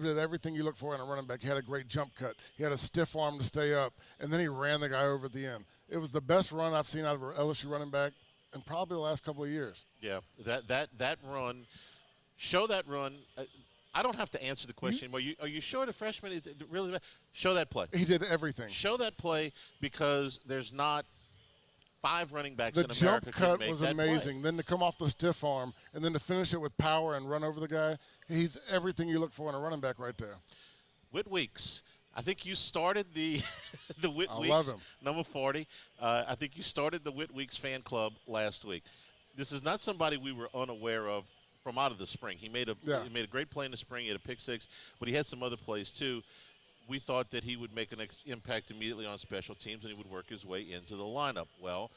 did everything you look for in a running back. He had a great jump cut. He had a stiff arm to stay up, and then he ran the guy over at the end. It was the best run I've seen out of an LSU running back in probably the last couple of years. Yeah, that run, show that run. I don't have to answer the question. Are you sure the freshman is really bad? Show that play. He did everything. Show that play because there's not 5 running backs in The America jump can cut make was that amazing. play. Then to come off the stiff arm and then to finish it with power and run over the guy, he's everything you look for in a running back right there. Whit Weeks. I think you started the the Whit I Weeks, love him. number 40. I think you started the Whit Weeks fan club last week. This is not somebody we were unaware of from out of the spring. He made a great play in the spring. He had a pick 6, but he had some other plays too. We thought that he would make an impact immediately on special teams and he would work his way into the lineup. Well,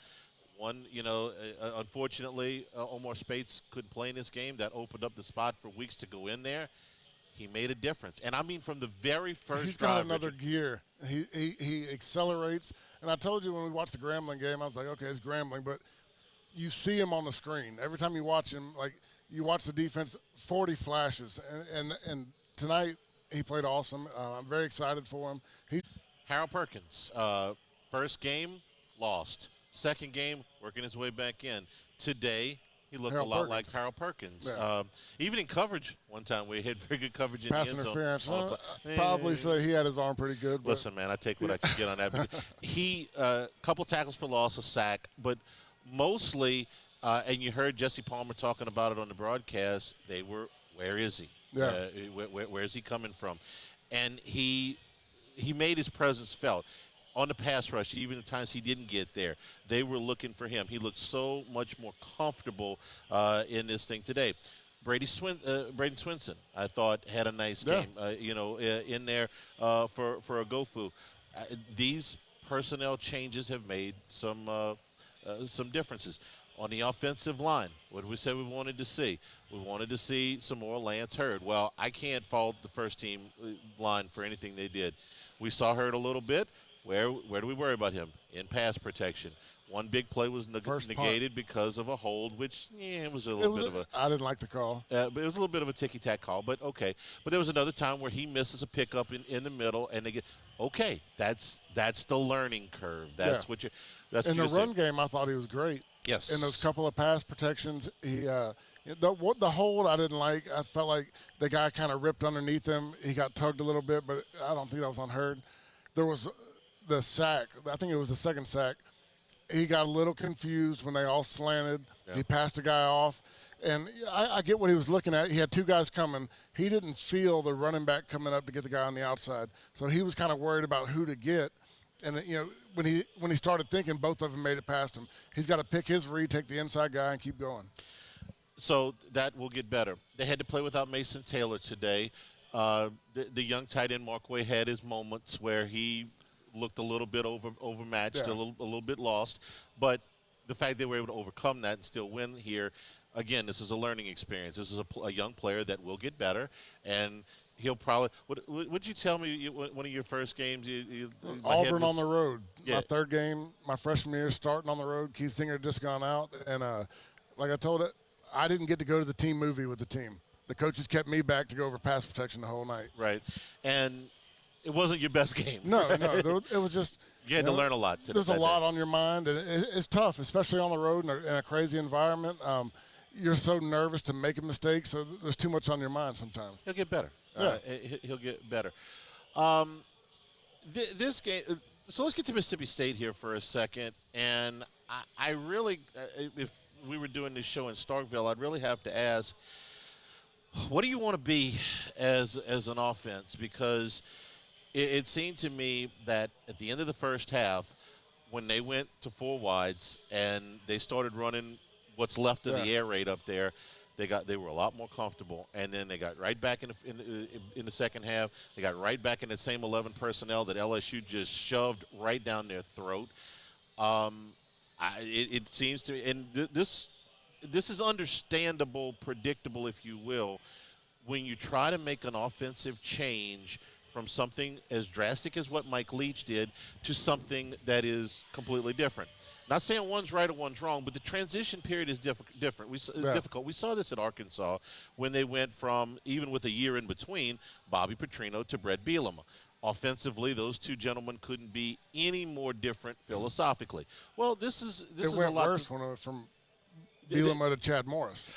unfortunately, Omar Spates couldn't play in this game. That opened up the spot for Weeks to go in there. He made a difference. And I mean from the very first He's got drive, another Richard. gear. He accelerates. And I told you when we watched the Grambling game, I was like, okay, it's Grambling. But you see him on the screen. Every time you watch him, like you watch the defense, 40 flashes. And tonight he played awesome. I'm very excited for him. Harold Perkins, first game, lost. Second game, working his way back in. Today, he looked Harold a lot Perkins. like Harold Perkins. Yeah. Even in coverage one time, we had very good coverage in Pass the end zone. interference. Probably say he had his arm pretty good. But Listen, man, I take what I can get on that. He, couple tackles for loss, a sack, but mostly, and you heard Jesse Palmer talking about it on the broadcast, they were, where is he? Yeah. Where is he coming from? And he made his presence felt. On the pass rush, even the times he didn't get there, they were looking for him. He looked so much more comfortable in this thing today. Braden Swinson, I thought, had a nice game, in there for a Gofu. These personnel changes have made some differences. On the offensive line, what did we say we wanted to see? We wanted to see some more Lance Hurd. Well, I can't fault the first team line for anything they did. We saw Hurd a little bit. Where do we worry about him? In pass protection. One big play was negated because of a hold, which it was a little bit of a. I didn't like the call. But it was a little bit of a ticky-tack call, but okay. But there was another time where he misses a pickup in the middle, and they get okay. That's the learning curve. That's what you. That's in what the run game, I thought he was great. Yes. In those couple of pass protections, the hold I didn't like. I felt like the guy kind of ripped underneath him. He got tugged a little bit, but I don't think that was unheard. There was the sack. I think it was the second sack. He got a little confused when they all slanted. Yeah. He passed a guy off. And I get what he was looking at. He had 2 guys coming. He didn't feel the running back coming up to get the guy on the outside. So he was kind of worried about who to get. And, when he started thinking, both of them made it past him. He's got to pick his read, take the inside guy, and keep going. So that will get better. They had to play without Mason Taylor today. The young tight end Markway had his moments where he looked a little bit overmatched, a little bit lost. But the fact they were able to overcome that and still win here, again, this is a learning experience. This is a young player that will get better, and he'll probably – would you tell me one of your first games? Auburn on the road. Yeah. My third game, my freshman year, starting on the road. Keith Singer had just gone out. And like I told it, I didn't get to go to the team movie with the team. The coaches kept me back to go over pass protection the whole night. Right. And it wasn't your best game. No. It was just – you had to learn a lot today. There's a lot on your mind, and it's tough, especially on the road in a crazy environment. You're so nervous to make a mistake, so there's too much on your mind sometimes. He'll get better. Yeah. He'll get better. This game. So let's get to Mississippi State here for a second. And I really, if we were doing this show in Starkville, I'd really have to ask, what do you want to be as an offense? Because it seemed to me that at the end of the first half, when they went to 4 wides and they started running what's left of the air raid up there, they were a lot more comfortable, and then they got right back in the second half. They got right back in the same 11 personnel that LSU just shoved right down their throat. It seems to me, and this is understandable, predictable, if you will, when you try to make an offensive change from something as drastic as what Mike Leach did to something that is completely different. Not saying one's right or one's wrong, but the transition period is different. Difficult. We saw this at Arkansas when they went from, even with a year in between, Bobby Petrino to Brett Bielema. Offensively, those two gentlemen couldn't be any more different philosophically. Well, this is it went a lot worse when it was from Bielema to Chad Morris.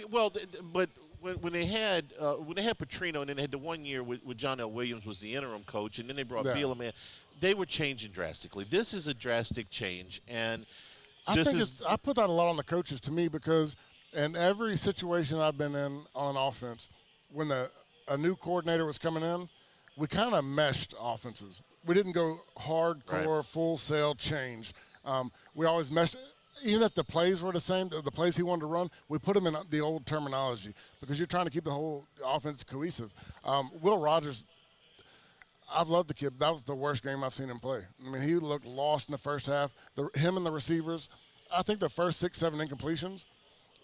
Well, but when they had Petrino, and then they had the 1 year with John L. Williams was the interim coach, and then they brought Bielema in, they were changing drastically. This is a drastic change, and I put that a lot on the coaches to me, because in every situation I've been in on offense, when a new coordinator was coming in, we kind of meshed offenses. We didn't go hardcore, full sail change. We always meshed. Even if the plays were the same, the plays he wanted to run, we put them in the old terminology, because you're trying to keep the whole offense cohesive. Will Rogers, I've loved the kid. That was the worst game I've seen him play. I mean, he looked lost in the first half. Him and the receivers, I think the first 6, 7 incompletions,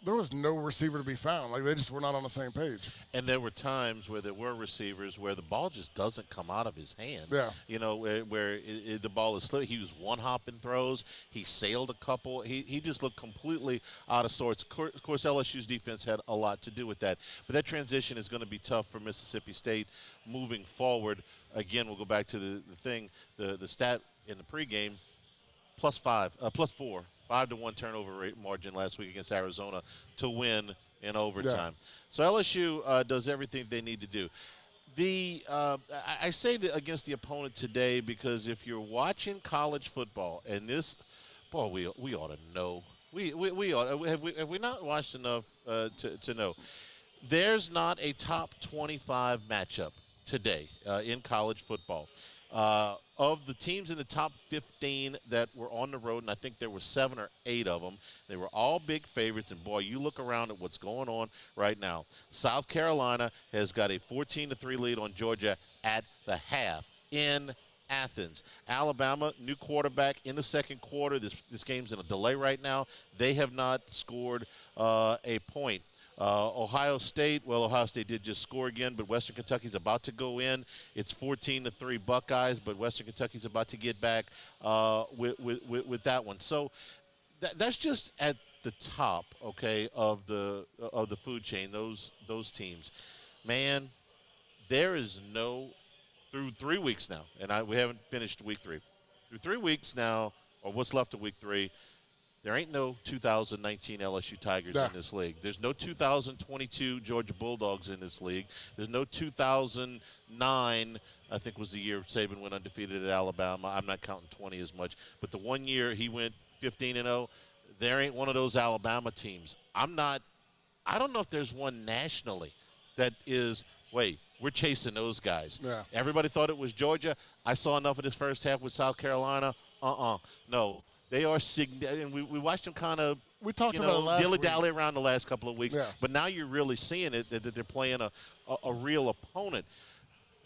there was no receiver to be found. Like, they just were not on the same page. And there were times where there were receivers where the ball just doesn't come out of his hand. Yeah. You know, where the ball is slow. He was one-hopping throws. He sailed a couple. He just looked completely out of sorts. Of course, LSU's defense had a lot to do with that. But that transition is going to be tough for Mississippi State moving forward. Again, we'll go back to the stat in the pregame. +4, 5-1 turnover rate margin last week against Arizona to win in overtime. Yeah. So LSU does everything they need to do. I say that against the opponent today because if you're watching college football, and this, boy, we ought to know. We ought, have we not watched enough to know? There's not a top 25 matchup today in college football. Of the teams in the top 15 that were on the road, and I think there were 7 or 8 of them, they were all big favorites. And, boy, you look around at what's going on right now. South Carolina has got a 14-3 lead on Georgia at the half in Athens. Alabama, new quarterback in the second quarter. This game's in a delay right now. They have not scored a point. Ohio State did just score again, but Western Kentucky's about to go in. It's 14-3 Buckeyes, but Western Kentucky's about to get back with that one. So that's just at the top, okay, of the food chain. Those teams, man, there is no through 3 weeks now, and we haven't finished week 3. Through 3 weeks now, or what's left of week 3. There ain't no 2019 LSU Tigers in this league. There's no 2022 Georgia Bulldogs in this league. There's no 2009, I think was the year Saban went undefeated at Alabama. I'm not counting 20 as much. But the 1 year he went 15-0, there ain't one of those Alabama teams. I don't know if there's one nationally that is, wait, we're chasing those guys. Yeah. Everybody thought it was Georgia. I saw enough of this first half with South Carolina. No. They are and we watched them kind of dilly-dally around the last couple of weeks. Yeah. But now you're really seeing it that they're playing a real opponent.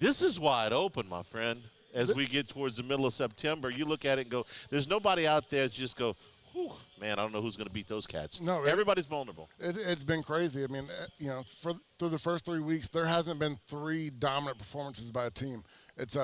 This is wide open, my friend. As we get towards the middle of September, you look at it and go, there's nobody out there that just go, whew, man, I don't know who's going to beat those cats. No, everybody's vulnerable. It's been crazy. I mean, through the first 3 weeks, there hasn't been 3 dominant performances by a team. It's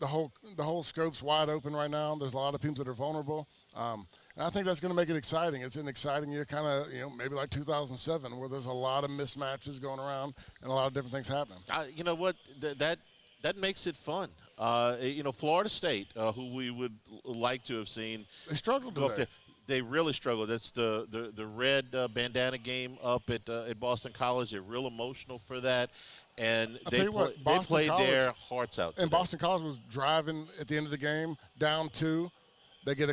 the whole scope's wide open right now. There's a lot of teams that are vulnerable, and I think that's going to make it exciting. It's an exciting year, kind of maybe like 2007, where there's a lot of mismatches going around and a lot of different things happening. You know what? That makes it fun. Florida State, who we would like to have seen, they struggled go today. Up there. They really struggled. That's the red bandana game up at Boston College. They're real emotional for that. And they played their hearts out today. And Boston College was driving at the end of the game, down 2. They get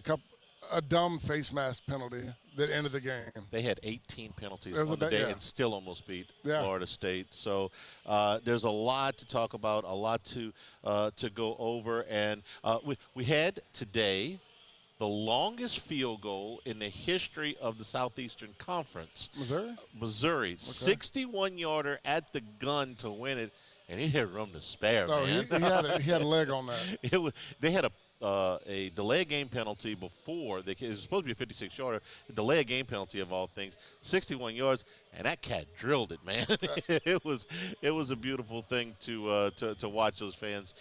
a dumb face mask penalty that ended the game. They had 18 penalties on the day and still almost beat Florida State. So there's a lot to talk about, a lot to go over. And we had today the longest field goal in the history of the Southeastern Conference. Missouri. Okay. 61-yarder at the gun to win it, and he had room to spare, man. He had a leg on that. They had a delay game penalty before. It was supposed to be a 56-yarder. A delay game penalty of all things. 61 yards. And that cat drilled it, man. it was a beautiful thing to watch those fans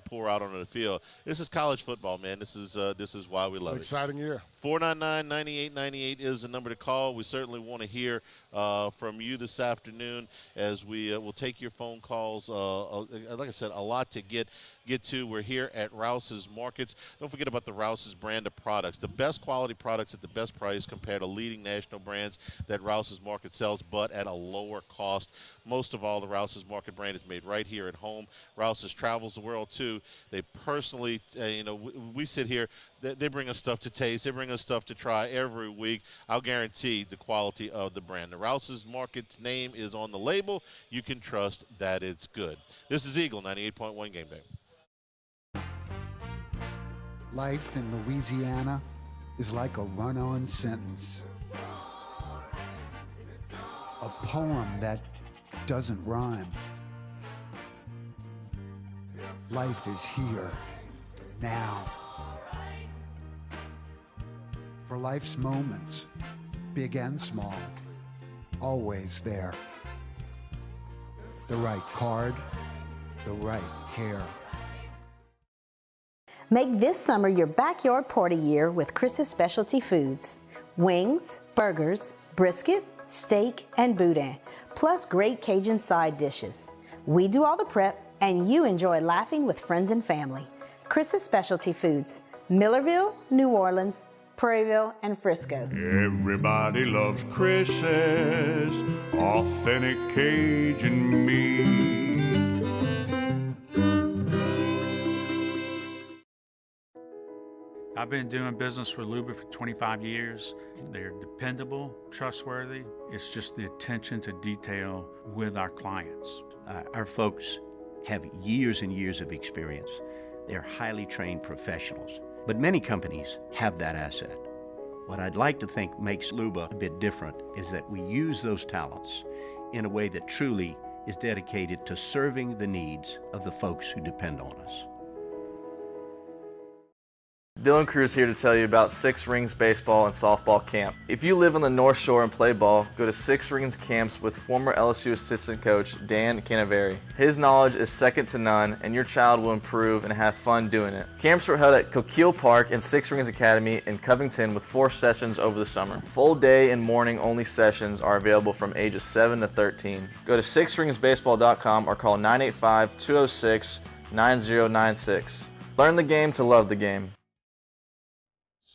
pour out onto the field. This is college football, man. This is why we love it. Exciting year. 499-9898 is the number to call. We certainly want to hear from you this afternoon as we will take your phone calls. Like I said, a lot to get to. We're here at Rouse's Markets. Don't forget about the Rouse's brand of products. The best quality products at the best price compared to leading national brands that Rouse's Market sells, but at a lower cost. Most of all, the Rouse's Market brand is made right here at home. Rouse's travels the world, too. They personally, we sit here. They bring us stuff to taste. They bring us stuff to try every week. I'll guarantee the quality of the brand. The Rouse's Market's name is on the label. You can trust that it's good. This is Eagle 98.1 Game Day. Life in Louisiana is like a run-on sentence. A poem that doesn't rhyme. Life is here, now. For life's moments, big and small, always there. The right card, the right care. Make this summer your backyard party year with Chris's Specialty Foods. Wings, burgers, brisket, steak, and boudin, plus great Cajun side dishes. We do all the prep, and you enjoy laughing with friends and family. Chris's Specialty Foods, Millerville, New Orleans, Prairieville, and Frisco. Everybody loves Chris's authentic Cajun meat. I've been doing business with Luba for 25 years. They're dependable, trustworthy. It's just the attention to detail with our clients. Our folks have years and years of experience. They're highly trained professionals. But many companies have that asset. What I'd like to think makes Luba a bit different is that we use those talents in a way that truly is dedicated to serving the needs of the folks who depend on us. Dylan Cruz here to tell you about Six Rings Baseball and Softball Camp. If you live on the North Shore and play ball, go to Six Rings Camps with former LSU assistant coach Dan Canaveri. His knowledge is second to none, and your child will improve and have fun doing it. Camps were held at Coquille Park and Six Rings Academy in Covington with 4 sessions over the summer. Full day and morning only sessions are available from ages 7 to 13. Go to sixringsbaseball.com or call 985-206-9096. Learn the game to love the game.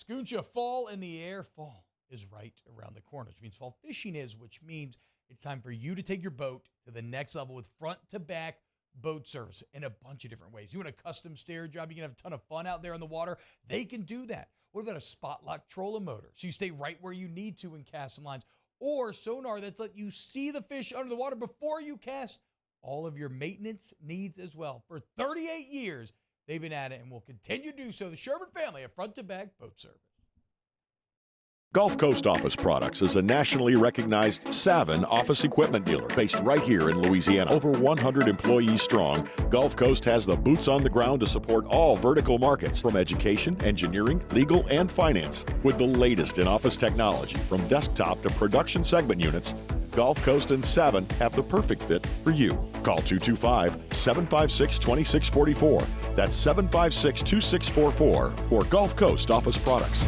Scooncha, fall in the air. Fall is right around the corner, which means fall fishing is, which means it's time for you to take your boat to the next level with front-to-back boat service in a bunch of different ways. You want a custom stair job, you can have a ton of fun out there on the water. They can do that. What about a spot lock trolling motor? So you stay right where you need to in casting lines. Or sonar that's let you see the fish under the water before you cast. All of your maintenance needs as well. For 38 years, they've been at it and will continue to do so. The Sherman family of front-to-back boat service. Gulf Coast Office Products is a nationally recognized Savin office equipment dealer based right here in Louisiana. Over 100 employees strong, Gulf Coast has the boots on the ground to support all vertical markets from education, engineering, legal, and finance. With the latest in office technology from desktop to production segment units, Gulf Coast and Savin have the perfect fit for you. Call 225-756-2644. That's 756-2644 for Gulf Coast Office Products.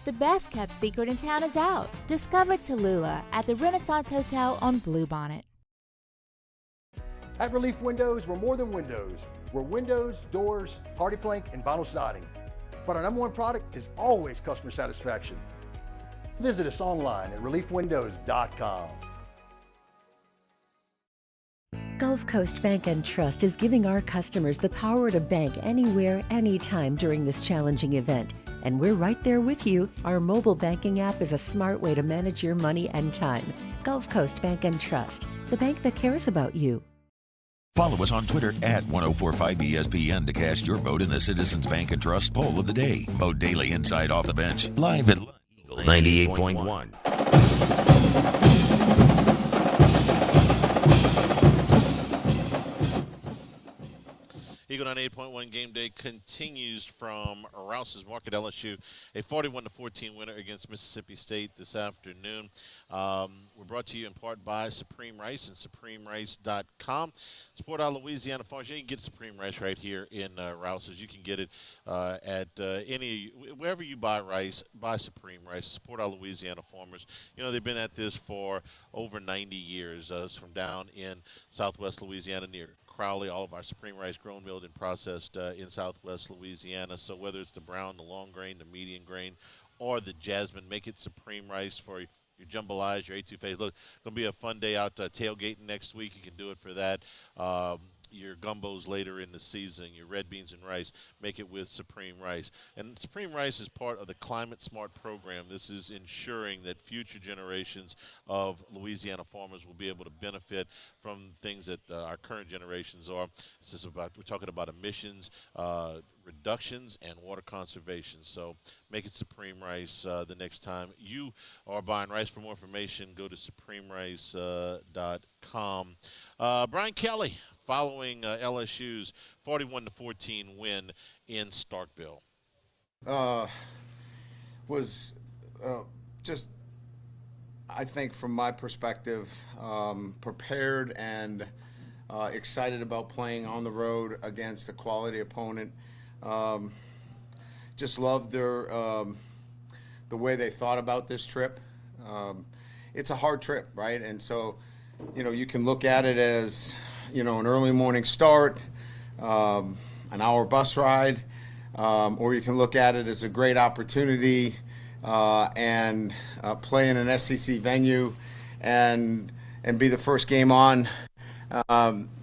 The best kept secret in town is out. Discover Tallulah at the Renaissance Hotel on Bluebonnet. At Relief Windows, we're more than windows. We're windows, doors, hardy plank, and vinyl siding. But our #1 product is always customer satisfaction. Visit us online at reliefwindows.com. Gulf Coast Bank and Trust is giving our customers the power to bank anywhere, anytime during this challenging event. And we're right there with you. Our mobile banking app is a smart way to manage your money and time. Gulf Coast Bank and Trust, the bank that cares about you. Follow us on Twitter at 1045ESPN to cast your vote in the Citizens Bank and Trust poll of the day. Vote daily inside Off the Bench, live at Eagle 98.1. 98.1 Game Day continues from Rouse's Market. LSU, a 41-14 winner against Mississippi State this afternoon. We're brought to you in part by Supreme Rice and SupremeRice.com. Support our Louisiana farmers. You can get Supreme Rice right here in Rouse's. You can get it at wherever you buy rice, buy Supreme Rice. Support our Louisiana farmers. You know, they've been at this for over 90 years. It's from down in southwest Louisiana near Crowley. All of our Supreme Rice grown, milled, and processed in southwest Louisiana. So whether it's the brown, the long grain, the medium grain, or the jasmine, make it Supreme Rice for your jambalayas, your etouffees. Look, it's going to be a fun day out tailgating next week. You can do it for that. Your gumbos later in the season, your red beans and rice, make it with Supreme Rice. And Supreme Rice is part of the Climate Smart program. This is ensuring that future generations of Louisiana farmers will be able to benefit from things that our current generations are. We're talking about emissions, reductions, and water conservation. So make it Supreme Rice the next time you are buying rice. For more information, go to SupremeRice.com. Brian Kelly, following LSU's 41-14 win in Starkville. Was just, I think from my perspective, prepared and excited about playing on the road against a quality opponent. Just loved the way they thought about this trip. It's a hard trip, right? And so, you can look at it as, an early morning start, an hour bus ride, or you can look at it as a great opportunity and play in an SEC venue and be the first game on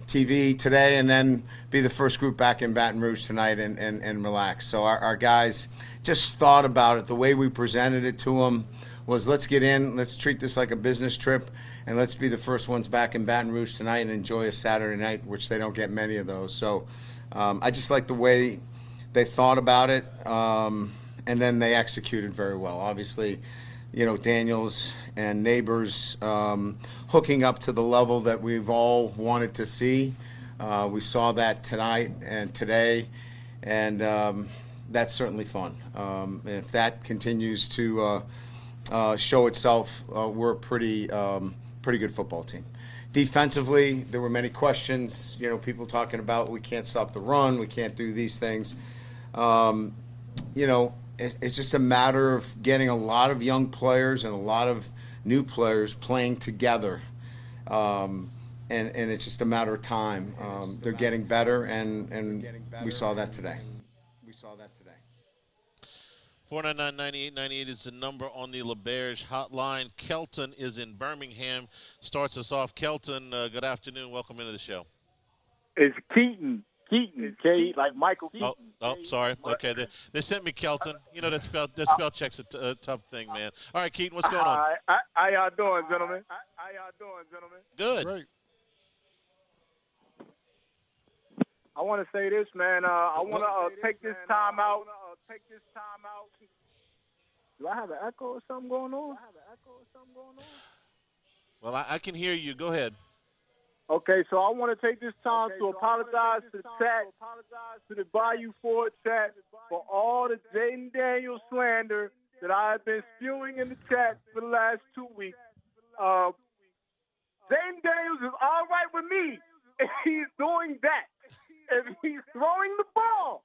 TV today, and then be the first group back in Baton Rouge tonight and relax. So our guys just thought about it. The way we presented it to them was, let's get in, let's treat this like a business trip, and let's be the first ones back in Baton Rouge tonight and enjoy a Saturday night, which they don't get many of those. So I just like the way they thought about it, and then they executed very well. Obviously, Daniels and Neighbors hooking up to the level that we've all wanted to see. We saw that tonight and today, and that's certainly fun. If that continues to show itself, we're a pretty good football team. Defensively, there were many questions. People talking about we can't stop the run, we can't do these things. It's just a matter of getting a lot of young players and a lot of new players playing together, and it's just a matter of time. They're getting better, and we saw that today. 499-9898 is the number on the LeBerge hotline. Kelton is in Birmingham. Starts us off. Kelton, good afternoon. Welcome into the show. It's Keaton, like Michael Keaton. Oh, sorry. Okay, they sent me Kelton. That spell check's a tough thing, man. All right, Keaton, what's going on? How y'all doing, gentlemen? Good. Great. I want to say this, man. I want to take this time out. Do I have an echo or something going on? Well, I can hear you. Go ahead. Okay, so I want to take this time to apologize to the chat, to the Bayou Ford chat, for all the Jaden Daniels slander that I have been spewing in the chat for the last 2 weeks. Jaden Daniels is all right with me if he's doing that. If he's throwing the ball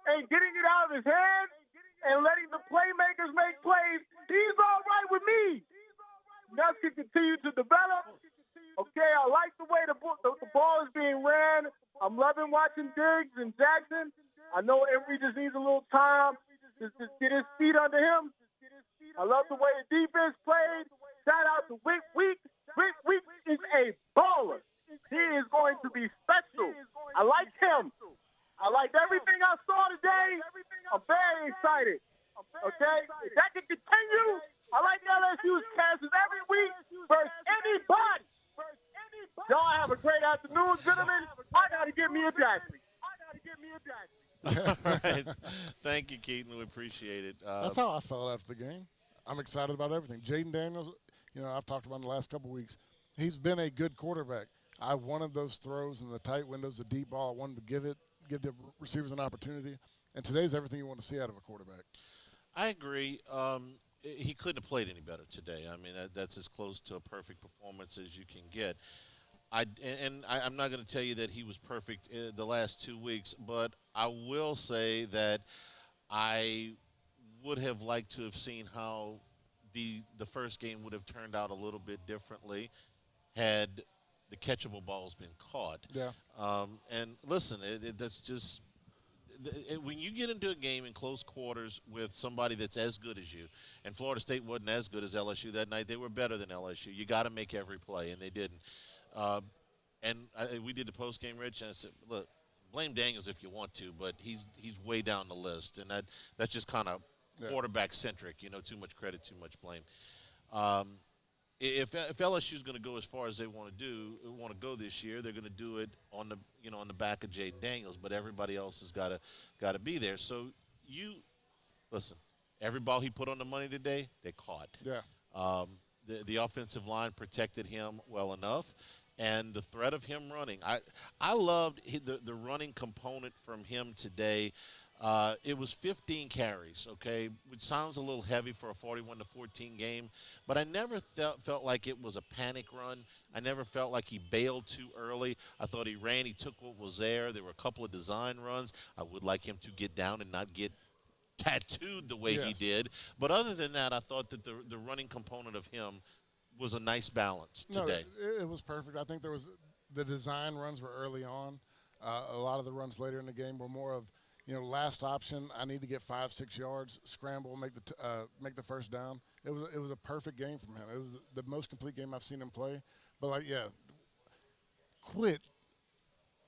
and getting it out of his hands and letting the playmakers make plays, he's all right with me. Nuts can continue to develop. Okay, I like the way the ball is being ran. I'm loving watching Diggs and Jackson. I know Emory just needs a little time to get his feet under him. I love the way the defense played. Shout out to Whit. Whit is a baller. He is going to be special. I like him. I like everything I saw today. I'm very excited. Okay? If that can continue, I like LSU's chances every week versus anybody. Y'all have a great afternoon, gentlemen. I got to get me a Jackson. All right. Thank you, Keaton. We appreciate it. That's how I felt after the game. I'm excited about everything. Jaden Daniels, I've talked about in the last couple of weeks. He's been a good quarterback. I wanted those throws in the tight windows, the deep ball. I wanted to give the receivers an opportunity. And today's everything you want to see out of a quarterback. I agree. He couldn't have played any better today. I mean, that's as close to a perfect performance as you can get. I'm not going to tell you that he was perfect the last 2 weeks, but I will say that I would have liked to have seen how the first game would have turned out a little bit differently had the catchable balls been caught. Yeah. And listen, that's just when you get into a game in close quarters with somebody that's as good as you, and Florida State wasn't as good as LSU that night. They were better than LSU. You got to make every play, and they didn't. We did the post-game, Rich, and I said, look, blame Daniels if you want to, but he's way down the list, and that's just kind of quarterback-centric. Too much credit, too much blame. If LSU is going to go as far as they want to go this year, they're going to do it on the back of Jaden Daniels, but everybody else has got to be there. So listen, every ball he put on the money today, they caught. Yeah. The offensive line protected him well enough, and the threat of him running. I loved the running component from him today. It was 15 carries, okay, which sounds a little heavy for a 41-14 game, but I never felt like it was a panic run. I never felt like he bailed too early. I thought he ran. He took what was there. There were a couple of design runs. I would like him to get down and not get tattooed the way he did. But other than that, I thought that the running component of him was a nice balance today. No, it was perfect. I think the design runs were early on. A lot of the runs later in the game were more of, last option. I need to get 5-6 yards, scramble, make the first down. It was a perfect game from him. It was the most complete game I've seen him play. But quit.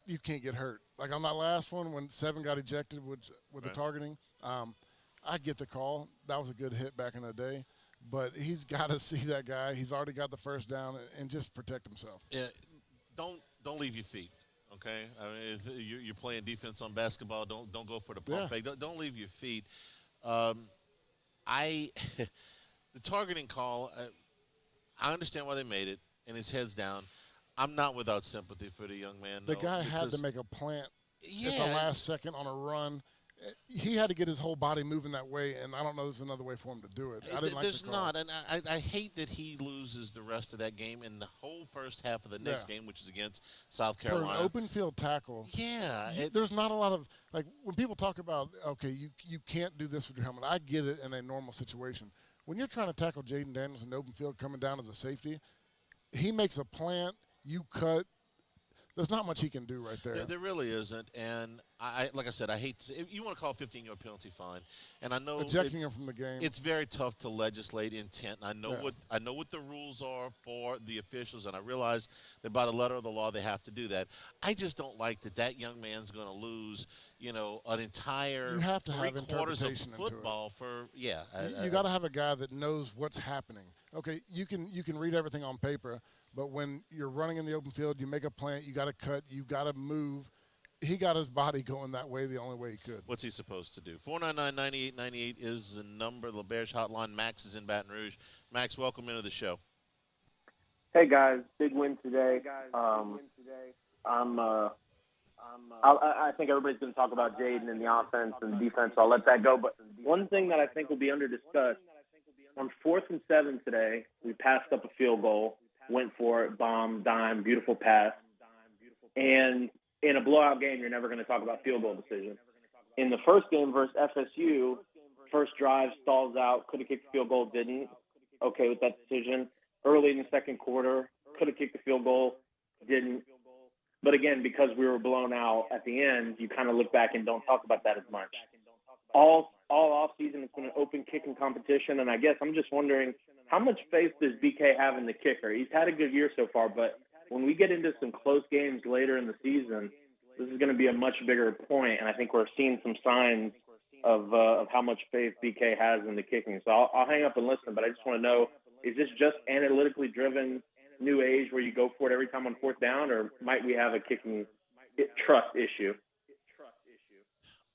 You can't get hurt. Like on that last one when 7 got ejected with the targeting, I get the call. That was a good hit back in the day. But he's got to see that guy. He's already got the first down and just protect himself. Yeah, don't leave your feet. Okay, I mean, if you're playing defense on basketball, don't go for the pump fake. Don't leave your feet. The targeting call, I understand why they made it, and his head's down. I'm not without sympathy for the young man. The guy had to make a plant at the last second on a run. He had to get his whole body moving that way, and I don't know there's another way for him to do it. I didn't like There's the call. not, and I hate that he loses the rest of that game and the whole first half of the next game, which is against South Carolina. For an open field tackle, there's not a lot of, like, when people talk about, okay, you can't do this with your helmet, I get it in a normal situation. When you're trying to tackle Jaden Daniels in the open field coming down as a safety, he makes a plant, you cut. There's not much he can do right there. There really isn't, and like I said, I hate to say, if you want to call a 15-yard penalty fine, and I know ejecting him from the game. It's very tough to legislate intent. I know what the rules are for the officials, and I realize that by the letter of the law they have to do that. I just don't like that young man's going to lose, an entire you have to have 3/4 of interpretation football for you got to have a guy that knows what's happening. Okay, you can read everything on paper. But when you're running in the open field, you make a plant, you got to cut, you got to move. He got his body going that way the only way he could. What's he supposed to do? 499-9898 is the number. The Bears hotline. Max is in Baton Rouge. Max, welcome into the show. Hey, guys. Big win today. I think everybody's going to talk about Jaden and the offense and defense, so I'll let that go. But one thing that I think will be under-discussed, on 4th and 7 today, we passed up a field goal. Went for it, bomb, dime, beautiful pass. And in a blowout game, you're never going to talk about field goal decision. In the first game versus FSU, first drive stalls out, could have kicked the field goal, didn't. Okay with that decision. Early in the second quarter, could have kicked the field goal, didn't. But again, because we were blown out at the end, you kind of look back and don't talk about that as much. All offseason, it's been an open kicking competition, and I guess I'm just wondering, how much faith does BK have in the kicker? He's had a good year so far, but when we get into some close games later in the season, this is going to be a much bigger point, and I think we're seeing some signs of how much faith BK has in the kicking. So I'll hang up and listen, but I just want to know, is this just analytically driven new age where you go for it every time on 4th down, or might we have a kicking trust issue?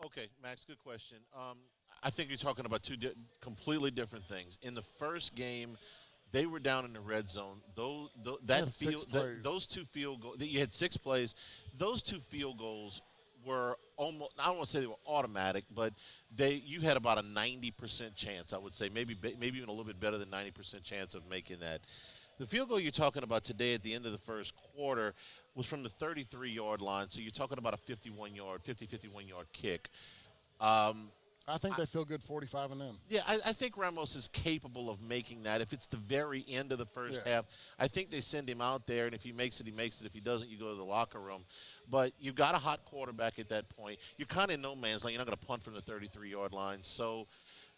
Okay, Max, good question. I think you're talking about two completely different things. In the first game, they were down in the red zone. Those two field goals, you had 6 plays. Those 2 field goals were almost, I don't want to say they were automatic, but you had about a 90% chance, I would say, maybe even a little bit better than 90% chance of making that. The field goal you're talking about today at the end of the first quarter was from the 33-yard line, so you're talking about a 51-yard kick. I think they feel good 45 and in. Yeah, I think Ramos is capable of making that. If it's the very end of the first half, I think they send him out there, and if he makes it, he makes it. If he doesn't, you go to the locker room. But you've got a hot quarterback at that point. You're kind of in no man's land. You're not going to punt from the 33-yard line. So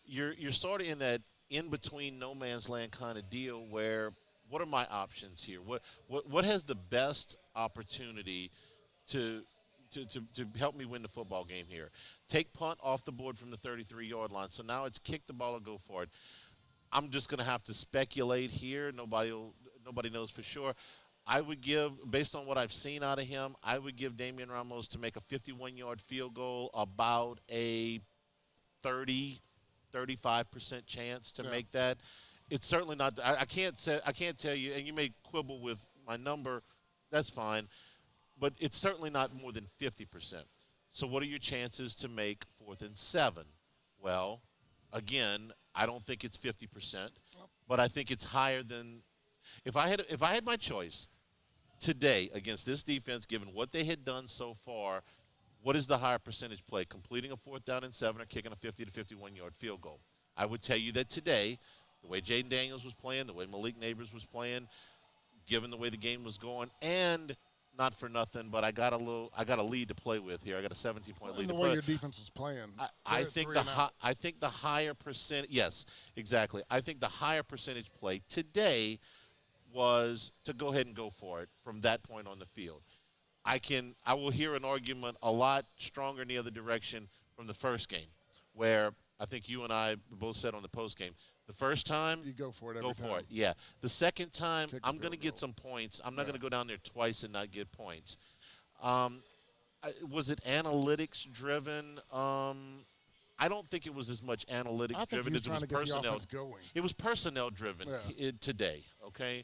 you're sort of in that in-between no man's land kind of deal where what are my options here? What has the best opportunity to help me win the football game here? Take punt off the board from the 33-yard line. So now it's kick the ball or go for it. I'm just going to have to speculate here. Nobody knows for sure. I would give, based on what I've seen out of him, I would give Damian Ramos to make a 51-yard field goal about a 35% chance to make that. It's certainly not. I can't tell you, and you may quibble with my number. That's fine. But it's certainly not more than 50%. So what are your chances to make 4th and 7? Well, again, I don't think it's 50%, but I think it's higher than if I had my choice today against this defense, given what they had done so far, what is the higher percentage play, completing a 4th down and 7 or kicking a 50 to 51-yard field goal? I would tell you that today, the way Jaden Daniels was playing, the way Malik Neighbors was playing, given the way the game was going, and not for nothing, but I got a lead to play with here. I got a 17-point lead to the play. way your defense was playing. I think the higher percentage. Yes, exactly. I think the higher percentage play today was to go ahead and go for it from that point on the field. I will hear an argument a lot stronger in the other direction from the first game, where I think you and I both said on the post game, the first time, you go for it every time. Go for it, yeah. The second time, I'm going to get some points. I'm not going to go down there twice and not get points. Was it analytics driven? I don't think it was as much analytics driven as it was personnel. It was personnel driven today. Okay,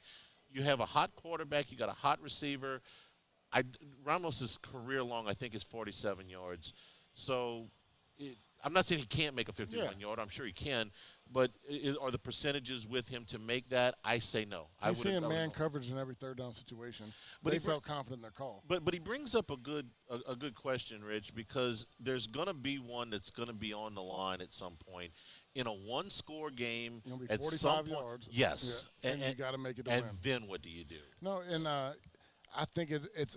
you have a hot quarterback, you got a hot receiver. Ramos's career long, I think, is 47 yards. So I'm not saying he can't make a 51-yard. I'm sure he can. But are the percentages with him to make that? I say no. He's seeing man coverage in every third down situation. But he felt confident in their call. But he brings up a good question, Rich, because there's going to be one that's going to be on the line at some point. In a one-score game, be at 45 some point, yards. yes. Yeah, and you got to make it to and win. And then what do you do? No, and I think it's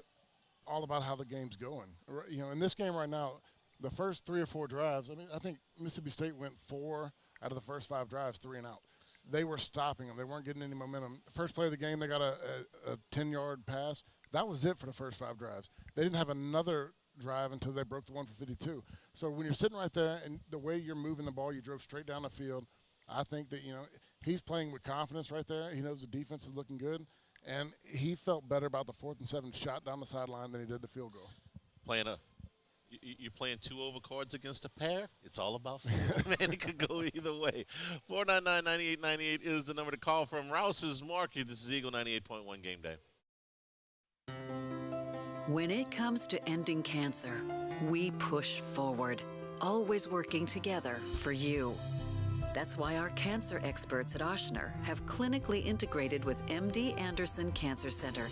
all about how the game's going. You know, in this game right now, the first 3 or 4 drives, I think Mississippi State went 4 out of the first 5 drives, 3 and out. They were stopping them. They weren't getting any momentum. First play of the game, they got a 10-yard pass. That was it for the first 5 drives. They didn't have another drive until they broke the one for 52. So when you're sitting right there and the way you're moving the ball, you drove straight down the field, I think that, he's playing with confidence right there. He knows the defense is looking good, and he felt better about the 4th and 7 shot down the sideline than he did the field goal. You're playing 2 overcards against a pair? It's all about field. Man, it could go either way. 499-9898 is the number to call from Rouse's Market. This is Eagle 98.1 Game Day. When it comes to ending cancer, we push forward, always working together for you. That's why our cancer experts at Ochsner have clinically integrated with MD Anderson Cancer Center.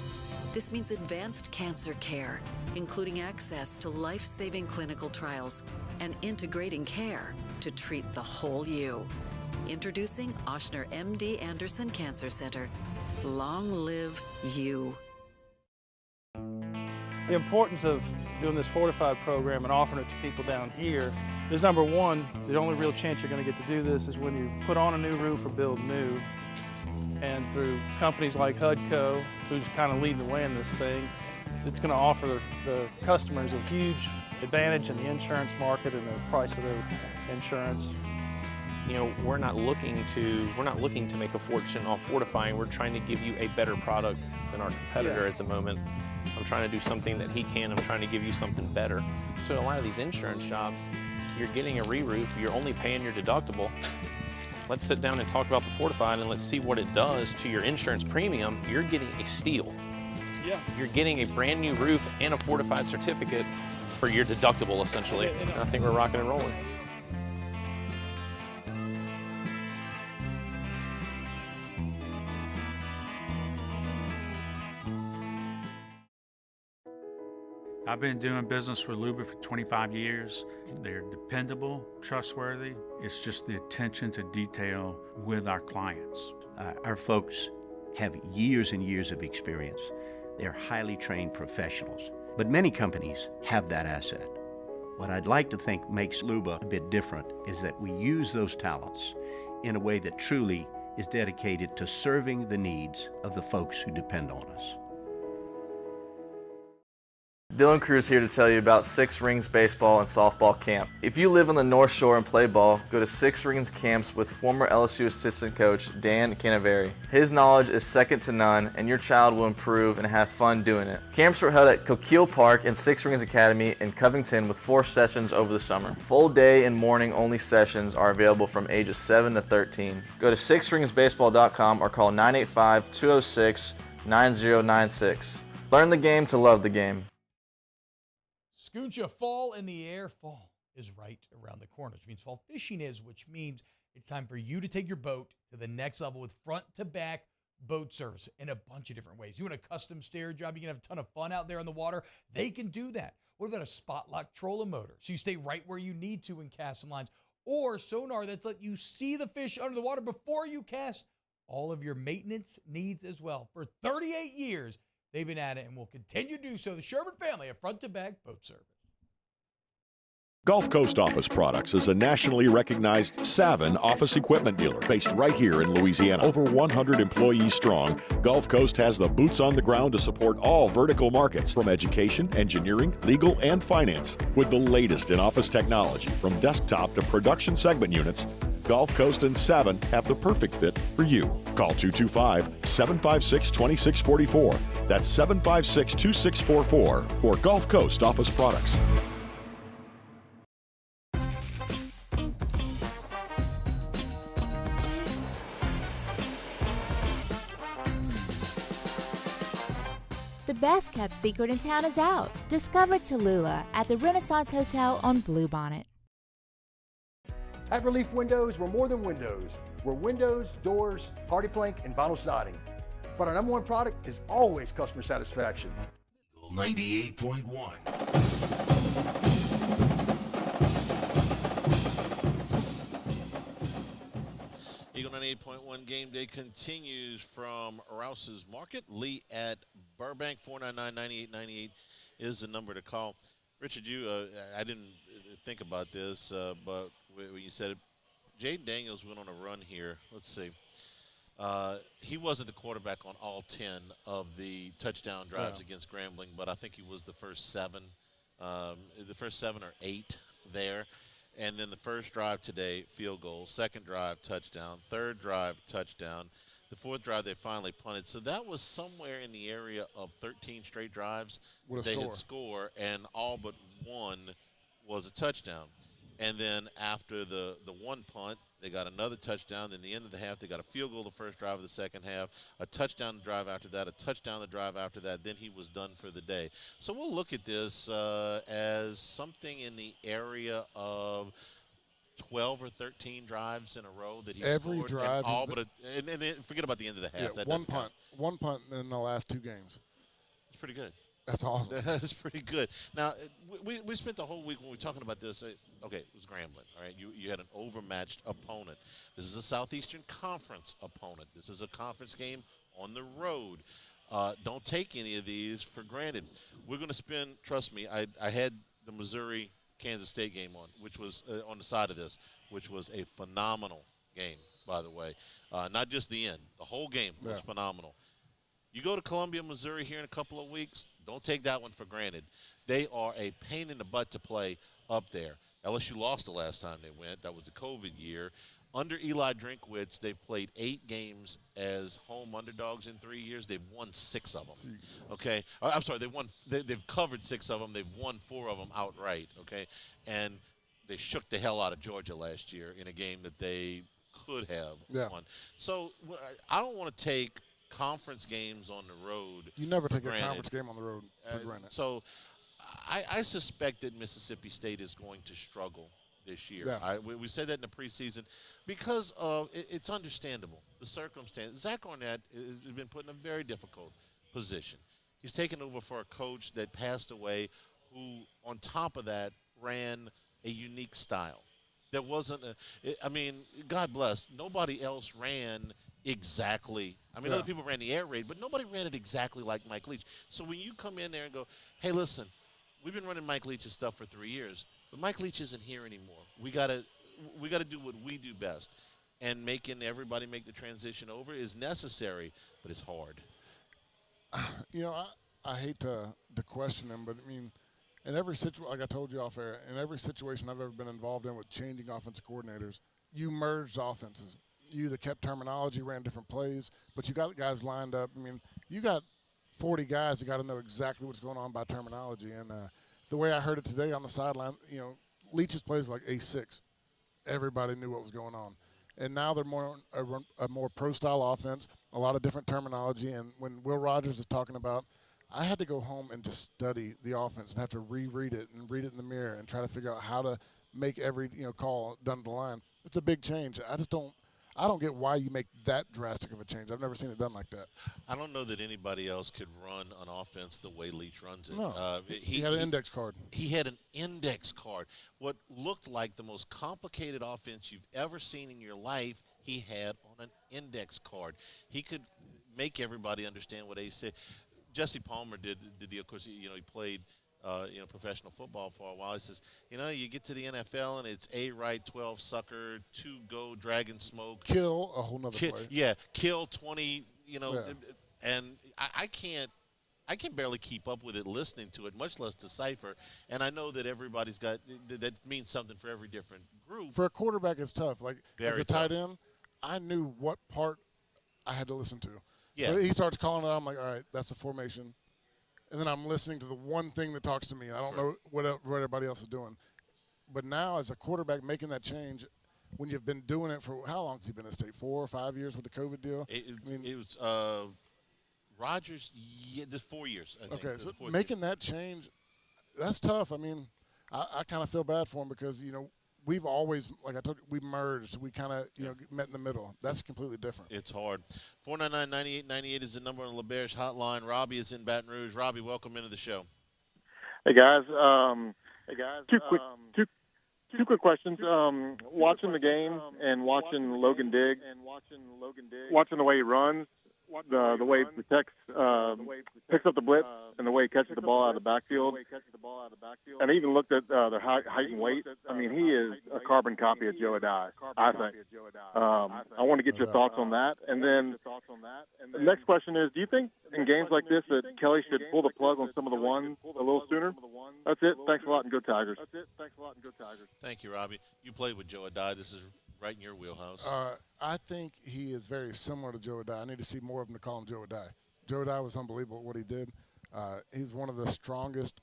This means advanced cancer care, including access to life-saving clinical trials and integrating care to treat the whole you. Introducing Ochsner MD Anderson Cancer Center. Long live you. The importance of doing this Fortified program and offering it to people down here is, number one, the only real chance you're going to get to do this is when you put on a new roof or build new. And through companies like HUDCO, who's kind of leading the way in this thing, it's going to offer the customers a huge advantage in the insurance market and the price of their insurance. We're not looking to make a fortune off fortifying. We're trying to give you a better product than our competitor at the moment. I'm trying to do something that he can. I'm trying to give you something better. So a lot of these insurance jobs, you're getting a re-roof, you're only paying your deductible. Let's sit down and talk about the Fortified and let's see what it does to your insurance premium. You're getting a steal. Yeah. You're getting a brand new roof and a Fortified certificate for your deductible, essentially. And I think we're rocking and rolling. I've been doing business with Luba for 25 years. They're dependable, trustworthy. It's just the attention to detail with our clients. Our folks have years and years of experience. They're highly trained professionals. But many companies have that asset. What I'd like to think makes Luba a bit different is that we use those talents in a way that truly is dedicated to serving the needs of the folks who depend on us. Dylan Cruz here to tell you about Six Rings Baseball and Softball Camp. If you live on the North Shore and play ball, go to Six Rings Camps with former LSU assistant coach Dan Canaveri. His knowledge is second to none, and your child will improve and have fun doing it. Camps were held at Coquille Park and Six Rings Academy in Covington with 4 sessions over the summer. Full day and morning only sessions are available from ages 7 to 13. Go to sixringsbaseball.com or call 985-206-9096. Learn the game to love the game. Scooncha, fall in the air. Fall is right around the corner, which means fall fishing is, which means it's time for you to take your boat to the next level with front-to-back boat service in a bunch of different ways. You want a custom stair job, you can have a ton of fun out there on the water, they can do that. What about a spot lock trolling motor? So you stay right where you need to in casting lines, or sonar that's let you see the fish under the water before you cast. All of your maintenance needs as well. For 38 years, they've been at it and will continue to do so. The Sherman family of front-to-back boat service. Gulf Coast Office Products is a nationally recognized Savin office equipment dealer based right here in Louisiana. Over 100 employees strong, Gulf Coast has the boots on the ground to support all vertical markets, from education, engineering, legal, and finance. With the latest in office technology, from desktop to production segment units, Gulf Coast and Savin have the perfect fit for you. Call 225-756-2644. That's 756-2644 for Gulf Coast Office Products. The best kept secret in town is out. Discover Tallulah at the Renaissance Hotel on Bluebonnet. At Relief Windows, we're more than windows. We're windows, doors, party plank, and vinyl siding. But our number one product is always customer satisfaction. 98.1. Eagle 98.1 Game Day continues from Rouse's Market. Lee at Burbank. 499-9898 is the number to call. Richard, I didn't think about this, but when you said it, Jaden Daniels went on a run here. Let's see. He wasn't the quarterback on all 10 of the touchdown drives against Grambling, but I think he was the first 7 or 8 there. And then the first drive today, field goal. Second drive, touchdown. Third drive, touchdown. The fourth drive, they finally punted. So that was somewhere in the area of 13 straight drives they had scored, and all but one was a touchdown. And then after the one punt, they got another touchdown. Then the end of the half, they got a field goal the first drive of the second half, a touchdown drive after that, a touchdown the drive after that. Then he was done for the day. So we'll look at this as something in the area of 12 or 13 drives in a row that he Every scored. drive. And then forget about the end of the half. Yeah, that one punt in the last 2 games. It's pretty good. That's awesome. That's pretty good. Now, we spent the whole week when we were talking about this. Okay, it was Grambling, all right? You had an overmatched opponent. This is a Southeastern Conference opponent. This is a conference game on the road. Don't take any of these for granted. We're going to spend, trust me, I had the Missouri-Kansas State game on, which was on the side of this, which was a phenomenal game, by the way. Not just the end. The whole game was phenomenal. You go to Columbia, Missouri here in a couple of weeks, don't take that one for granted. They are a pain in the butt to play up there. LSU lost the last time they went. That was the COVID year. Under Eli Drinkwitz, they've played 8 games as home underdogs in 3 years. They've won 6 of them. Okay, I'm sorry. They've covered 6 of them. They've won 4 of them outright. Okay, and they shook the hell out of Georgia last year in a game that they could have won. So I don't want to take conference games on the road. You never take a conference game on the road for granted. So I suspect that Mississippi State is going to struggle this year. Yeah. We said that in the preseason because of it's understandable. The circumstance. Zach Arnett has been put in a very difficult position. He's taken over for a coach that passed away who, on top of that, ran a unique style. There wasn't I mean, God bless, nobody else ran exactly. I mean, Yeah. other people ran the air raid, but nobody ran it exactly like Mike Leach. So when you come in there and go, hey, listen, we've been running Mike Leach's stuff for 3 years, but Mike Leach isn't here anymore. We gotta do what we do best. And making everybody make the transition over is necessary, but it's hard. You know, I hate to question him, but I mean, in every situation, like I told you off air, in every situation I've ever been involved in with changing offensive coordinators, you merged offenses. You either kept terminology, ran different plays, but you got guys lined up. I mean, you got 40 guys that got to know exactly what's going on by terminology. And the way I heard it today on the sideline, you know, Leach's plays were like A6. Everybody knew what was going on. And now they're more a more pro-style offense, a lot of different terminology. And when Will Rogers is talking about, I had to go home and just study the offense and have to reread it and read it in the mirror and try to figure out how to make every call done to the line. It's a big change. I don't get why you make that drastic of a change. I've never seen it done like that. I don't know that anybody else could run an offense the way Leach runs it. No. He had an index card. He had an index card. What looked like the most complicated offense you've ever seen in your life, he had on an index card. He could make everybody understand what he said. Jesse Palmer did the deal. Of course, he played professional football for a while. He says, you get to the NFL and it's A right, 12 sucker, 2 go, dragon smoke. Kill a whole nother play. Yeah, kill 20, and I can barely keep up with it listening to it, much less decipher. And I know that everybody's got that means something for every different group. For a quarterback, it's tough. Like as Very a tight end, I knew what part I had to listen to. Yeah. So he starts calling it out. I'm like, all right, that's the formation. And then I'm listening to the one thing that talks to me. I don't know what everybody else is doing. But now as a quarterback making that change, when you've been doing it for – how long has he been at State? 4 or 5 years with the COVID deal? It was Rogers, this 4 years, I think. Okay, so making that change, that's tough. I mean, I kind of feel bad for him because, we've always, like I told you, we merged. We kind of, met in the middle. That's completely different. It's hard. 499-9898 is the number on the LaBerge hotline. Robbie is in Baton Rouge. Robbie, welcome into the show. Hey guys. Two quick questions. Watching the game and watching Logan Diggs, watching the way he runs, the way he protects, picks up the blitz, and the way he catches the ball out of the backfield. And I even looked at their height and weight. I mean, he is a carbon copy of Joe Adai, I think. I want to get your thoughts on that. And then the next question is, do you think in games like this that Kelly should pull the plug on some of the ones a little sooner? That's it. Thanks a lot, and go Tigers. Thank you, Robbie. You played with Joe Adai. This is right in your wheelhouse. I think he is very similar to Joe Adai. I need to see more of him to call him Joe Adai. Joe Adai was unbelievable what he did. He was one of the strongest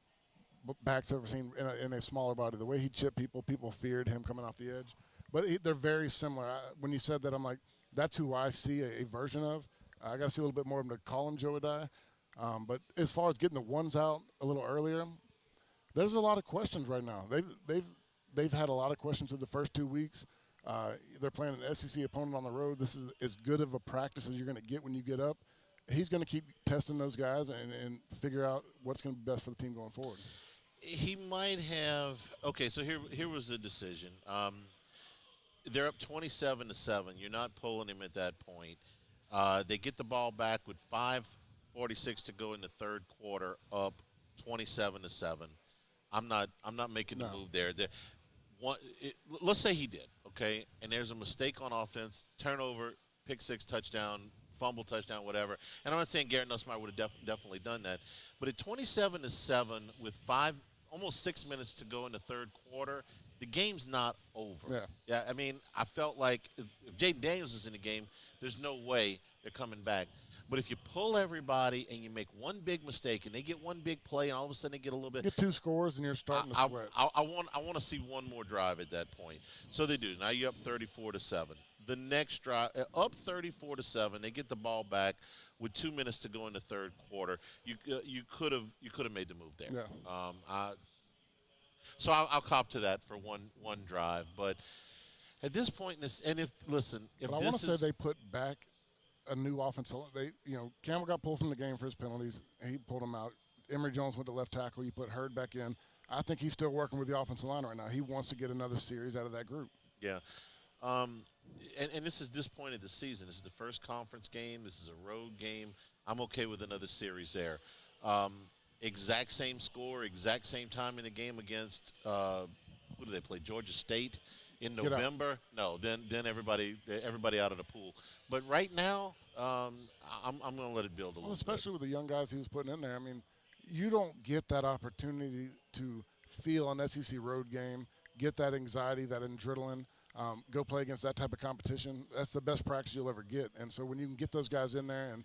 backs I've ever seen in a smaller body. The way he chipped people feared him coming off the edge. But they're very similar. When you said that, I'm like, that's who I see a version of. I got to see a little bit more of him to call him Joe Adai. But as far as getting the ones out a little earlier, there's a lot of questions right now. They've had a lot of questions through the first 2 weeks. They're playing an SEC opponent on the road. This is as good of a practice as you're going to get when you get up. He's going to keep testing those guys and figure out what's going to be best for the team going forward. He might have – okay, so here was the decision. They're up 27-7. You're not pulling him at that point. They get the ball back with 5:46 to go in the third quarter, up 27-7. I'm not making the move there. Let's say he did, okay, and there's a mistake on offense, turnover, pick six, touchdown, fumble, touchdown, whatever. And I'm not saying Garrett Nussmeier would have definitely done that. But at 27-7 with almost 6 minutes to go in the third quarter, the game's not over. Yeah, I mean, I felt like if Jaden Daniels is in the game, there's no way they're coming back. But if you pull everybody and you make one big mistake and they get one big play and all of a sudden they get a little bit – get 2 scores and you're starting to sweat. I want to see one more drive at that point. So they do. Now you're up 34-7. the next drive, up 34-7, they get the ball back with 2 minutes to go in the third quarter. You could have made the move there. Yeah. So I'll cop to that for one drive. But at this point in this, and if but I want to say they put back a new offensive. Campbell got pulled from the game for his penalties. He pulled him out. Emory Jones went to left tackle. You put Hurd back in. I think he's still working with the offensive line right now. He wants to get another series out of that group. Yeah. And this is this point of the season. This is the first conference game. This is a road game. I'm okay with another series there. Exact same score, exact same time in the game against who do they play? Georgia State in November. No, then everybody out of the pool. But right now, I'm going to let it build a little. Especially with the young guys he was putting in there. I mean, you don't get that opportunity to feel an SEC road game, get that anxiety, that adrenaline. Go play against that type of competition. That's the best practice you'll ever get. And so when you can get those guys in there, and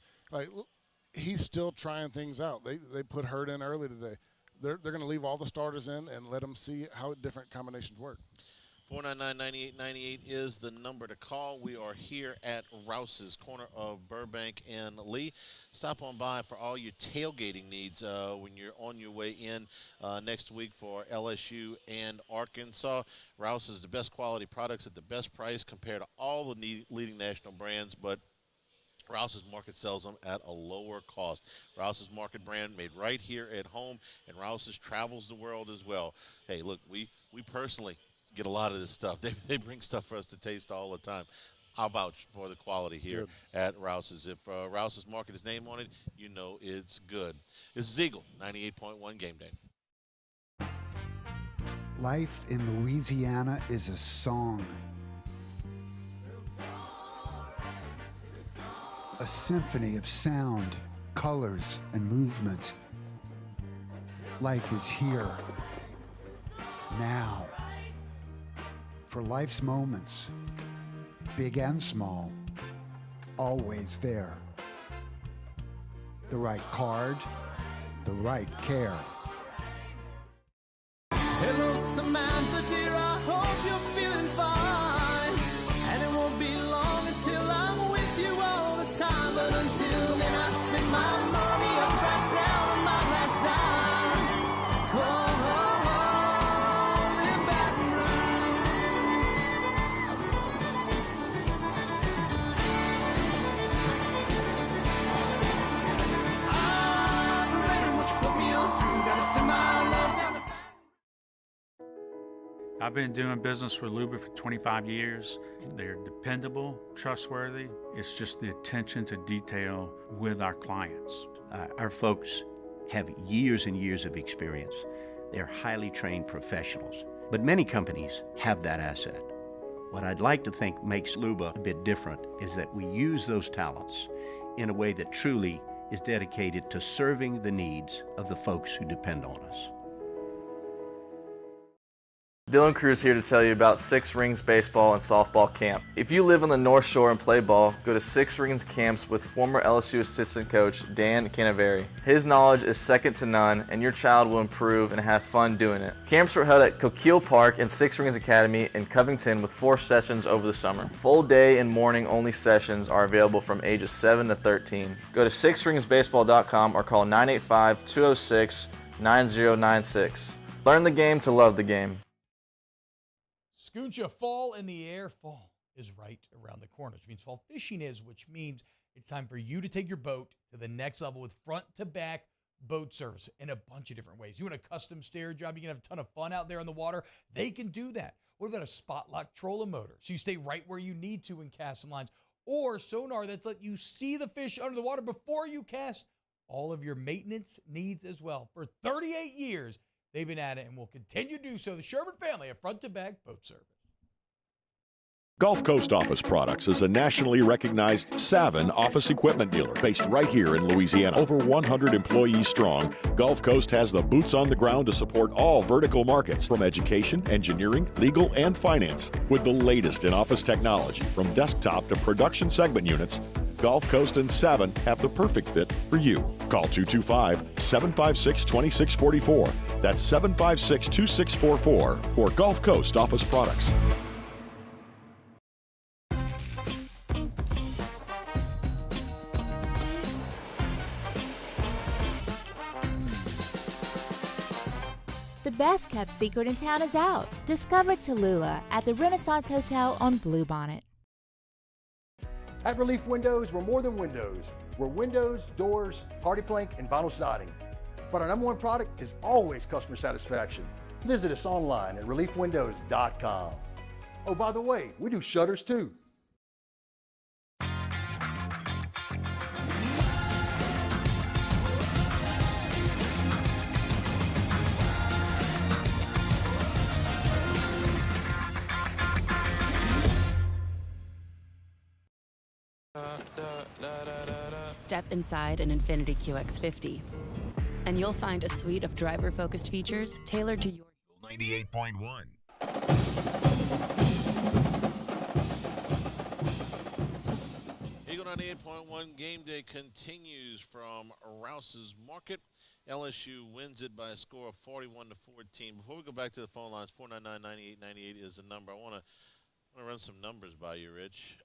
he's still trying things out. They put Hurd in early today. They're going to leave all the starters in and let them see how different combinations work. 499-9898 is the number to call. We are here at Rouse's, corner of Burbank and Lee. Stop on by for all your tailgating needs when you're on your way in next week for LSU and Arkansas. Rouse's, the best quality products at the best price compared to all the leading national brands, but Rouse's Market sells them at a lower cost. Rouse's Market brand made right here at home, and Rouse's travels the world as well. Hey, look, we personally get a lot of this stuff. They bring stuff for us to taste all the time. I'll vouch for the quality here at Rouse's. If Rouse's Market is name on it, you know it's good. This is Eagle 98.1 Game Day. Life in Louisiana is a song. A symphony of sound, colors, and movement. Life is here, now. For life's moments, big and small, always there. The right card, the right care. Hello, Samantha, dear, I hope you're feeling fine. And it won't be long until I'm with you all the time. But until then, I spend my money up right down on my last dime. Come on, live Baton Rouge. I'm ready, what you put me on through. Gotta send my love down to I've been doing business with Luba for 25 years. They're dependable, trustworthy. It's just the attention to detail with our clients. Our folks have years and years of experience. They're highly trained professionals. But many companies have that asset. What I'd like to think makes Luba a bit different is that we use those talents in a way that truly is dedicated to serving the needs of the folks who depend on us. Dylan Cruz here to tell you about Six Rings Baseball and Softball Camp. If you live on the North Shore and play ball, go to Six Rings Camps with former LSU assistant coach Dan Canaveri. His knowledge is second to none, and your child will improve and have fun doing it. Camps were held at Coquille Park and Six Rings Academy in Covington with 4 sessions over the summer. Full day and morning only sessions are available from ages 7 to 13. Go to sixringsbaseball.com or call 985-206-9096. Learn the game to love the game. Scooncha, fall in the air. Fall is right around the corner, which means fall fishing is, which means it's time for you to take your boat to the next level with front-to-back boat service in a bunch of different ways. You want a custom stair job, you can have a ton of fun out there on the water. They can do that. What about a spot lock trolling motor? So you stay right where you need to in casting lines. Or sonar that's let you see the fish under the water before you cast. All of your maintenance needs as well. For 38 years, they've been at it and will continue to do so. The Sherman family of front-to-back boat service. Gulf Coast Office Products is a nationally recognized Savin office equipment dealer based right here in Louisiana. Over 100 employees strong, Gulf Coast has the boots on the ground to support all vertical markets, from education, engineering, legal, and finance. With the latest in office technology, from desktop to production segment units, Gulf Coast and Savin have the perfect fit for you. Call 225-756-2644. That's 756-2644 for Gulf Coast Office Products. The best kept secret in town is out. Discover Tallulah at the Renaissance Hotel on Bluebonnet. At Relief Windows, we're more than windows. We're windows, doors, party plank, and vinyl siding. But our #1 product is always customer satisfaction. Visit us online at reliefwindows.com. Oh, by the way, we do shutters too. Step inside an Infiniti QX50, and you'll find a suite of driver-focused features tailored to your 98.1. Eagle 98.1 Game Day continues from Rouse's Market. LSU wins it by a score of 41-14. Before we go back to the phone lines, 499-9898 is the number. I want to run some numbers by you, Rich.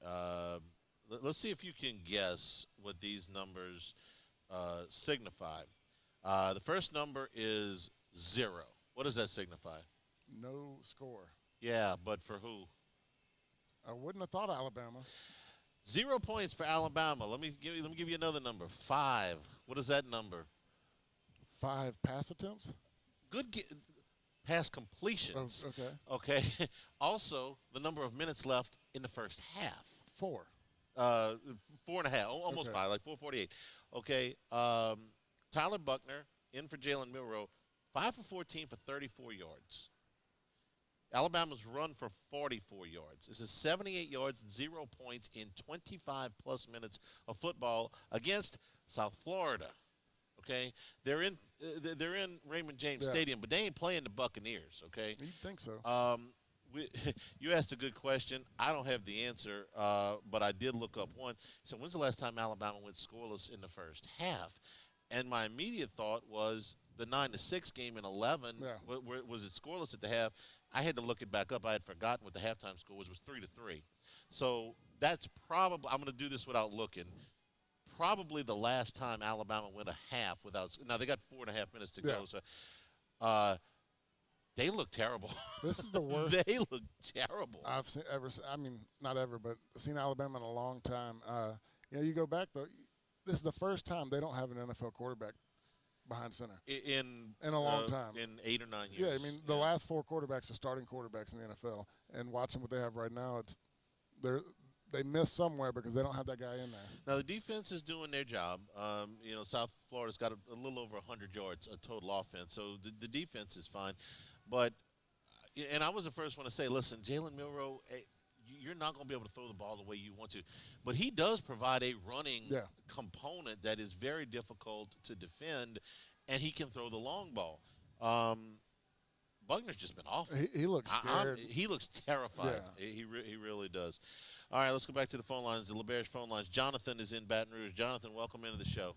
Let's see if you can guess what these numbers signify. The first number is 0. What does that signify? No score. Yeah, but for who? I wouldn't have thought Alabama. 0 points for Alabama. Let me give you another number. 5. What is that number? 5 pass attempts? Good pass completions. Oh, okay. Okay. Also, the number of minutes left in the first half. 4. 4.5, almost Okay. 5, like 4:48. Okay, Tyler Buckner in for Jalen Milroe, 5 for 14 for 34 yards. Alabama's run for 44 yards. This is 78 yards, 0 points in 25-plus minutes of football against South Florida. Okay, they're in Raymond James Stadium, but they ain't playing the Buccaneers. Okay, You'd think so. You asked a good question. I don't have the answer, but I did look up one. So when's the last time Alabama went scoreless in the first half? And my immediate thought was the 9-6 game in 11. Yeah. Was it scoreless at the half? I had to look it back up. I had forgotten what the halftime score was. It was 3-3. So that's probably – I'm going to do this without looking. Probably the last time Alabama went a half without – now, they got 4.5 minutes to go. So they look terrible. This is the worst. They look terrible. I've seen not ever, but seen Alabama in a long time. You go back though. This is the first time they don't have an NFL quarterback behind center in a long time. In 8 or 9 years. Yeah, the last 4 quarterbacks are starting quarterbacks in the NFL, and watching what they have right now, they miss somewhere because they don't have that guy in there. Now the defense is doing their job. South Florida's got a little over 100 yards a total offense, so the defense is fine. But, and I was the first one to say, listen, Jalen Milroe, you're not going to be able to throw the ball the way you want to. But he does provide a running component that is very difficult to defend, and he can throw the long ball. Buckner's just been awful. He looks scared. He looks terrified. Yeah. He really does. All right, let's go back to the phone lines, the LeBear's phone lines. Jonathan is in Baton Rouge. Jonathan, welcome into the show.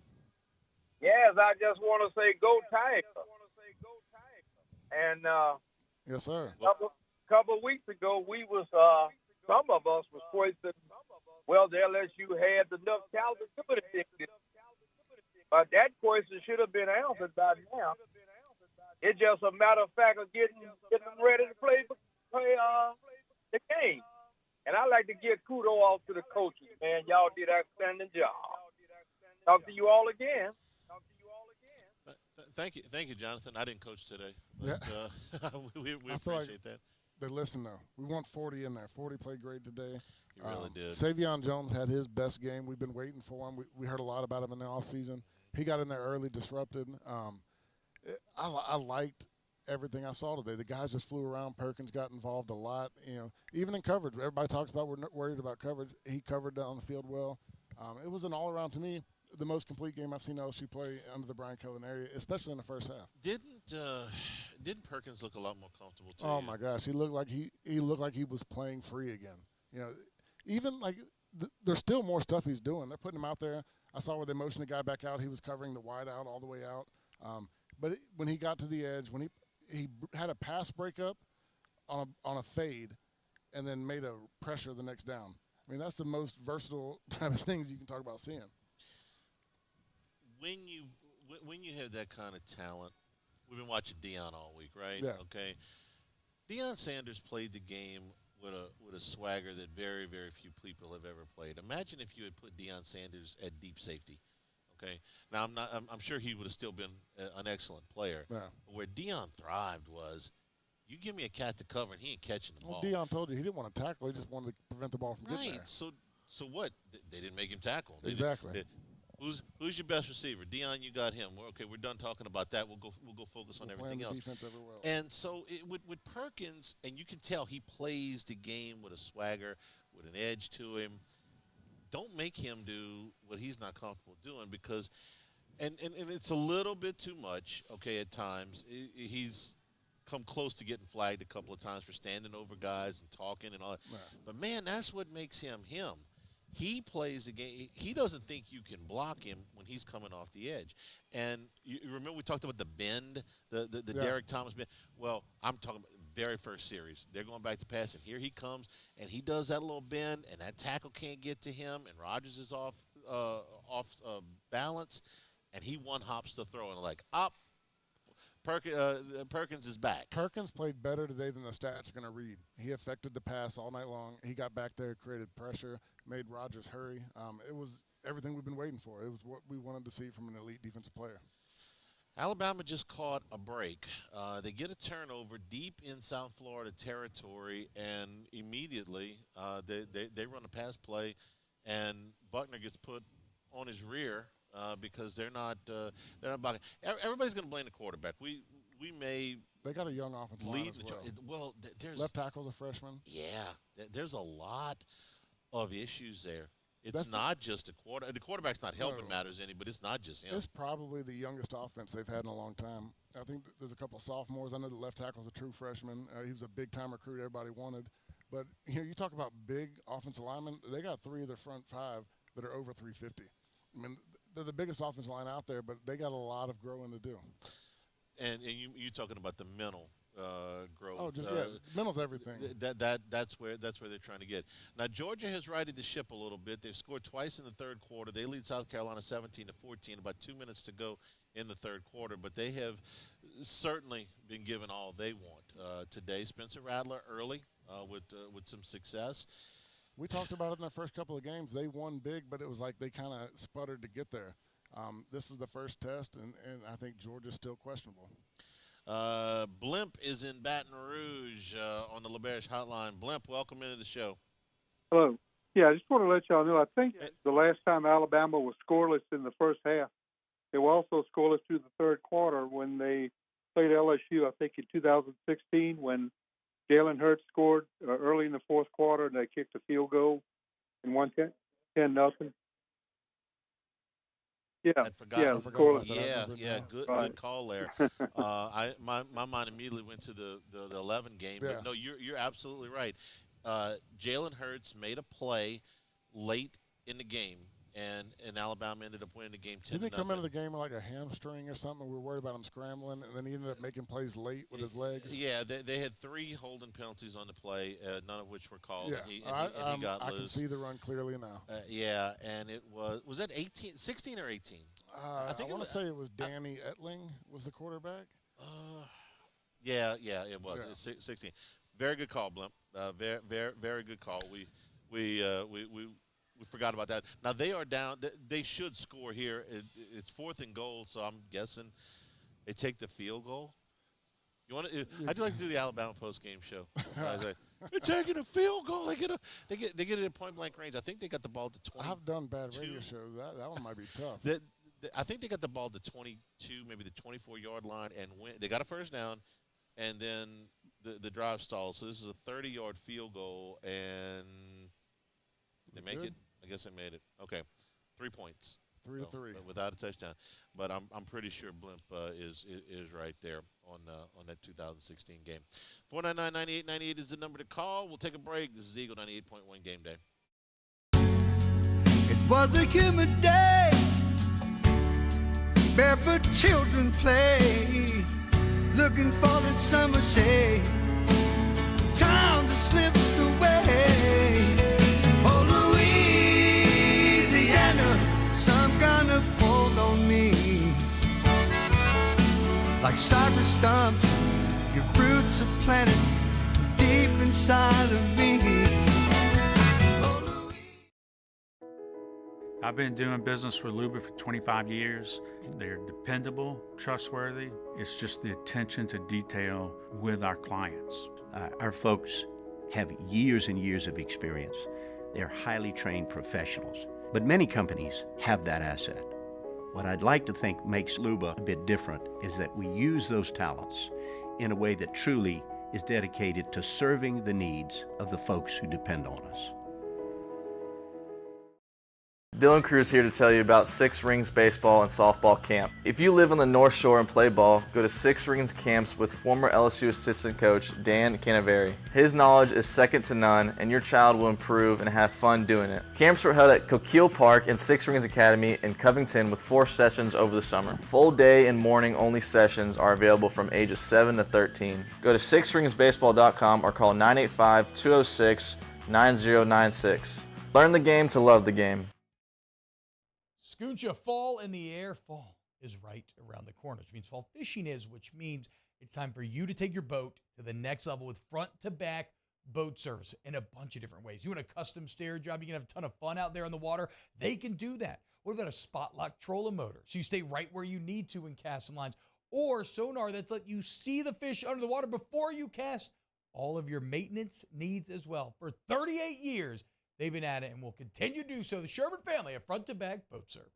Yes, I just want to say go Tigers. And yes, sir. Couple of weeks ago, we was some of us was questioning, well, the LSU had enough talent to do it. But that question should have been answered by now. It's just a matter of fact of getting them ready to play the game. And I like to give kudos off to the coaches, man. Y'all did an outstanding job. Talk to you all again. Thank you, Jonathan. I didn't coach today. But, we appreciate that. They listen, though. We want 40 in there. 40 played great today. He really did. Savion Jones had his best game. We've been waiting for him. We heard a lot about him in the offseason. He got in there early, disrupted. I liked everything I saw today. The guys just flew around. Perkins got involved a lot. Even in coverage. Everybody talks about we're not worried about coverage. He covered down the field well. It was an all-around, to me, the most complete game I've seen LSU play under the Brian Kelly area, especially in the first half. Didn't Perkins look a lot more comfortable too? Oh my gosh, he looked like he was playing free again. Even like there's still more stuff he's doing. They're putting him out there. I saw where they motioned the guy back out. He was covering the wide out all the way out. But when he got to the edge, when he had a pass breakup on a fade, and then made a pressure the next down. That's the most versatile type of things you can talk about seeing. When you have that kind of talent, we've been watching Deion all week, right? Yeah. Okay. Deion Sanders played the game with a swagger that very, very few people have ever played. Imagine if you had put Deion Sanders at deep safety. Okay. Now I'm sure he would have still been an excellent player. Yeah. Where Deion thrived was, you give me a cat to cover and he ain't catching the ball. Deion told you he didn't want to tackle. He just wanted to prevent the ball from getting there. Right. So what? They didn't make him tackle. Exactly. Who's your best receiver? Deion, you got him. We're done talking about that. We'll go focus on everything else. Defense everywhere else. And so with Perkins, and you can tell he plays the game with a swagger, with an edge to him. Don't make him do what he's not comfortable doing, because, and it's a little bit too much. Okay, at times he's come close to getting flagged a couple of times for standing over guys and talking and all that. Right. But man, that's what makes him him. He plays the game. He doesn't think you can block him when he's coming off the edge. And you remember we talked about the bend, the Derek Thomas bend. Well, I'm talking about the very first series. They're going back to pass, and here he comes, and he does that little bend, and that tackle can't get to him, and Rodgers is off balance, and he one-hops the throw, and like, up. Perkins is back. Perkins played better today than the stats are going to read. He affected the pass all night long. He got back there, created pressure, made Rodgers hurry. It was everything we've been waiting for. It was what we wanted to see from an elite defensive player. Alabama just caught a break. They get a turnover deep in South Florida territory, and immediately they run a pass play, and Buckner gets put on his rear. Because they're not blocking. Everybody's going to blame the quarterback. They got a young offensive line as well. There's left tackle's a freshman. Yeah, there's a lot of issues there. It's not just a quarter. The quarterback's not helping matters any, but it's not just him. It's probably the youngest offense they've had in a long time. I think there's a couple of sophomores. I know the left tackle's a true freshman. He was a big-time recruit everybody wanted. But you talk about big offensive linemen. They got 3 of their front 5 that are over 350. I mean, they're the biggest offensive line out there, but they got a lot of growing to do. And you're talking about the mental growth. Oh, mental's everything. That's where they're trying to get. Now Georgia has righted the ship a little bit. They've scored twice in the third quarter. They lead South Carolina 17-14. About 2 minutes to go in the third quarter, but they have certainly been given all they want today. Spencer Rattler early with some success. We talked about it in the first couple of games. They won big, but it was like they kind of sputtered to get there. This is the first test, and I think Georgia's still questionable. Blimp is in Baton Rouge on the LaBerge hotline. Blimp, welcome into the show. Hello. Yeah, I just want to let y'all know, I think the last time Alabama was scoreless in the first half, they were also scoreless through the third quarter when they played LSU, I think in 2016, when Jalen Hurts scored early in the fourth quarter, and they kicked a field goal and won 10-0. Yeah, good call there. My mind immediately went to the 11 game. Yeah. But no, you're absolutely right. Jalen Hurts made a play late in the game, and Alabama ended up winning the game 10-0. Didn't he come into the game with like a hamstring or something? We were worried about him scrambling, and then he ended up making plays late with his legs. Yeah, they had 3 holding penalties on the play, none of which were called. Yeah, and he got loose. I can see the run clearly now. Yeah, and it was that 16 or 18? I want to say it was Danny Etling was the quarterback. Yeah, it was. Yeah. It's 16. Very good call, Blimp. Very good call. We forgot about that. Now they are down. They should score here. It's 4th and goal, so I'm guessing they take the field goal. I'd like to do the Alabama post-game show. They're taking a field goal. They get it at point-blank range. I think they got the ball to 20. I've done bad radio shows. That one might be tough. I think they got the ball to 22, maybe the 24-yard line, and they got a first down, and then the drive stalls. So this is a 30-yard field goal, and they make it. I guess they made it. Okay, 3 points. 3-3 without a touchdown. But I'm pretty sure Blimp is right there on that 2016 game. 499-9898 is the number to call. We'll take a break. This is Eagle 98.1 Game Day. It was a humid day. Barefoot children play, looking for that summer shade. Time just slips away. Oh, Louisiana, some kind of hold on me. like cypress stumps. Your roots are planted deep inside of me. I've been doing business with Luba for 25 years. They're dependable, trustworthy. It's just the attention to detail with our clients. Our folks have years and years of experience. They're highly trained professionals. But many companies have that asset. What I'd like to think makes Luba a bit different is that we use those talents in a way that truly is dedicated to serving the needs of the folks who depend on us. Dylan Cruz here to tell you about Six Rings Baseball and Softball Camp. If you live on the North Shore and play ball, go to Six Rings Camps with former LSU assistant coach Dan Canaveri. His knowledge is second to none, and your child will improve and have fun doing it. Camps were held at Coquille Park and Six Rings Academy in Covington with 4 sessions over the summer. Full day and morning only sessions are available from ages 7 to 13. Go to sixringsbaseball.com or call 985-206-9096. Learn the game to love the game. Scooncha, fall in the air. Fall is right around the corner, which means fall fishing is, which means it's time for you to take your boat to the next level with front-to-back boat service in a bunch of different ways. You want a custom stair job, you can have a ton of fun out there on the water. They can do that. What about a spot lock trolling motor? So you stay right where you need to in casting lines. Or sonar that's let you see the fish under the water before you cast. All of your maintenance needs as well. For 38 years, they've been at it and will continue to do so. The Sherman family of front-to-back boat service.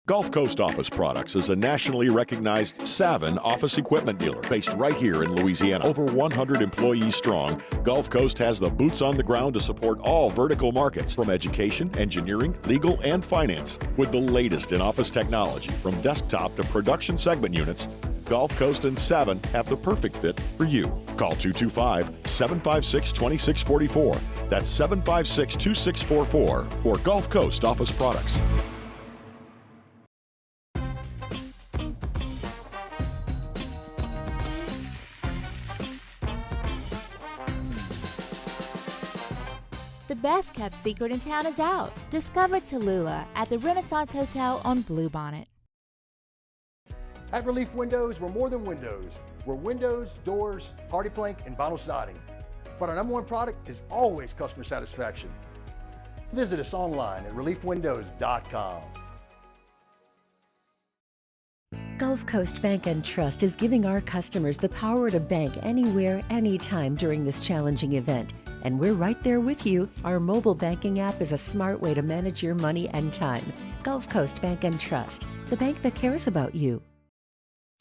Gulf Coast Office Products is a nationally recognized Savin office equipment dealer based right here in Louisiana. Over 100 employees strong, Gulf Coast has the boots on the ground to support all vertical markets, from education, engineering, legal, and finance. With the latest in office technology, from desktop to production segment units, Gulf Coast and Savin have the perfect fit for you. Call 225-756-2644. That's 756-2644 for Gulf Coast Office Products. The best kept secret in town is out. Discover Tallulah at the Renaissance Hotel on Bluebonnet. At Relief Windows, we're more than windows. We're windows, doors, hardy plank, and vinyl siding. But our #1 product is always customer satisfaction. Visit us online at reliefwindows.com. Gulf Coast Bank and Trust is giving our customers the power to bank anywhere, anytime during this challenging event. And we're right there with you. Our mobile banking app is a smart way to manage your money and time. Gulf Coast Bank and Trust, the bank that cares about you.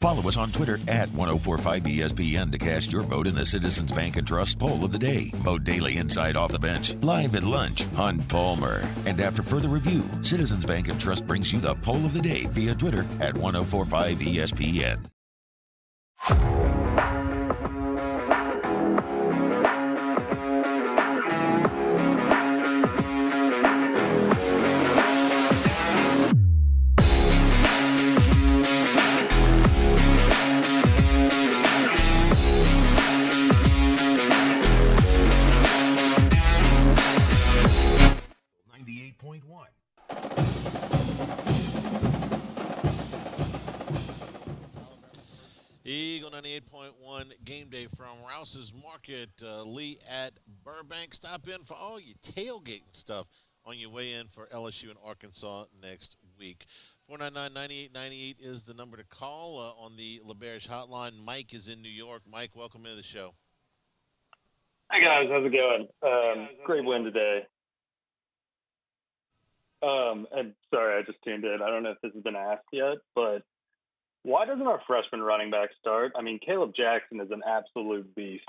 Follow us on Twitter at 1045ESPN to cast your vote in the Citizens Bank and Trust Poll of the Day. Vote daily inside Off the Bench, live at lunch on Palmer. And after further review, Citizens Bank and Trust brings you the Poll of the Day via Twitter at 1045ESPN. Eagle 98.1 Game Day from Rouse's Market, Lee at Burbank. Stop in for all your tailgating stuff on your way in for LSU and Arkansas next week. 499-9898 is the number to call on the LaBerge hotline. Mike is in New York. Mike, welcome into the show. Hi, guys. How's it going? Great win today. And sorry, I just tuned in. I don't know if this has been asked yet, but why doesn't our freshman running back start? I mean, Caleb Jackson is an absolute beast.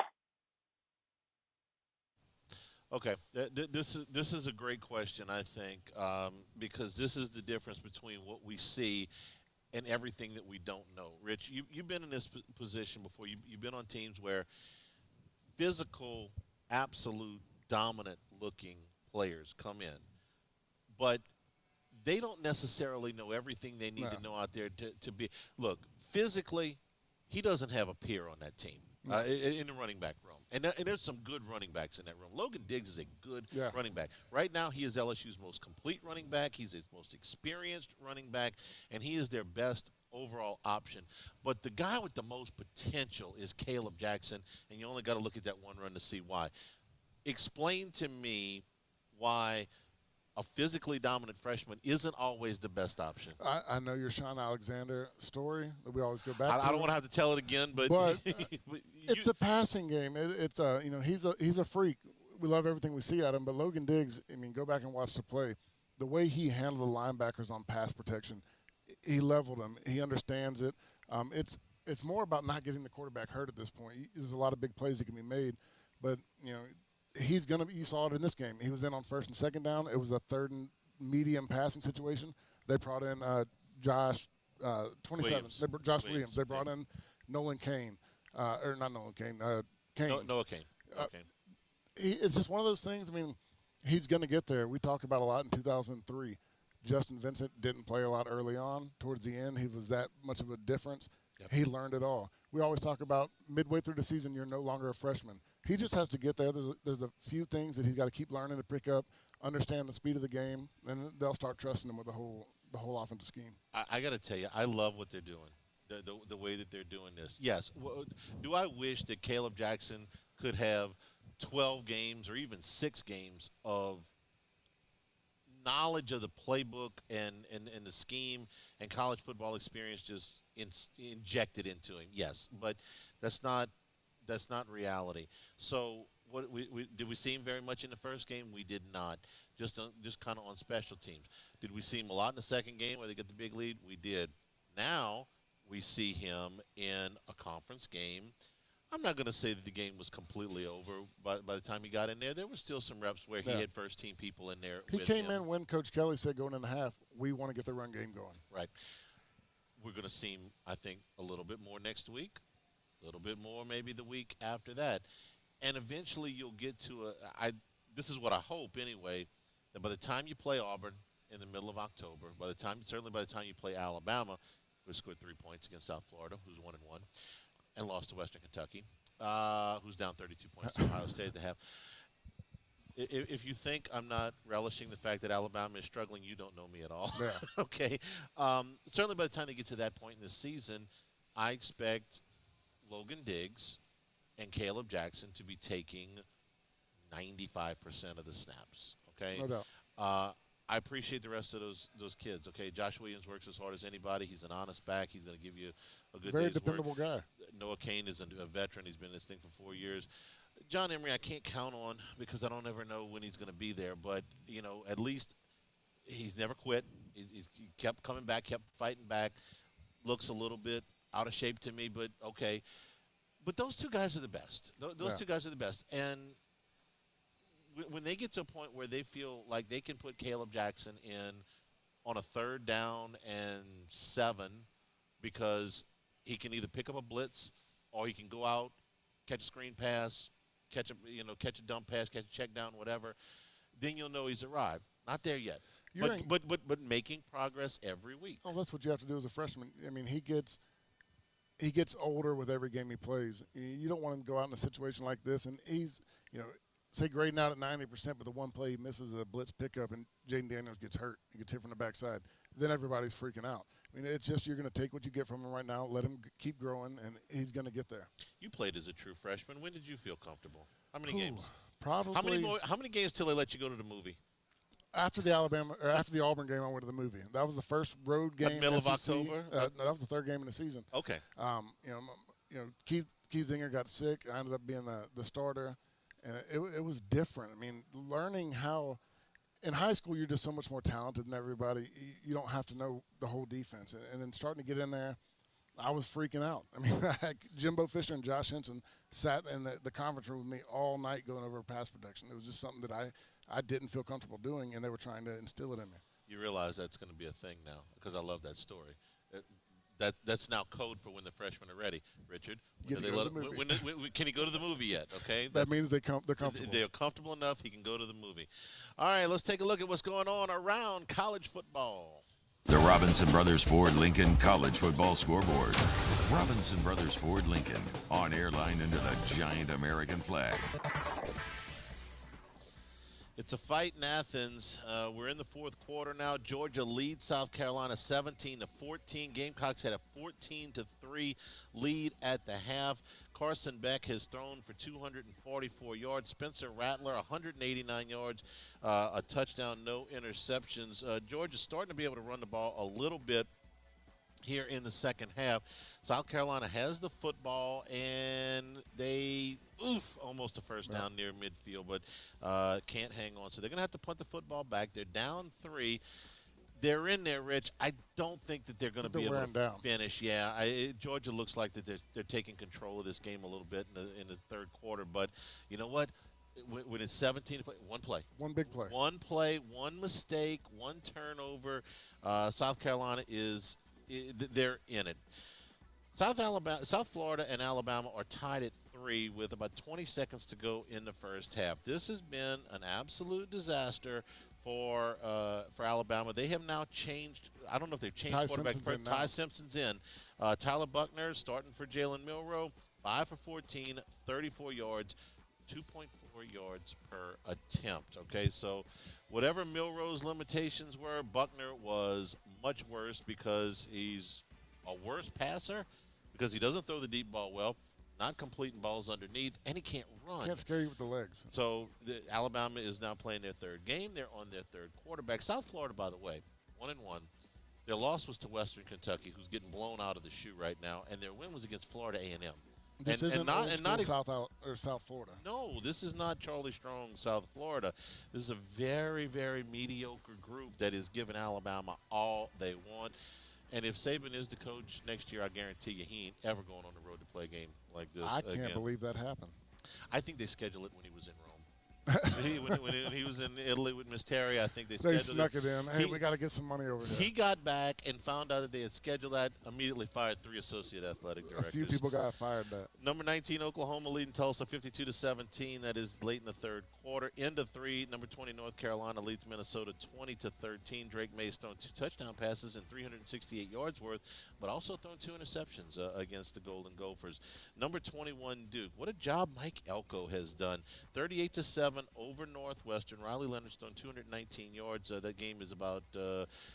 Okay, this is a great question, I think, because this is the difference between what we see and everything that we don't know. Rich, you've been in this position before. You've been on teams where physical, absolute, dominant-looking players come in, but they don't necessarily know everything they need to know out there to be. Look, physically, he doesn't have a peer on that team in the running back room. And there's some good running backs in that room. Logan Diggs is a good running back. Right now, he is LSU's most complete running back. He's his most experienced running back, and he is their best overall option. But the guy with the most potential is Caleb Jackson, and you only got to look at that one run to see why. Explain to me why a physically dominant freshman isn't always the best option. I know your Sean Alexander story that we always go back to. I don't want to have to tell it again, but it's the passing game. It's he's a freak. We love everything we see at him, but Logan Diggs, I mean, go back and watch the play. The way he handled the linebackers on pass protection, he leveled them. He understands it. It's more about not getting the quarterback hurt at this point. There's a lot of big plays that can be made, but he's going to be – you saw it in this game. He was in on first and second down. It was a third and medium passing situation. They brought in Josh 27. Josh Williams. They brought in Nolan Kane. Or not Nolan Kane. Kane. Noah Kane. Okay. It's just one of those things. I mean, he's going to get there. We talked about a lot in 2003. Justin Vincent didn't play a lot early on. Towards the end, he was that much of a difference. Yep. He learned it all. We always talk about midway through the season, you're no longer a freshman. He just has to get there. There's a few things that he's got to keep learning to pick up, understand the speed of the game, and they'll start trusting him with the whole offensive scheme. I got to tell you, I love what they're doing, the way that they're doing this. Yes, do I wish that Caleb Jackson could have 12 games or even 6 games of knowledge of the playbook and the scheme and college football experience just injected into him? Yes, but that's not reality. So did we see him very much in the first game? We did not. Just kind of on special teams. Did we see him a lot in the second game where they get the big lead? We did. Now we see him in a conference game. I'm not going to say that the game was completely over, but by the time he got in there, there were still some reps where he had first-team people in there. He came in when Coach Kelly said going in the half, we want to get the run game going. Right. We're going to see him, I think, a little bit more next week, a little bit more maybe the week after that. And eventually you'll get to this is what I hope anyway, that by the time you play Auburn in the middle of October, certainly by the time you play Alabama, who scored 3 points against South Florida, who's 1-1, and lost to Western Kentucky, who's down 32 points to Ohio State at the half. If you think I'm not relishing the fact that Alabama is struggling, you don't know me at all. Yeah. Okay. Certainly by the time they get to that point in the season, I expect Logan Diggs and Caleb Jackson to be taking 95% of the snaps. Okay. No doubt. I appreciate the rest of those kids. Okay, Josh Williams works as hard as anybody. He's an honest back. He's going to give you a good very day's dependable work. Guy. Noah Kane is a veteran. He's been in this thing for 4 years. John Emery, I can't count on because I don't ever know when he's going to be there. But at least he's never quit. He kept coming back, kept fighting back. Looks a little bit out of shape to me, but okay. But those two guys are the best. Those two guys are the best, and when they get to a point where they feel like they can put Caleb Jackson in on a 3rd down and 7 because he can either pick up a blitz or he can go out, catch a screen pass, catch a dump pass, catch a check down, whatever, then you'll know he's arrived. Not there yet. But making progress every week. Oh, that's what you have to do as a freshman. I mean, he gets older with every game he plays. You don't want him to go out in a situation like this, and he's, say grading out at 90%, but the one play he misses a blitz pickup and Jaden Daniels gets hurt. He gets hit from the backside. Then everybody's freaking out. I mean, it's just you're going to take what you get from him right now, let him keep growing, and he's going to get there. You played as a true freshman. When did you feel comfortable? How many games? Probably. How many games till they let you go to the movie? After the Auburn game, I went to the movie. That was the first road game. Middle of October. No, that was the 3rd game in the season. Okay. Keith Zinger got sick. I ended up being the starter. And it was different. I mean, learning how – in high school, you're just so much more talented than everybody. You don't have to know the whole defense. And then starting to get in there, I was freaking out. I mean, Jimbo Fisher and Josh Henson sat in the conference room with me all night going over pass protection. It was just something that I didn't feel comfortable doing, and they were trying to instill it in me. You realize that's going to be a thing now because I love that story. That's now code for when the freshmen are ready. Richard, can he go to the movie yet? Okay, that means they're comfortable. They're comfortable enough. He can go to the movie. All right, let's take a look at what's going on around college football. The Robinson Brothers Ford Lincoln College Football Scoreboard. Robinson Brothers Ford Lincoln, on air line under the giant American flag. It's a fight in Athens. We're in the fourth quarter now. Georgia leads South Carolina 17-14. Gamecocks had a 14-3 lead at the half. Carson Beck has thrown for 244 yards. Spencer Rattler, 189 yards, a touchdown, no interceptions. Georgia's starting to be able to run the ball a little bit here in the second half. South Carolina has the football, and they almost a first down near midfield, but can't hang on. So they're going to have to punt the football back. They're down 3. They're in there, Rich. I don't think that they're going to be able to finish. Yeah, Georgia looks like that they're taking control of this game a little bit in the third quarter. But you know what? When it's 17, one play. One big play. One play, one mistake, one turnover. South Carolina they're in it. South Florida and Alabama are tied at 3 with about 20 seconds to go in the first half. This has been an absolute disaster for Alabama. They have now changed. I don't know if they've changed quarterback. Ty Simpson's in. Tyler Buckner starting for Jalen Milroe. 5 for 14, 34 yards. 2.4 yards per attempt. Okay, so whatever Milroe's limitations were, Buckner was much worse because he's a worse passer, because he doesn't throw the deep ball well, not completing balls underneath, and he can't run. Can't scare you with the legs. So Alabama is now playing their third game. They're on their third quarterback. South Florida, by the way, 1-1. Their loss was to Western Kentucky, who's getting blown out of the shoe right now, and their win was against Florida A&M. This isn't South Florida. No, this is not Charlie Strong, South Florida. This is a very, very mediocre group that is giving Alabama all they want. And if Saban is the coach next year, I guarantee you he ain't ever going on the road to play a game like this. I can't believe that happened. I think they scheduled it when he was in Rome. when he was in Italy with Miss Terry, I think they snuck it in. Hey, we got to get some money over here. He got back and found out that they had scheduled that, immediately fired 3 associate athletic directors. A few people got fired that. Number 19, Oklahoma leading Tulsa 52-17. That is late in the third quarter. End of 3, number 20, North Carolina leads Minnesota 20-13. Drake May's thrown 2 touchdown passes and 368 yards worth, but also thrown 2 interceptions against the Golden Gophers. Number 21, Duke. What a job Mike Elko has done. 38-7. Over Northwestern. Riley Leonard's thrown 219 yards. That game is about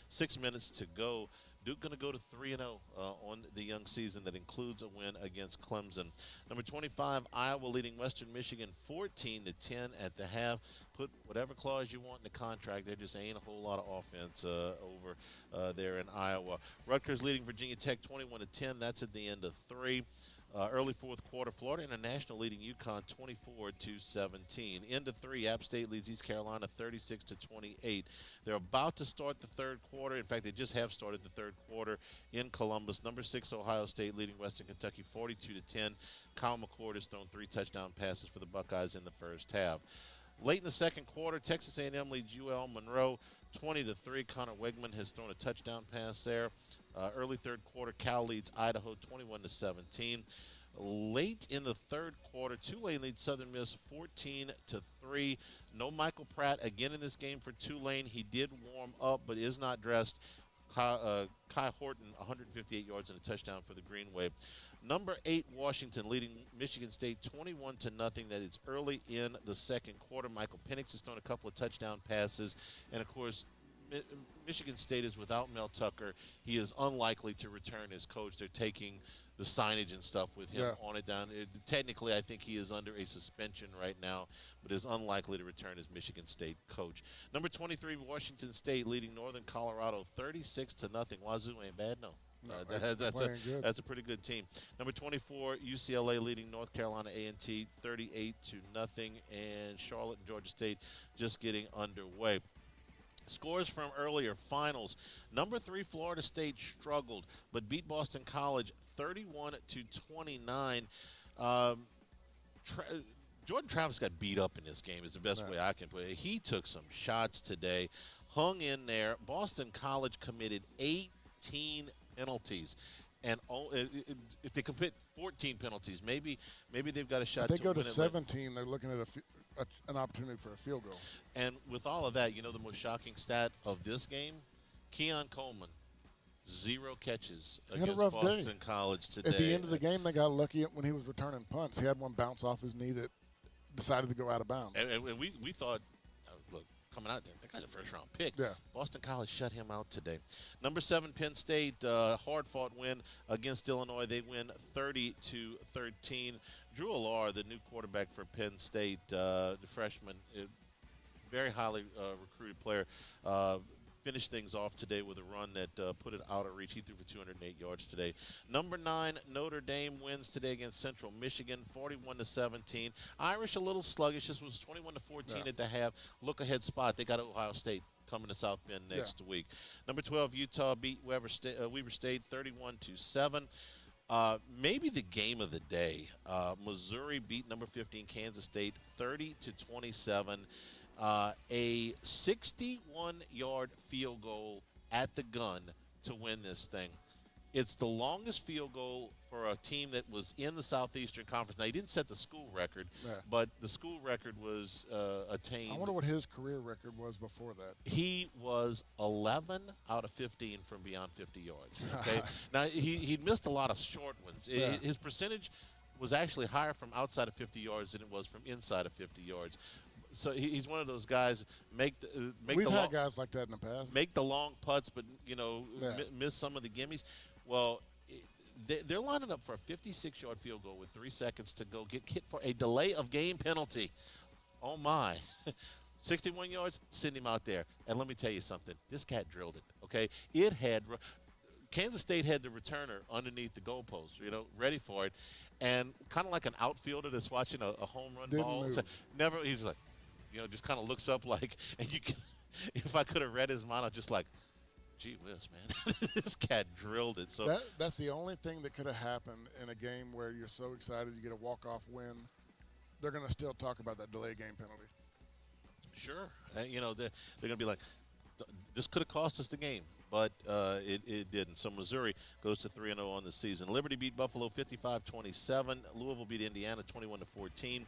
6 minutes to go. Duke going to go to 3-0 on the young season. That includes a win against Clemson. Number 25, Iowa leading Western Michigan 14-10 at the half. Put whatever clause you want in the contract. There just ain't a whole lot of offense over there in Iowa. Rutgers leading Virginia Tech 21-10. That's at the end of 3. Early fourth quarter, Florida International leading UConn 24-17. Into 3, App State leads East Carolina 36-28. They're about to start the third quarter. In fact, they just have started the third quarter in Columbus. Number 6, Ohio State leading Western Kentucky 42-10. Kyle McCord has thrown 3 touchdown passes for the Buckeyes in the first half. Late in the second quarter, Texas A&M leads UL Monroe 20-3. Connor Wegman has thrown a touchdown pass there. Early third quarter, Cal leads Idaho 21-17. Late in the third quarter, Tulane leads Southern Miss 14-3. No Michael Pratt again in this game for Tulane. He did warm up, but is not dressed. Kai Horton, 158 yards and a touchdown for the Green Wave. Number 8, Washington leading Michigan State 21-0. That is early in the second quarter. Michael Penix has thrown a couple of touchdown passes, and of course, Michigan State is without Mel Tucker. He is unlikely to return as coach. They're taking the signage and stuff with him on it down. Technically, I think he is under a suspension right now, but is unlikely to return as Michigan State coach. Number 23, Washington State leading Northern Colorado 36-0. Wazoo ain't bad, no. That's a pretty good team. Number 24, UCLA leading North Carolina A&T 38-0, and Charlotte and Georgia State just getting underway. Scores from earlier finals. Number 3, Florida State struggled, but beat Boston College 31-29. Jordan Travis got beat up in this game is the best way I can put it. He took some shots today, hung in there. Boston College committed 18 penalties. And if they commit 14 penalties, maybe they've got a shot. If they go to 17, they're looking at an opportunity for a field goal. And with all of that, the most shocking stat of this game, Keon Coleman, 0 catches against Boston College today. At the end of the game, they got lucky when he was returning punts. He had one bounce off his knee that decided to go out of bounds. And we thought, look, coming out there. That guy's a first-round pick. Yeah. Boston College shut him out today. Number 7, Penn State, hard-fought win against Illinois. They win 30-13. Drew Allard, the new quarterback for Penn State, the freshman, very highly recruited player, finished things off today with a run that put it out of reach. He threw for 208 yards today. Number 9, Notre Dame wins today against Central Michigan, 41-17. Irish a little sluggish. This was 21-14 at the half. Look ahead spot. They got Ohio State coming to South Bend next week. Number 12, Utah beat Weber State 31-7. Maybe the game of the day. Missouri beat number 15 Kansas State 30-27. A 61-yard field goal at the gun to win this thing. It's the longest field goal for a team that was in the Southeastern Conference. Now, he didn't set the school record, but the school record was attained. I wonder what his career record was before that. He was 11 out of 15 from beyond 50 yards. Okay, now he'd missed a lot of short ones. Yeah. His percentage was actually higher from outside of 50 yards than it was from inside of 50 yards. So he's one of those guys. We've had guys like that in the past. Make the long putts, but miss some of the gimmies. Well, they're lining up for a 56-yard field goal with 3 seconds to go. Get hit for a delay of game penalty. Oh my! 61 yards. Send him out there. And let me tell you something. This cat drilled it. Okay, it had. Kansas State had the returner underneath the goalpost, ready for it, and kind of like an outfielder that's watching a home run ball. Move. So he's like, just kind of looks up like, and you can, if I could have read his mind, I'm just like, gee whiz, man, this cat drilled it. So that's the only thing that could have happened in a game where you're so excited you get a walk-off win. They're going to still talk about that delay game penalty. Sure, they're going to be like, this could have cost us the game. But it didn't. So Missouri goes to 3-0 on the season. Liberty beat Buffalo 55-27. Louisville beat Indiana 21-14.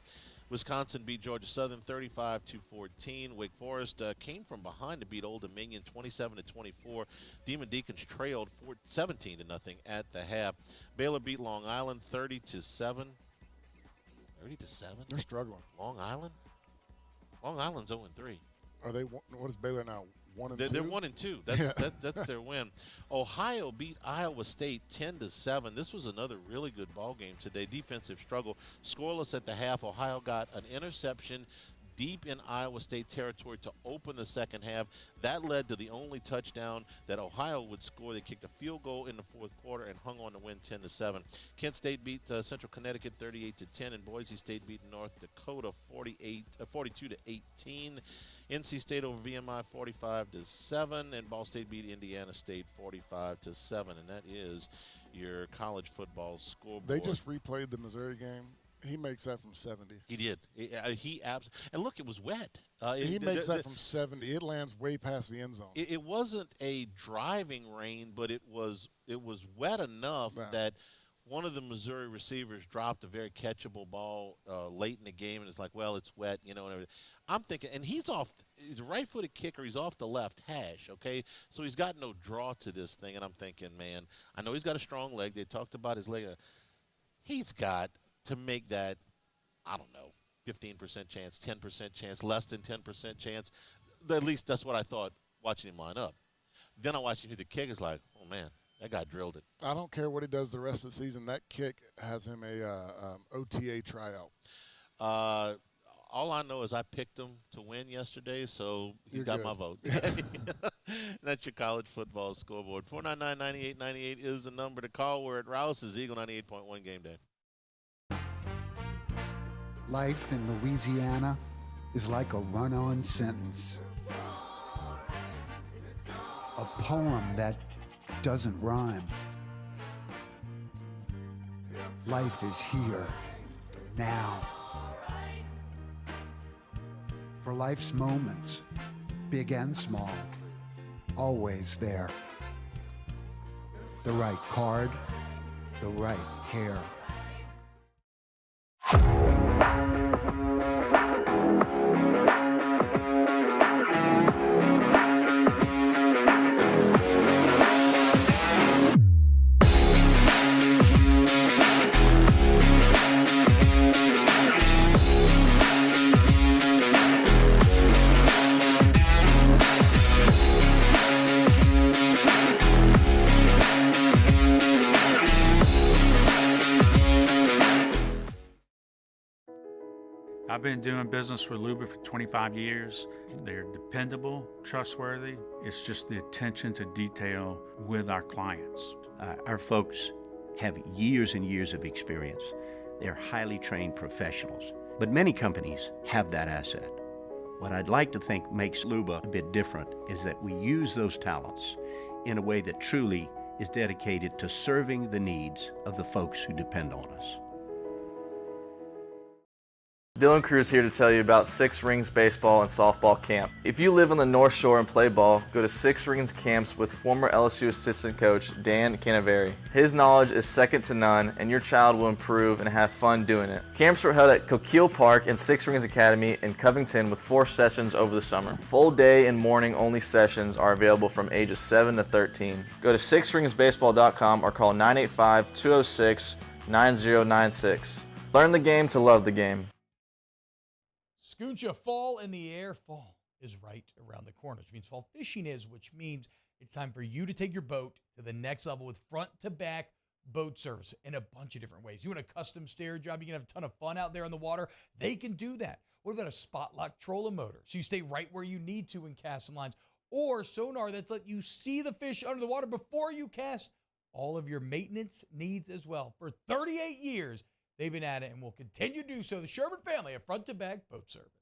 Wisconsin beat Georgia Southern 35-14. Wake Forest came from behind to beat Old Dominion 27-24. Demon Deacons trailed 17-0 at the half. Baylor beat Long Island 30-7. 30-7. They're struggling. Long Island. Long Island's 0-3. Are they? What is Baylor now? 1-2? They're 1-2. That's their win. Ohio beat Iowa State 10-7. This was another really good ball game today. Defensive struggle. Scoreless at the half. Ohio got an interception deep in Iowa State territory to open the second half. That led to the only touchdown that Ohio would score. They kicked a field goal in the fourth quarter and hung on to win 10-7. Kent State beat Central Connecticut 38-10, and Boise State beat North Dakota 42-18. NC State over VMI 45-7, and Ball State beat Indiana State 45-7, and that is your college football scoreboard. They just replayed the Missouri game. He makes that from 70. He did. And look, it was wet. He makes that from 70. It lands way past the end zone. It wasn't a driving rain, but it was wet enough that one of the Missouri receivers dropped a very catchable ball late in the game, and it's like, well, it's wet, and everything. I'm thinking, and he's a right-footed kicker. He's off the left hash, okay? So he's got no draw to this thing, and I'm thinking, man, I know he's got a strong leg. They talked about his leg. He's got to make that, I don't know, 15% chance, 10% chance, less than 10% chance. At least that's what I thought watching him line up. Then I watched him hit the kick. It's like, oh, man, that guy drilled it. I don't care what he does the rest of the season. That kick has him a OTA tryout. All I know is I picked him to win yesterday, so he's got my vote. That's your college football scoreboard. 499-9898 is the number to call. We're at Rouse's Eagle 98.1 Game Day. Life in Louisiana is like a run-on sentence. A poem that doesn't rhyme. Life is here, now. For life's moments, big and small, always there. The right card, the right care. I've been doing business with Luba for 25 years. They're dependable, trustworthy. It's just the attention to detail with our clients. Our folks have years and years of experience. They're highly trained professionals. But many companies have that asset. What I'd like to think makes Luba a bit different is that we use those talents in a way that truly is dedicated to serving the needs of the folks who depend on us. Dylan Cruz here to tell you about Six Rings Baseball and Softball Camp. If you live on the North Shore and play ball, go to Six Rings Camps with former LSU assistant coach Dan Canaveri. His knowledge is second to none, and your child will improve and have fun doing it. Camps were held at Coquille Park and Six Rings Academy in Covington with 4 sessions over the summer. Full day and morning only sessions are available from ages 7 to 13. Go to sixringsbaseball.com or call 985-206-9096. Learn the game to love the game. Scooncha, fall in the air. Fall is right around the corner, which means fall fishing is, which means it's time for you to take your boat to the next level with front-to-back boat service in a bunch of different ways. You want a custom stair job, you can have a ton of fun out there on the water. They can do that. What about a spot lock trolling motor? So you stay right where you need to in casting lines. Or sonar that's let you see the fish under the water before you cast. All of your maintenance needs as well. For 38 years, they've been at it and will continue to do so. The Sherman family of front-to-back boat service.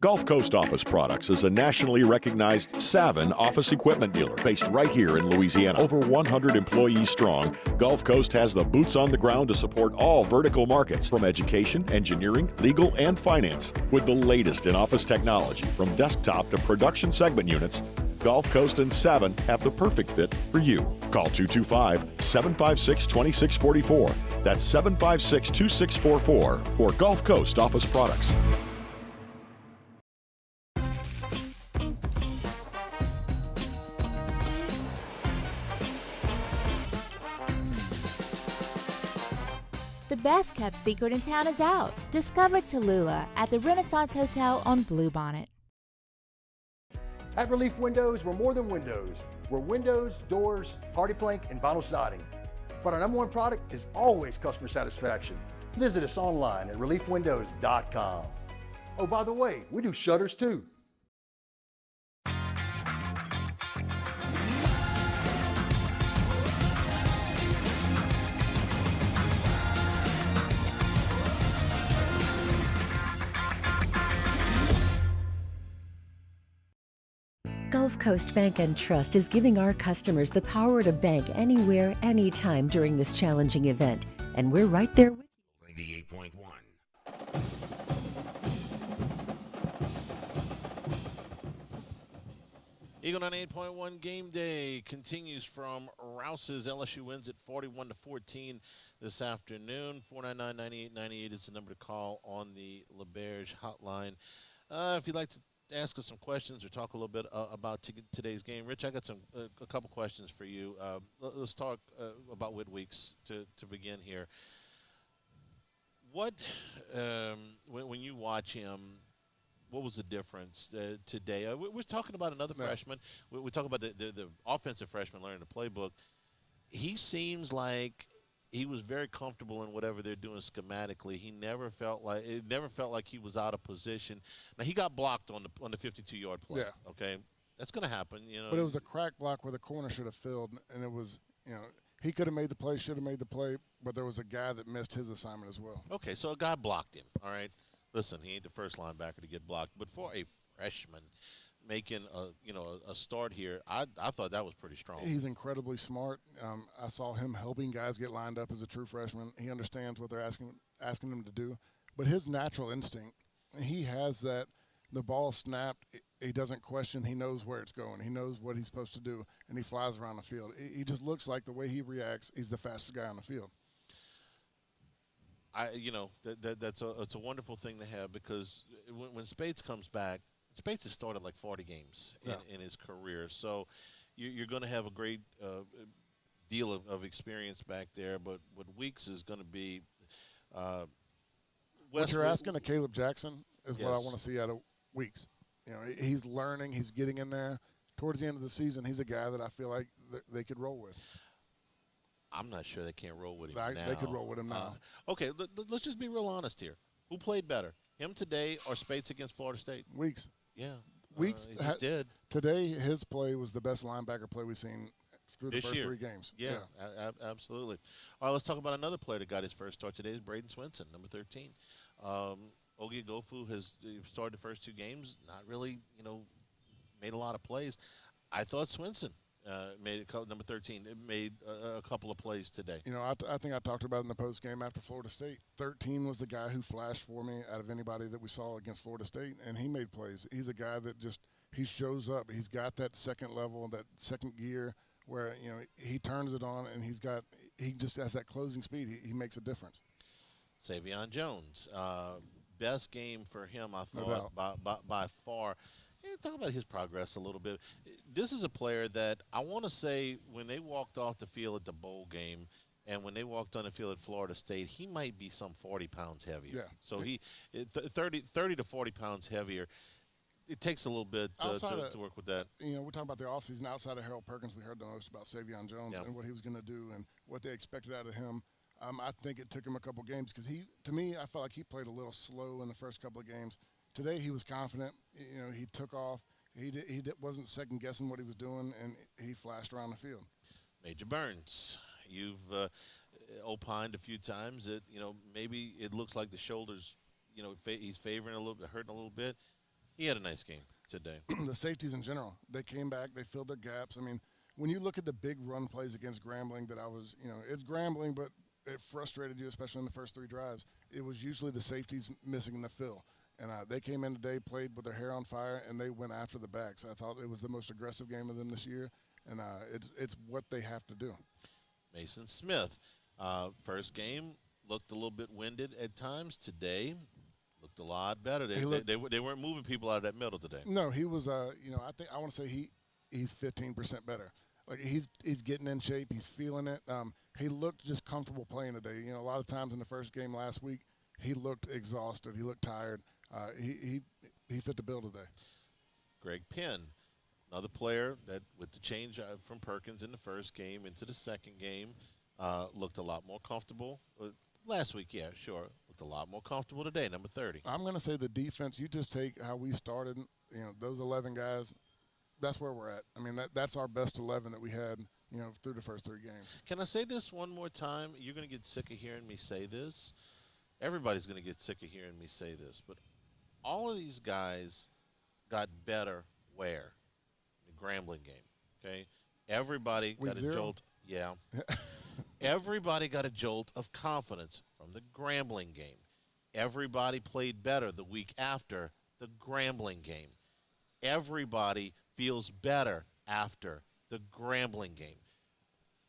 Gulf Coast Office Products is a nationally recognized Savin office equipment dealer based right here in Louisiana. Over 100 employees strong, Gulf Coast has the boots on the ground to support all vertical markets, from education, engineering, legal, and finance. With the latest in office technology, from desktop to production segment units, Gulf Coast and Savin have the perfect fit for you. Call 225-756-2644. That's 756-2644 for Gulf Coast Office Products. The best kept secret in town is out. Discover Tallulah at the Renaissance Hotel on Bluebonnet. At Relief Windows, we're more than windows. We're windows, doors, party plank, and vinyl siding. But our #1 product is always customer satisfaction. Visit us online at reliefwindows.com. Oh, by the way, we do shutters too. Gulf Coast Bank and Trust is giving our customers the power to bank anywhere, anytime during this challenging event. And we're right there with you. 98.1. Eagle 98.1 Game Day continues from Rouse's. LSU wins at 41-14 this afternoon. 499-9898 is the number to call on the LaBerge hotline. If you'd like to ask us some questions or talk a little bit about today's game. Rich, I got a couple questions for you. Let's talk about Whit Weeks to begin here. What, when you watch him, what was the difference today? We're talking about another freshman. We talk about the offensive freshman learning the playbook. He seems like he was very comfortable in whatever they're doing schematically. He never felt like he was out of position. Now he got blocked on the 52-yard play. Yeah. Okay, that's going to happen. You know. But it was a crack block where the corner should have filled, and it was, he could have made the play, should have made the play, but there was a guy that missed his assignment as well. Okay, so a guy blocked him. All right. Listen, he ain't the first linebacker to get blocked, but for a freshman making a start here, I thought that was pretty strong. He's incredibly smart. I saw him helping guys get lined up as a true freshman. He understands what they're asking him to do. But his natural instinct, he has that. The ball snapped, he doesn't question. He knows where it's going. He knows what he's supposed to do, and he flies around the field. He just looks like the way he reacts, he's the fastest guy on the field. It's a wonderful thing to have, because when Spades comes back, Spades has started like 40 games in his career, so you're going to have a great deal of experience back there. But what Weeks is going to be, what you're asking of Caleb Jackson is yes. what I want to see out of Weeks. He's learning, he's getting in there. Towards the end of the season, he's a guy that I feel like they could roll with. I'm not sure they can't roll with him now. They could roll with him now. Okay, let's just be real honest here. Who played better, him today or Spates against Florida State? Weeks. Yeah. Weeks he just did. Today, his play was the best linebacker play we've seen through the first 3 games. Yeah, absolutely. All right, let's talk about another player that got his first start today. Is Braden Swinson, number 13. Ogie Gofu has started the first 2 games, not really, made a lot of plays. I thought Swinson made number 13. It made a couple of plays today. I think I talked about it in the post game after Florida State. 13 was the guy who flashed for me out of anybody that we saw against Florida State, and he made plays. He's a guy that he shows up. He's got that second level, that second gear where he turns it on, and he just has that closing speed. He makes a difference. Savion Jones, best game for him, I thought, by far. Yeah, talk about his progress a little bit. This is a player that I want to say when they walked off the field at the bowl game and when they walked on the field at Florida State, he might be some 40 pounds heavier. Yeah. So 30 to 40 pounds heavier. It takes a little bit to work with that. We're talking about the offseason. Outside of Harold Perkins, we heard the most about Savion Jones and what he was going to do and what they expected out of him. I think it took him a couple games because to me, I felt like he played a little slow in the first couple of games. Today he was confident. He took off. He wasn't second guessing what he was doing, and he flashed around the field. Major Burns, you've opined a few times that maybe it looks like the shoulders, he's favoring a little bit, hurting a little bit. He had a nice game today. The safeties in general, they came back, they filled their gaps. I mean, when you look at the big run plays against Grambling, it's Grambling, but it frustrated you, especially in the first 3 drives. It was usually the safeties missing the fill. And they came in today, played with their hair on fire, and they went after the backs. I thought it was the most aggressive game of them this year, and it's what they have to do. Mason Smith, first game, looked a little bit winded at times. Today, looked a lot better. They weren't moving people out of that middle today. No, he was. I want to say he's 15% better. Like he's getting in shape. He's feeling it. He looked just comfortable playing today. A lot of times in the first game last week, he looked exhausted. He looked tired. He fit the bill today. Greg Penn, another player that with the change from Perkins in the first game into the second game, looked a lot more comfortable. Last week, yeah, sure, looked a lot more comfortable today, number 30. I'm going to say the defense, you just take how we started, those 11 guys, that's where we're at. I mean, that's our best 11 that we had, through the first 3 games. Can I say this one more time? You're going to get sick of hearing me say this. Everybody's going to get sick of hearing me say this, but all of these guys got better where? The Grambling game, okay? Everybody got a jolt. Yeah. Everybody got a jolt of confidence from the Grambling game. Everybody played better the week after the Grambling game. Everybody feels better after the Grambling game.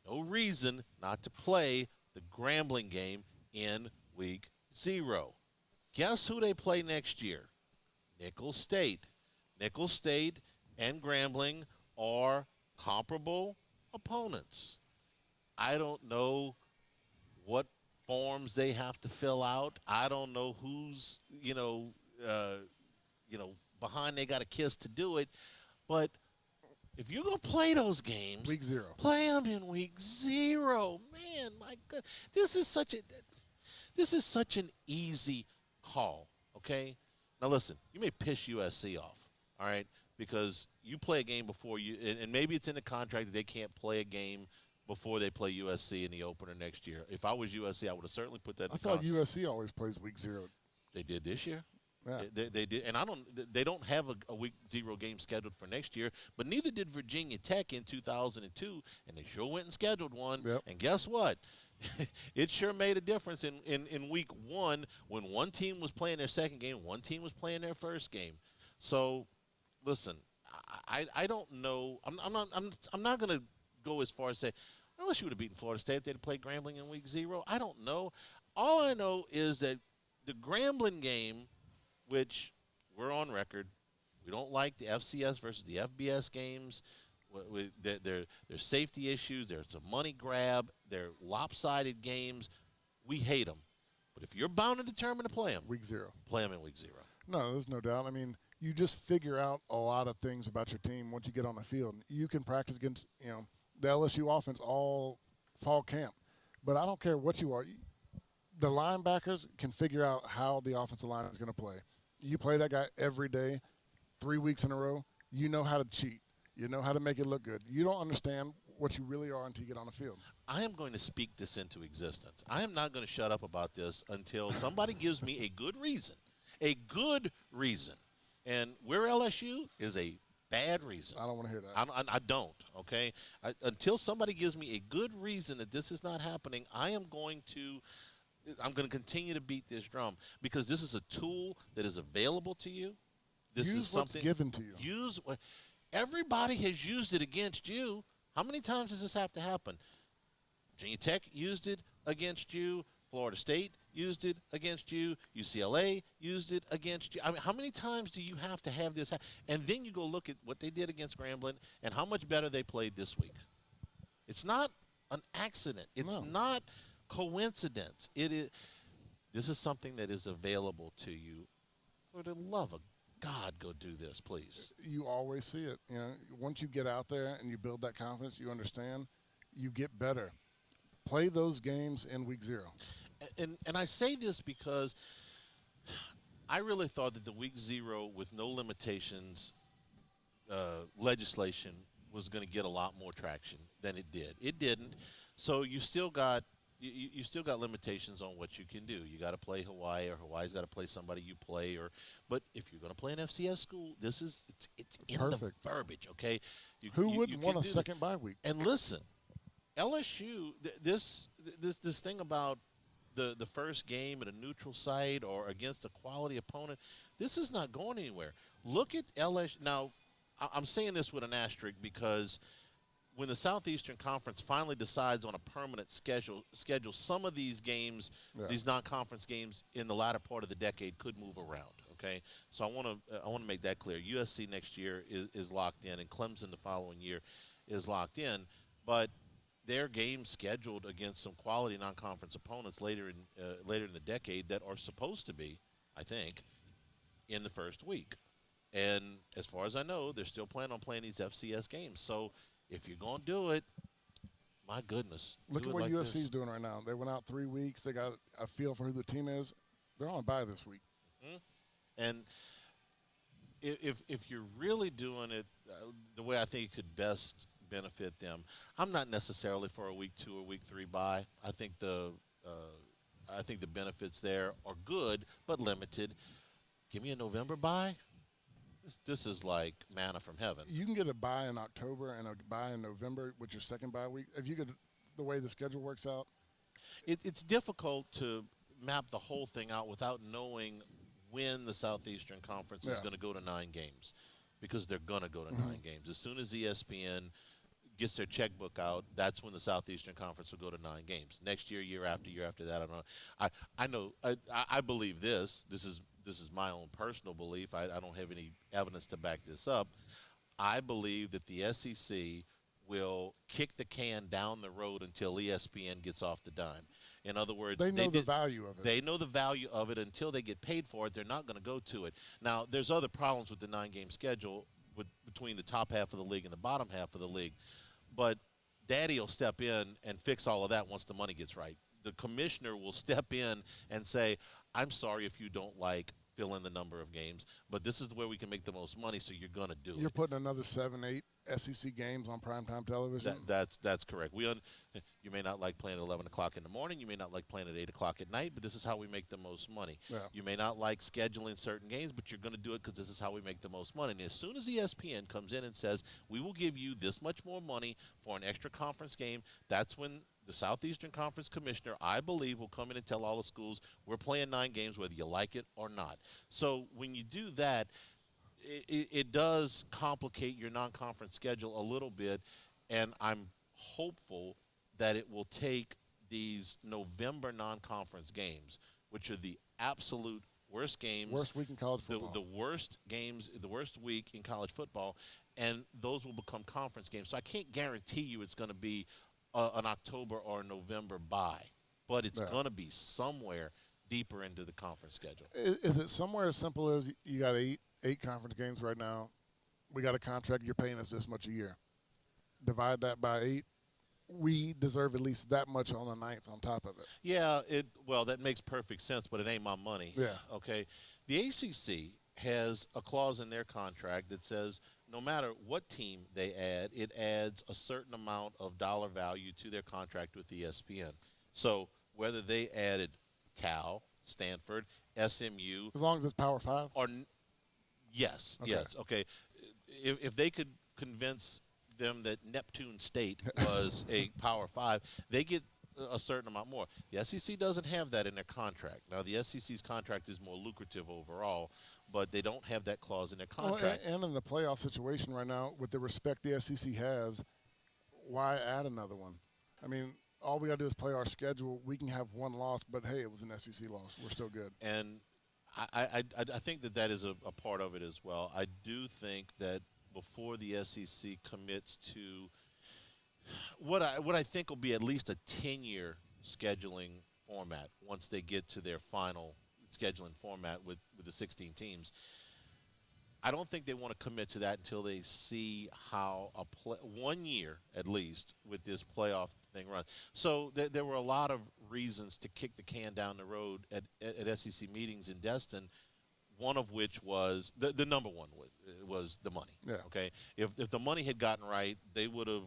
No reason not to play the Grambling game in week 0. Guess who they play next year? Nicholls State. Nicholls State and Grambling are comparable opponents. I don't know what forms they have to fill out. I don't know who's, behind they got a kiss to do it. But if you're going to play those games, week 0. Play them in week 0. Man, my God. This is such an easy call, okay? Now, listen, you may piss USC off, all right, because you play a game before you – and maybe it's in the contract that they can't play a game before they play USC in the opener next year. If I was USC, I would have certainly put that in the contract. I thought USC always plays week 0. They did this year. Yeah. They did, and they don't have a week 0 game scheduled for next year, but neither did Virginia Tech in 2002, and they sure went and scheduled one. Yep. And guess what? It sure made a difference in week 1 when one team was playing their second game, one team was playing their first game. So, listen, I don't know. I'm not going to go as far as say, unless you would have beaten Florida State if they'd played Grambling in week 0. I don't know. All I know is that the Grambling game, which we're on record, we don't like the FCS versus the FBS games. There's safety issues. There's a money grab. They're lopsided games. We hate them. But if you're bound and determined to play them, week 0. Play them in week 0. No, there's no doubt. I mean, you just figure out a lot of things about your team once you get on the field. You can practice against, the LSU offense all fall camp. But I don't care what you are. the linebackers can figure out how the offensive line is going to play. You play that guy every day, 3 weeks in a row, you know how to cheat. You know how to make it look good. You don't understand what you really are until you get on the field. I am going to speak this into existence. I am not going to shut up about this until somebody gives me a good reason. A good reason. And we're LSU is a bad reason. I don't want to hear that. I don't, okay? Until somebody gives me a good reason that this is not happening, I'm going to continue to beat this drum because this is a tool that is available to you. This Use is something what's given to you. Everybody has used it against you. How many times does this have to happen? Virginia Tech used it against you. Florida State used it against you. UCLA used it against you. I mean, how many times do you have to have this? And then you go look at what they did against Grambling and how much better they played this week. It's not an accident. It's not coincidence. This is something that is available to you. For the love of God, go do this, please. You always see it. You know, once you get out there and you build that confidence, you understand, you get better. Play those games in week 0. And I say this because I really thought that the week 0 with no limitations legislation was going to get a lot more traction than it did. It didn't. So you still got limitations on what you can do. You got to play Hawaii, or Hawaii's got to play somebody you play. But if you're going to play an FCS school, it's in the verbiage, okay? Who wouldn't want a second bye week? And listen, LSU, this thing about the first game at a neutral site or against a quality opponent, this is not going anywhere. Look at LSU. Now, I'm saying this with an asterisk because when the Southeastern Conference finally decides on a permanent schedule, some of these games, these non-conference games in the latter part of the decade could move around, okay? So I want to make that clear. USC next year is locked in, and Clemson the following year is locked in. But their games scheduled against some quality non-conference opponents later in the decade that are supposed to be, I think, in the first week. And as far as I know, they're still planning on playing these FCS games. So if you're going to do it, my goodness. Look at what USC is doing right now. They went out 3 weeks. They got a feel for who the team is. They're on bye this week. Mm-hmm. And if you're really doing it the way I think it could best benefit them, I'm not necessarily for a week 2 or week 3 bye. I think the benefits there are good but limited. Give me a November bye. This is like manna from heaven. You can get a bye in October and a bye in November with your second bye week. If you could, the way the schedule works out. It's difficult to map the whole thing out without knowing when the Southeastern Conference is going to go to 9 games, because they're going to go to 9 games. As soon as ESPN gets their checkbook out, that's when the Southeastern Conference will go to 9 games. Next year, year after that, I don't know. I believe this. This is my own personal belief. I don't have any evidence to back this up. I believe that the SEC will kick the can down the road until ESPN gets off the dime. In other words, they know the value of it. They know the value of it. Until they get paid for it, they're not going to go to it. Now, there's other problems with the 9-game schedule between the top half of the league and the bottom half of the league. But Daddy will step in and fix all of that once the money gets right. The commissioner will step in and say, I'm sorry if you don't like fill in the number of games, but this is where we can make the most money, so you're going to do it. You're putting another 7-8 SEC games on primetime television? That's correct. You may not like playing at 11 o'clock in the morning. You may not like playing at 8 o'clock at night, but this is how we make the most money. Yeah. You may not like scheduling certain games, but you're going to do it because this is how we make the most money. And as soon as ESPN comes in and says, we will give you this much more money for an extra conference game, that's when the Southeastern Conference Commissioner, I believe, will come in and tell all the schools, we're playing 9 games whether you like it or not. So when you do that, it does complicate your non-conference schedule a little bit, and I'm hopeful that it will take these November non-conference games, which are the absolute worst games. Worst week in college football. The worst games, the worst week in college football, and those will become conference games. So I can't guarantee you it's going to be an October or November bye, but it's going to be somewhere deeper into the conference schedule. Is it somewhere as simple as you got eight conference games right now? We got a contract, you're paying us this much a year. Divide that by 8. we deserve at least that much on the 9th on top of it. Yeah, well, that makes perfect sense, but it ain't my money. Yeah. Okay. The ACC has a clause in their contract that says no matter what team they add, it adds a certain amount of dollar value to their contract with ESPN. So whether they added Cal, Stanford, SMU. As long as it's Power 5? Yes, Okay. yes. Okay. If they could convince them that Neptune State was a Power 5, they get a certain amount more. The SEC doesn't have that in their contract. Now, the SEC's contract is more lucrative overall, but they don't have that clause in their contract. And in the playoff situation right now, with the respect the SEC has, why add another one? I mean, all we got to do is play our schedule. We can have one loss, but, hey, it was an SEC loss. We're still good. And I think that is a part of it as well. I do think that before the SEC commits to what I think will be at least a 10-year scheduling format once they get to their final scheduling format with the 16 teams, I don't think they want to commit to that until they see how 1 year at least with this playoff thing runs. So there were a lot of reasons to kick the can down the road at SEC meetings in Destin. One of which was the number one was the money. Yeah. Okay. If the money had gotten right, they would have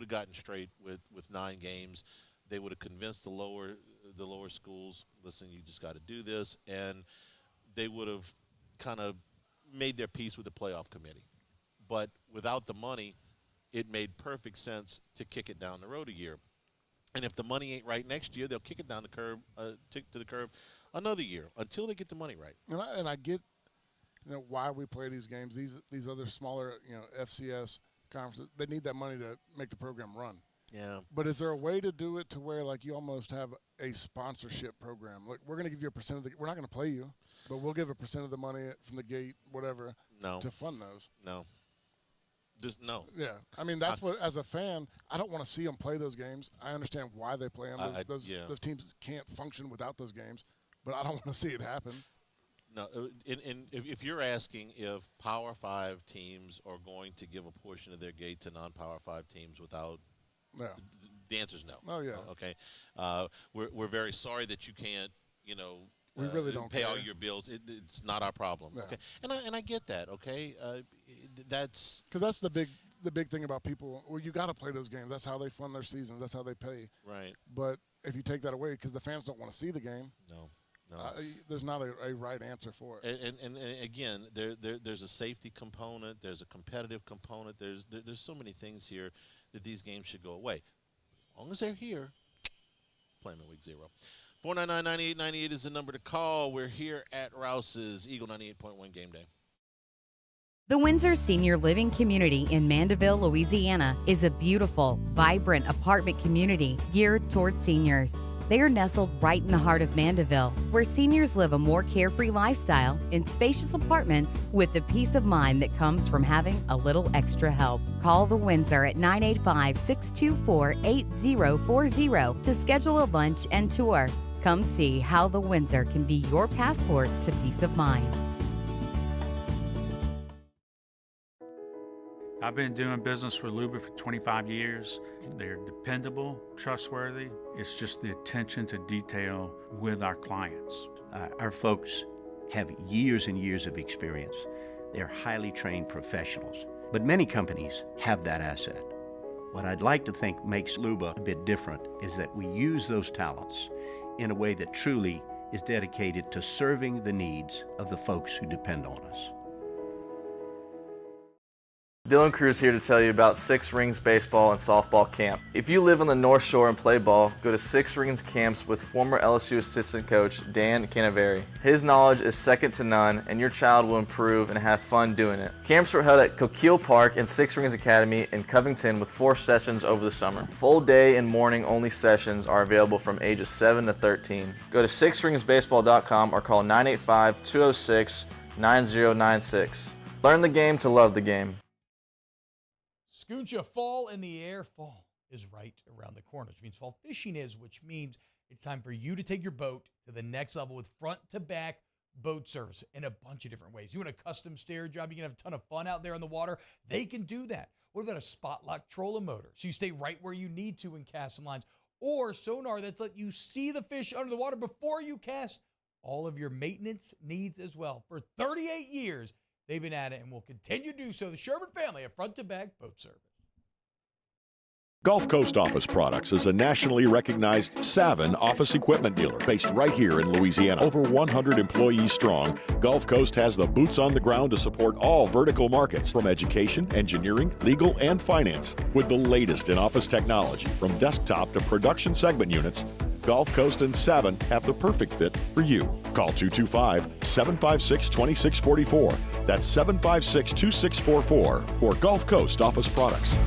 gotten straight with 9 games. They would have convinced the lower schools, listen, you just got to do this, and they would have kind of made their peace with the playoff committee. But without the money, it made perfect sense to kick it down the road a year. And if the money ain't right next year, they'll kick it down the curb, to the curb another year until they get the money right. And I get, why we play these games. These other smaller, FCS conferences, they need that money to make the program run. Yeah. But is there a way to do it to where, like, you almost have a sponsorship program? Like, we're going to give you a percent of we're not going to play you, but we'll give a percent of the money from the gate, whatever, to fund those. No. Just no. Yeah. I mean, that's what, as a fan, I don't want to see them play those games. I understand why they play them. Those teams can't function without those games, but I don't want to see it happen. No. If you're asking if Power 5 teams are going to give a portion of their gate to non-Power 5 teams without – no. The answer is no. Oh, yeah. Okay. We're very sorry that you can't, we really don't pay care. all your bills. It's not our problem. Yeah. Okay. And I get that. Okay. That's because that's the big thing about people. Well, you got to play those games. That's how they fund their seasons. That's how they pay. Right. But if you take that away, because the fans don't want to see the game. No. There's not a right answer for it. And again, there's a safety component. There's a competitive component. There's so many things here that these games should go away. As long as they're here, play them in week 0. 499-9898 is the number to call. We're here at Rouse's Eagle 98.1 Game Day. The Windsor Senior Living Community in Mandeville, Louisiana is a beautiful, vibrant apartment community geared toward seniors. They are nestled right in the heart of Mandeville, where seniors live a more carefree lifestyle in spacious apartments with the peace of mind that comes from having a little extra help. Call the Windsor at 985-624-8040 to schedule a lunch and tour. Come see how the Windsor can be your passport to peace of mind. I've been doing business with Luba for 25 years. They're dependable, trustworthy. It's just the attention to detail with our clients. Our folks have years and years of experience. They're highly trained professionals. But many companies have that asset. What I'd like to think makes Luba a bit different is that we use those talents in a way that truly is dedicated to serving the needs of the folks who depend on us. Dylan Cruz here to tell you about Six Rings Baseball and Softball Camp. If you live on the North Shore and play ball, go to Six Rings Camps with former LSU assistant coach Dan Canaveri. His knowledge is second to none, and your child will improve and have fun doing it. Camps were held at Coquille Park and Six Rings Academy in Covington with 4 sessions over the summer. Full day and morning only sessions are available from ages 7 to 13. Go to sixringsbaseball.com or call 985-206-9096. Learn the game to love the game. Scooncha, fall in the air. Fall is right around the corner, which means fall fishing is, which means it's time for you to take your boat to the next level with front-to-back boat service in a bunch of different ways. You want a custom stair job, you can have a ton of fun out there on the water. They can do that. What about a spot lock trolling motor? So you stay right where you need to in casting lines. Or sonar that's let you see the fish under the water before you cast. All of your maintenance needs as well. For 38 years, they've been at it and will continue to do so. The Sherman family of front to back boat service. Gulf Coast Office Products is a nationally recognized Savin office equipment dealer based right here in Louisiana. Over 100 employees strong, Gulf Coast has the boots on the ground to support all vertical markets from education, engineering, legal, and finance. With the latest in office technology from desktop to production segment units, Gulf Coast and Savin have the perfect fit for you. Call 225-756-2644. That's 756-2644 for Gulf Coast Office Products.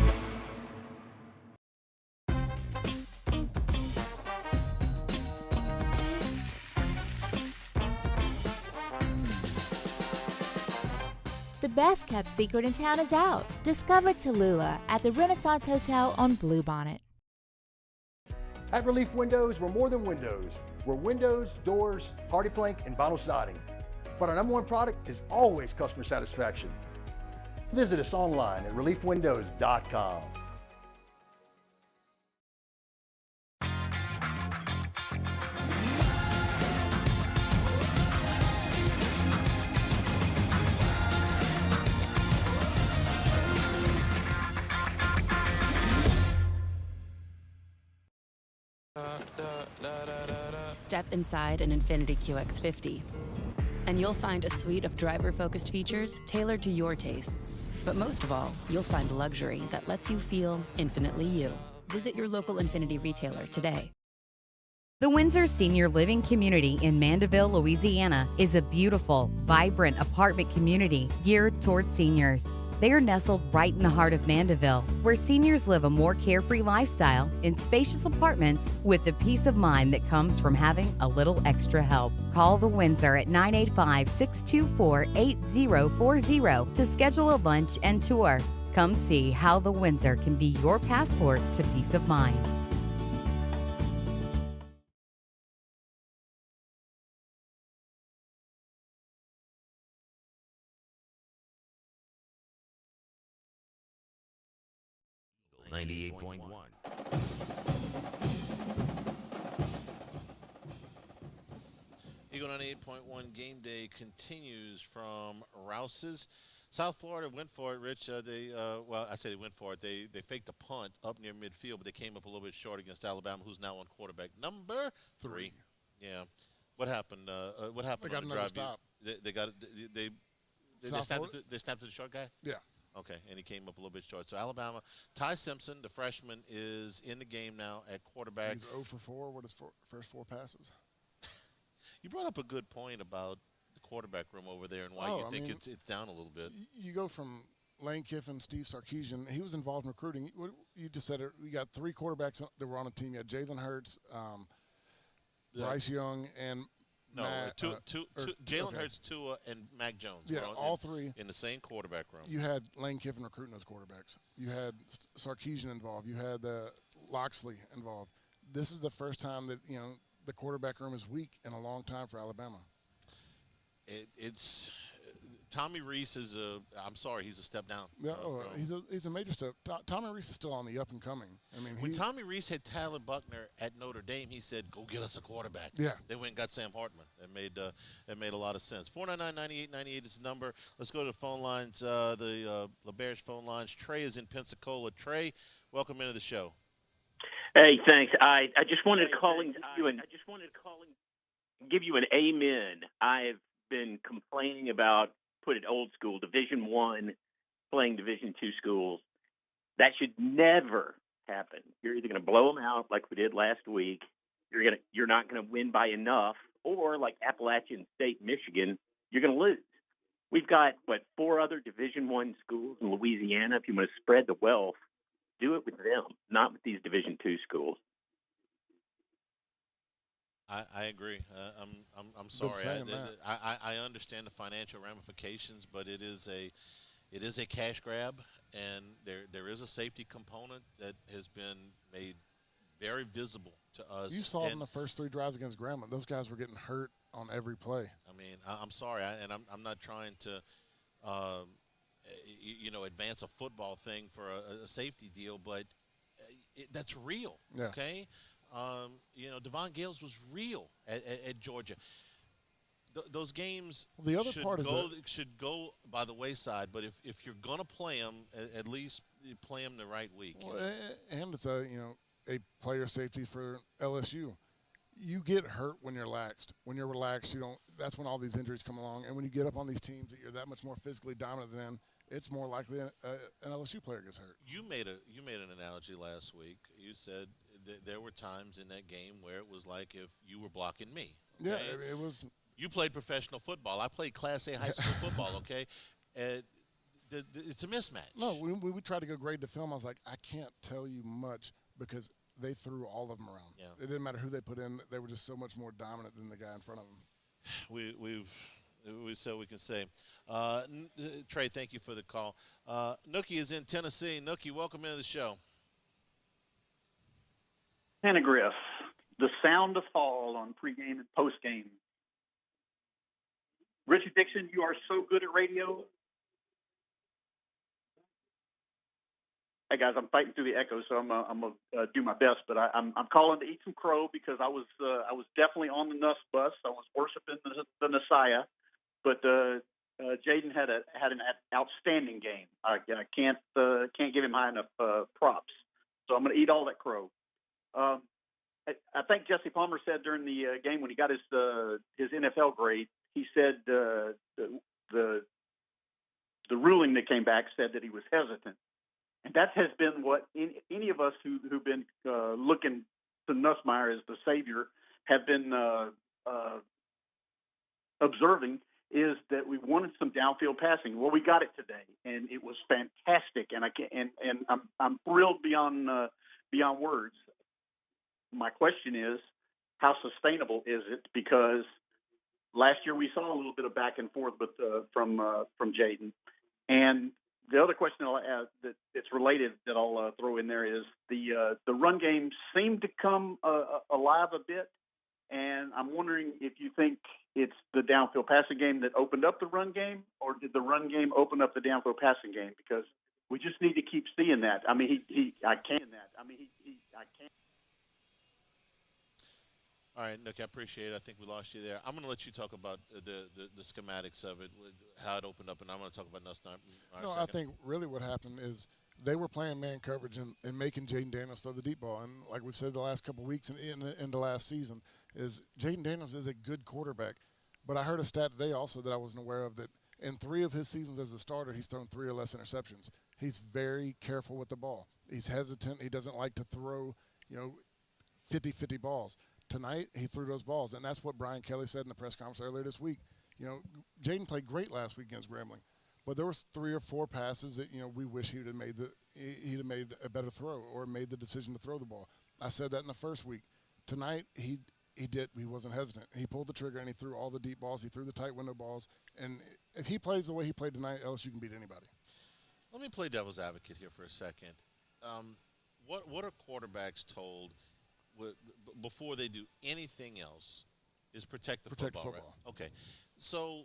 The best kept secret in town is out. Discover Tallulah at the Renaissance Hotel on Bluebonnet. At Relief Windows, we're more than windows. We're windows, doors, hardy plank, and vinyl siding. But our number one product is always customer satisfaction. Visit us online at reliefwindows.com. Step inside an Infiniti QX50, and you'll find a suite of driver-focused features tailored to your tastes. But most of all, you'll find luxury that lets you feel infinitely you. Visit your local Infiniti retailer today. The Windsor Senior Living Community in Mandeville, Louisiana is a beautiful, vibrant apartment community geared toward seniors. They are nestled right in the heart of Mandeville, where seniors live a more carefree lifestyle in spacious apartments with the peace of mind that comes from having a little extra help. Call the Windsor at 985-624-8040 to schedule a lunch and tour. Come see how the Windsor can be your passport to peace of mind. Eagle 98.1 Game Day continues from Rouse's. South Florida went for it, Rich. Well, I say they went for it. They faked a punt up near midfield, but they came up a little bit short against Alabama, who's now on quarterback number 3. Yeah. What happened? What happened on the drive? Stop. They snapped to the short guy? Yeah. Okay, and he came up a little bit short. So Alabama, Ty Simpson, the freshman, is in the game now at quarterback. He's 0 for 4 with his first 4 passes. You brought up a good point about the quarterback room over there and why you think it's down a little bit. You go from Lane Kiffin, Steve Sarkisian. He was involved in recruiting. You just said it. We got 3 quarterbacks that were on the team. You had Jalen Hurts, Bryce Young, and Jalen Hurts, Tua, and Mac Jones. Yeah, all 3 in the same quarterback room. You had Lane Kiffin recruiting those quarterbacks. You had Sarkisian involved. You had Loxley involved. This is the first time that the quarterback room is weak in a long time for Alabama. It's Tommy Reese is he's a step down. Yeah, he's a major step. Tommy Reese is still on the up and coming. When Tommy Reese had Tyler Buckner at Notre Dame, he said, "Go get us a quarterback." Yeah, they went and got Sam Hartman. It made a lot of sense. 499-9898 is the number. Let's go to the phone lines. The LeBear's phone lines. Trey is in Pensacola. Trey, welcome into the show. Hey, thanks. I just wanted to call and give you an amen. I've been complaining about, put it old school, Division I playing Division II schools. That should never happen. You're either going to blow them out like we did last week. You're not going to win by enough, or like Appalachian State, Michigan, you're going to lose. We've got 4 other Division I schools in Louisiana. If you want to spread the wealth, do it with them, not with these Division II schools. I agree. I'm sorry. I understand the financial ramifications, but it is a cash grab, and there is a safety component that has been made very visible to us. You saw it in the first 3 drives against Grambling. Those guys were getting hurt on every play. I mean, I'm sorry, I'm not trying to, advance a football thing for a safety deal, but that's real. Yeah. Okay, Devon Gales was real at Georgia. Those games the other part should go by the wayside, but if you're gonna play them, at least you play them the right week. Well, and it's a player safety for LSU. You get hurt when you're laxed. When you're relaxed, you don't. That's when all these injuries come along. And when you get up on these teams that you're that much more physically dominant than, it's more likely an LSU player gets hurt. You made an analogy last week. You said that there were times in that game where it was like if you were blocking me. Okay? Yeah, it was. You played professional football. I played Class A high school football. Okay, it's a mismatch. No, when we tried to go grade the film, I was like, I can't tell you much because they threw all of them around. Yeah. It didn't matter who they put in; they were just so much more dominant than the guy in front of them. We said we can say. Trey, thank you for the call. Nookie is in Tennessee. Nookie, welcome into the show. Penegriff, the sound of fall on pregame and postgame. Richard Dixon, you are so good at radio. Hey guys, I'm fighting through the echo, so I'm gonna do my best. But I'm calling to eat some crow because I was definitely on the Nuss bus. I was worshiping the Messiah, but Jaden had an outstanding game. I can't give him high enough props. So I'm gonna eat all that crow. I think Jesse Palmer said during the game when he got his NFL grade, he said the ruling that came back said that he was hesitant. And that has been what any of us who've been looking to Nussmeier as the savior have been observing, is that we wanted some downfield passing. Well, we got it today, and it was fantastic. And I'm thrilled beyond words. My question is, how sustainable is it? Because last year we saw a little bit of back and forth from Jaden, and the other question I'll add that it's related that I'll throw in there is the run game seemed to come alive a bit, and I'm wondering if you think it's the downfield passing game that opened up the run game, or did the run game open up the downfield passing game? Because we just need to keep seeing that. I mean, I can't. All right, Nick, I appreciate it. I think we lost you there. I'm going to let you talk about the schematics of it, how it opened up, and I'm going to talk about Nuss. No, I think really what happened is they were playing man coverage and making Jaden Daniels throw the deep ball. And like we said the last couple of weeks in the last season, is Jaden Daniels is a good quarterback. But I heard a stat today also that I wasn't aware of, that in 3 of his seasons as a starter, he's thrown 3 or less interceptions. He's very careful with the ball. He's hesitant. He doesn't like to throw, 50-50 balls. Tonight, he threw those balls, and that's what Brian Kelly said in the press conference earlier this week. Jaden played great last week against Grambling, but there was 3 or 4 passes that we wish he'd have made a better throw or made the decision to throw the ball. I said that in the first week. Tonight, he wasn't hesitant. He pulled the trigger and he threw all the deep balls. He threw the tight window balls, and if he plays the way he played tonight, LSU can beat anybody. Let me play devil's advocate here for a second. What are quarterbacks told before they do anything else is protect the football. Right? Okay. So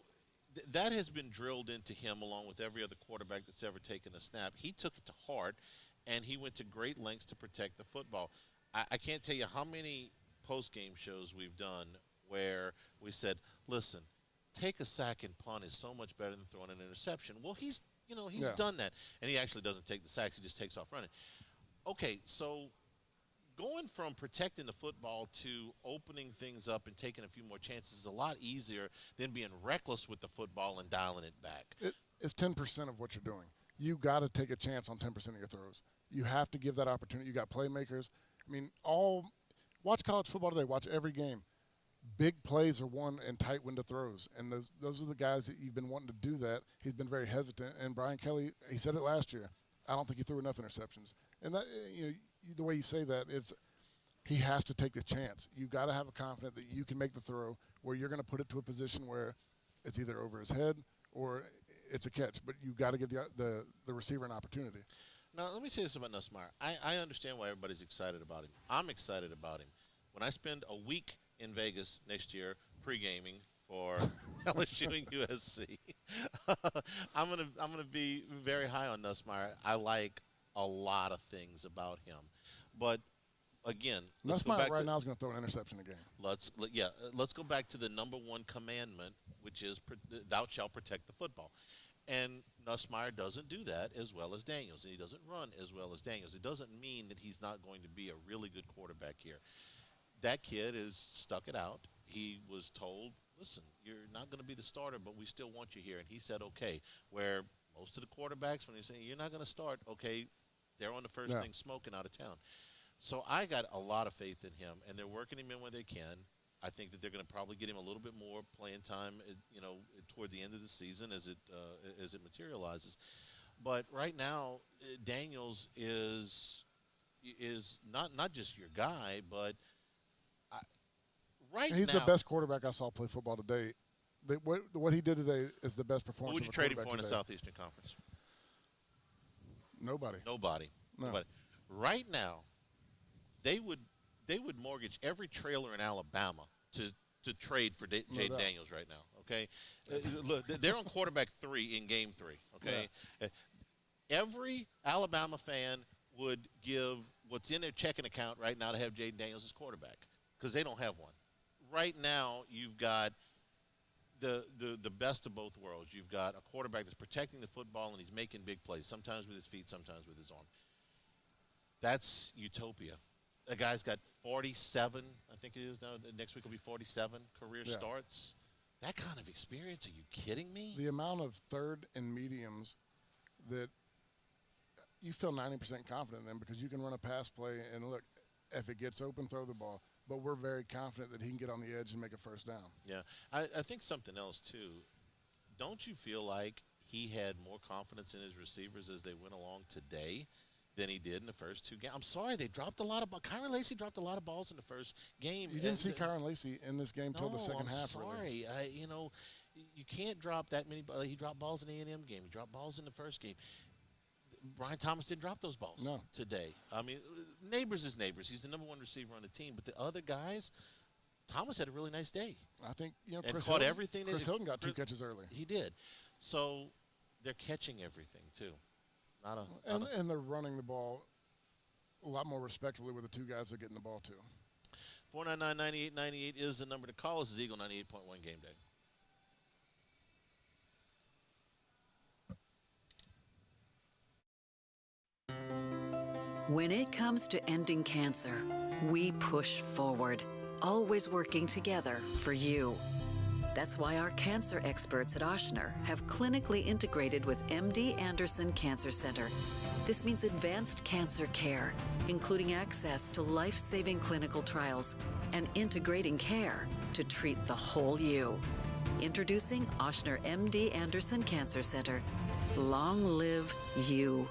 that has been drilled into him along with every other quarterback that's ever taken a snap. He took it to heart, and he went to great lengths to protect the football. I can't tell you how many post-game shows we've done where we said, listen, take a sack and punt is so much better than throwing an interception. Well, he's done that, and he actually doesn't take the sacks. He just takes off running. Okay, so going from protecting the football to opening things up and taking a few more chances is a lot easier than being reckless with the football and dialing it back. It's 10% of what you're doing. You got to take a chance on 10% of your throws. You have to give that opportunity. You got playmakers. I mean, watch college football today. Watch every game. Big plays are won in tight window throws, and those are the guys that you've been wanting to do that. He's been very hesitant, and Brian Kelly, he said it last year. I don't think he threw enough interceptions. And that, the way you say that, he has to take the chance. You got to have a confidence that you can make the throw where you're going to put it to a position where it's either over his head or it's a catch. But you got to give the receiver an opportunity. Now, let me say this about Nussmeier. I understand why everybody's excited about him. I'm excited about him. When I spend a week in Vegas next year pre-gaming for LSU and USC. I'm gonna be very high on Nussmeier. I like a lot of things about him, but again, let's go back right now is going to throw an interception again. Let's go back to the number one commandment, which is thou shalt protect the football. And Nussmeier doesn't do that as well as Daniels, and he doesn't run as well as Daniels. It doesn't mean that he's not going to be a really good quarterback here. That kid has stuck it out. He was told, listen, you're not going to be the starter, but we still want you here. And he said, okay, where most of the quarterbacks, when they say you're not going to start, okay, they're on the first thing smoking out of town. So I got a lot of faith in him, and they're working him in where they can. I think that they're going to probably get him a little bit more playing time, toward the end of the season as it materializes. But right now, Daniels is not just your guy, but he's the best quarterback I saw play football today. What he did today is the best performance. Who would you trade him for in the Southeastern Conference? Nobody. Right now, they would mortgage every trailer in Alabama to trade for Jaden Daniels right now. Okay, look, they're on quarterback 3 in game 3. Okay, every Alabama fan would give what's in their checking account right now to have Jaden Daniels as quarterback because they don't have one. Right now, you've got the best of both worlds. You've got a quarterback that's protecting the football and he's making big plays, sometimes with his feet, sometimes with his arm. That's utopia. The guy's got 47, I think it is now. Next week will be 47 career starts. That kind of experience, are you kidding me? The amount of third and mediums that you feel 90% confident in because you can run a pass play and look, if it gets open, throw the ball. But we're very confident that he can get on the edge and make a first down. Yeah. I think something else, too. Don't you feel like he had more confidence in his receivers as they went along today than he did in the first 2 games? I'm sorry, they dropped a lot of balls. Kyron Lacy dropped a lot of balls in the first game. You didn't see Kyron Lacy in this game until the second half. Sorry. Really. You can't drop that many balls. He dropped balls in the A&M game. He dropped balls in the first game. Brian Thomas didn't drop those balls today. I mean, Neighbors is Neighbors. He's the number 1 receiver on the team. But the other guys, Thomas had a really nice day. I think, and Chris caught Hilton, everything. Chris Hilton got 2 catches early. He did. So they're catching everything, too. And they're running the ball a lot more respectfully with the 2 guys they're getting the ball to. 499-9898 is the number to call. This is Eagle 98.1 Game Day. When it comes to ending cancer, we push forward, always working together for you. That's why our cancer experts at Ochsner have clinically integrated with MD Anderson Cancer Center. This means advanced cancer care, including access to life-saving clinical trials and integrating care to treat the whole you. Introducing Ochsner MD Anderson Cancer Center. Long live you.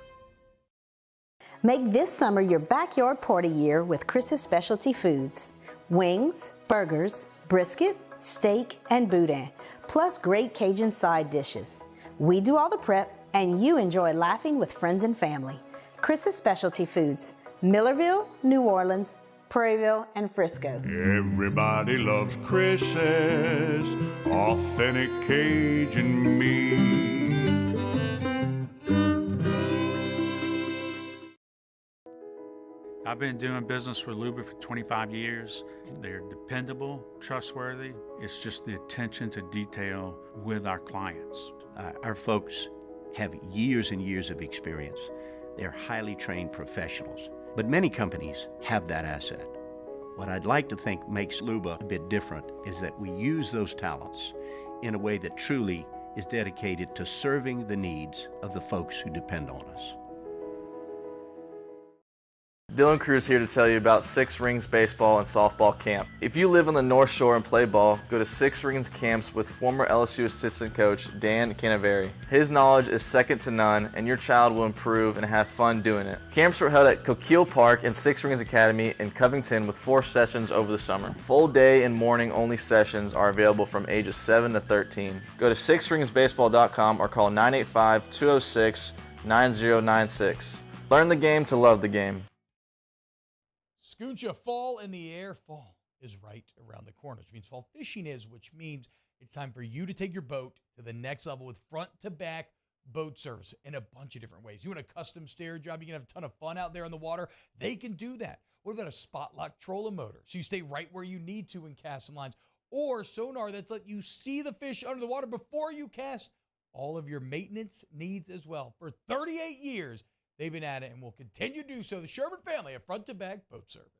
Make this summer your backyard party year with Chris's Specialty Foods. Wings, burgers, brisket, steak, and boudin, plus great Cajun side dishes. We do all the prep, and you enjoy laughing with friends and family. Chris's Specialty Foods, Millerville, New Orleans, Prairieville, and Frisco. Everybody loves Chris's authentic Cajun meat. I've been doing business with Luba for 25 years. They're dependable, trustworthy. It's just the attention to detail with our clients. Our folks have years and years of experience. They're highly trained professionals. But many companies have that asset. What I'd like to think makes Luba a bit different is that we use those talents in a way that truly is dedicated to serving the needs of the folks who depend on us. Dylan Cruz here to tell you about Six Rings Baseball and Softball Camp. If you live on the North Shore and play ball, go to Six Rings Camps with former LSU assistant coach Dan Canaveri. His knowledge is second to none, and your child will improve and have fun doing it. Camps were held at Coquille Park and Six Rings Academy in Covington with 4 sessions over the summer. Full day and morning only sessions are available from ages 7 to 13. Go to sixringsbaseball.com or call 985-206-9096. Learn the game to love the game. Scooncha, fall in the air, fall is right around the corner, which means fall fishing is, which means it's time for you to take your boat to the next level with front-to-back boat service in a bunch of different ways. You want a custom stair job, you can have a ton of fun out there on the water, they can do that. What about a spot lock trolling motor? So you stay right where you need to in casting lines. Or sonar that's let you see the fish under the water before you cast. All of your maintenance needs as well. For 38 years, they've been at it and will continue to do so. The Sherman family of front-to-back boat service.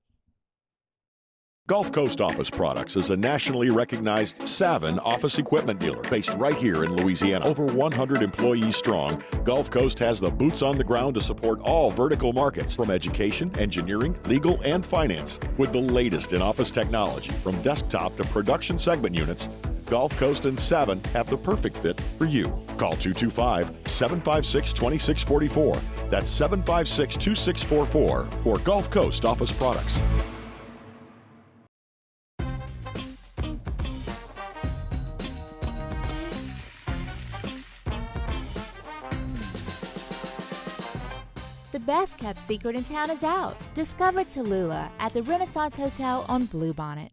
Gulf Coast Office Products is a nationally recognized Savin office equipment dealer based right here in Louisiana. Over 100 employees strong, Gulf Coast has the boots on the ground to support all vertical markets from education, engineering, legal, and finance. With the latest in office technology from desktop to production segment units, Gulf Coast and Savin have the perfect fit for you. Call 225-756-2644. That's 756-2644 for Gulf Coast Office Products. The best kept secret in town is out. Discover Tallulah at the Renaissance Hotel on Bluebonnet.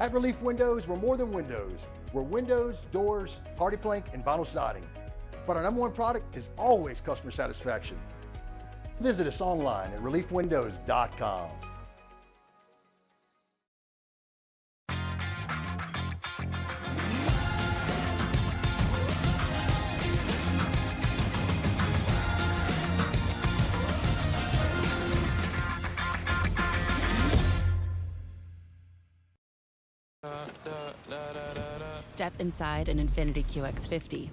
At Relief Windows, we're more than windows. We're windows, doors, party plank, and vinyl siding. But our number one product is always customer satisfaction. Visit us online at reliefwindows.com. Step inside an Infiniti QX50,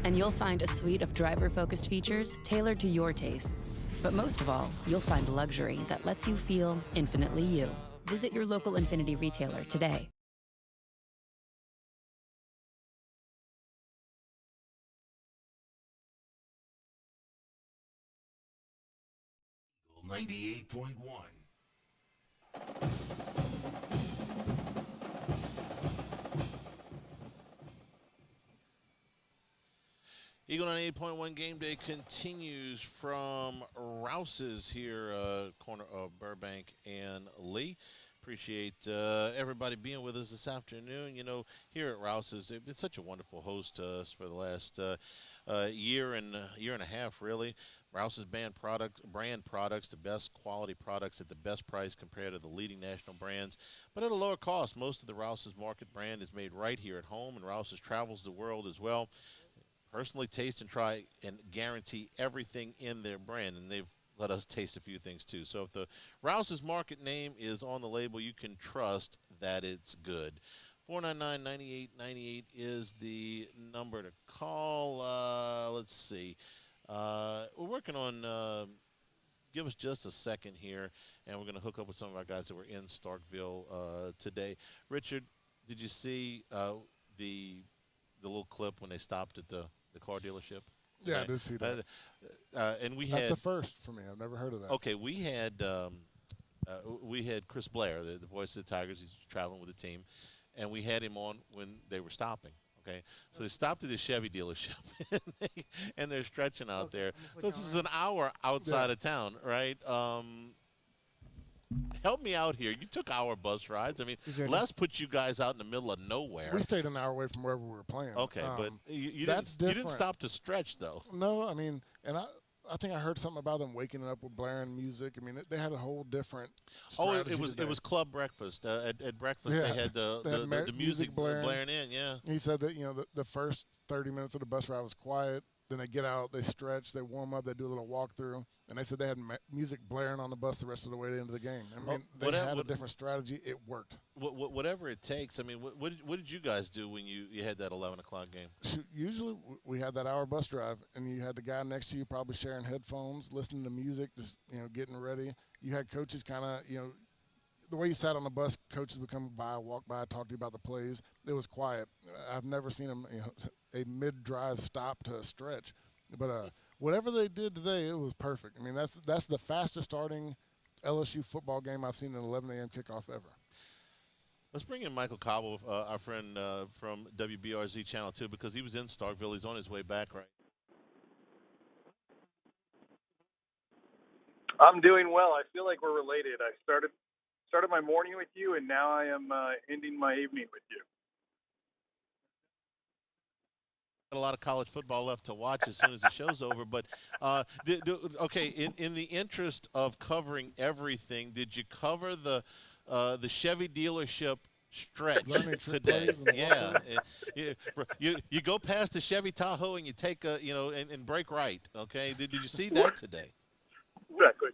and you'll find a suite of driver-focused features tailored to your tastes. But most of all, you'll find luxury that lets you feel infinitely you. Visit your local Infiniti retailer today. Eagle 98.1. Eagle 98.1 Game Day continues from Rouse's here, corner of Burbank and Lee. Appreciate everybody being with us this afternoon. You know, here at Rouse's, they've been such a wonderful host to us for the last year and a half, really. Rouse's brand products, the best quality products at the best price compared to the leading national brands, but at a lower cost. Most of the Rouse's market brand is made right here at home, and Rouse's travels the world as well. Personally taste and try and guarantee everything in their brand, and they've let us taste a few things too. So if the Rouse's market name is on the label, you can trust that it's good. 499-9898 is the number to call. Let's see. We're working on, give us just a second here, and we're going to hook up with some of our guys that were in Starkville today. Richard, did you see the little clip when they stopped at the car dealership? Yeah, I did see that. And that's a first for me. I've never heard of that. Okay, we had Chris Blair, the voice of the Tigers. He's traveling with the team, and we had him on when they were stopping. Okay, so they stopped at the Chevy dealership, and they're stretching out there. So this is an hour outside of town, right? Help me out here. You took our bus rides. I mean, Les put you guys out in the middle of nowhere. We stayed an hour away from wherever we were playing. Okay, but you didn't stop to stretch, though. No, I mean, and I think I heard something about them waking up with blaring music. I mean, they had a whole different strategy it was club breakfast. At breakfast, they had the music blaring in, yeah. He said that, you know, the first 30 minutes of the bus ride was quiet. Then they get out, they stretch, they warm up, they do a little walkthrough, and they said they had music blaring on the bus the rest of the way into the game. I mean, they had a different strategy. It worked. Whatever it takes. I mean, what did you guys do when you had that 11 o'clock game? Usually we had that hour bus drive, and you had the guy next to you probably sharing headphones, listening to music, just, you know, getting ready. You had coaches kind of, you know, the way you sat on the bus, coaches would come by, walk by, talk to you about the plays. It was quiet. I've never seen them, you know, a mid-drive stop to a stretch. But whatever they did today, it was perfect. I mean, that's the fastest starting LSU football game I've seen an 11 a.m. kickoff ever. Let's bring in Michael Cobble, our friend from WBRZ Channel 2, because he was in Starkville. He's on his way back, right? I'm doing well. I feel like we're related. I started started my morning with you, and now I am ending my evening with you. A lot of college football left to watch as soon as the show's over. But okay, in the interest of covering everything, did you cover the Chevy dealership stretch today? Yeah, you go past the Chevy Tahoe and you take a and break right. Okay, did you see that today? Exactly.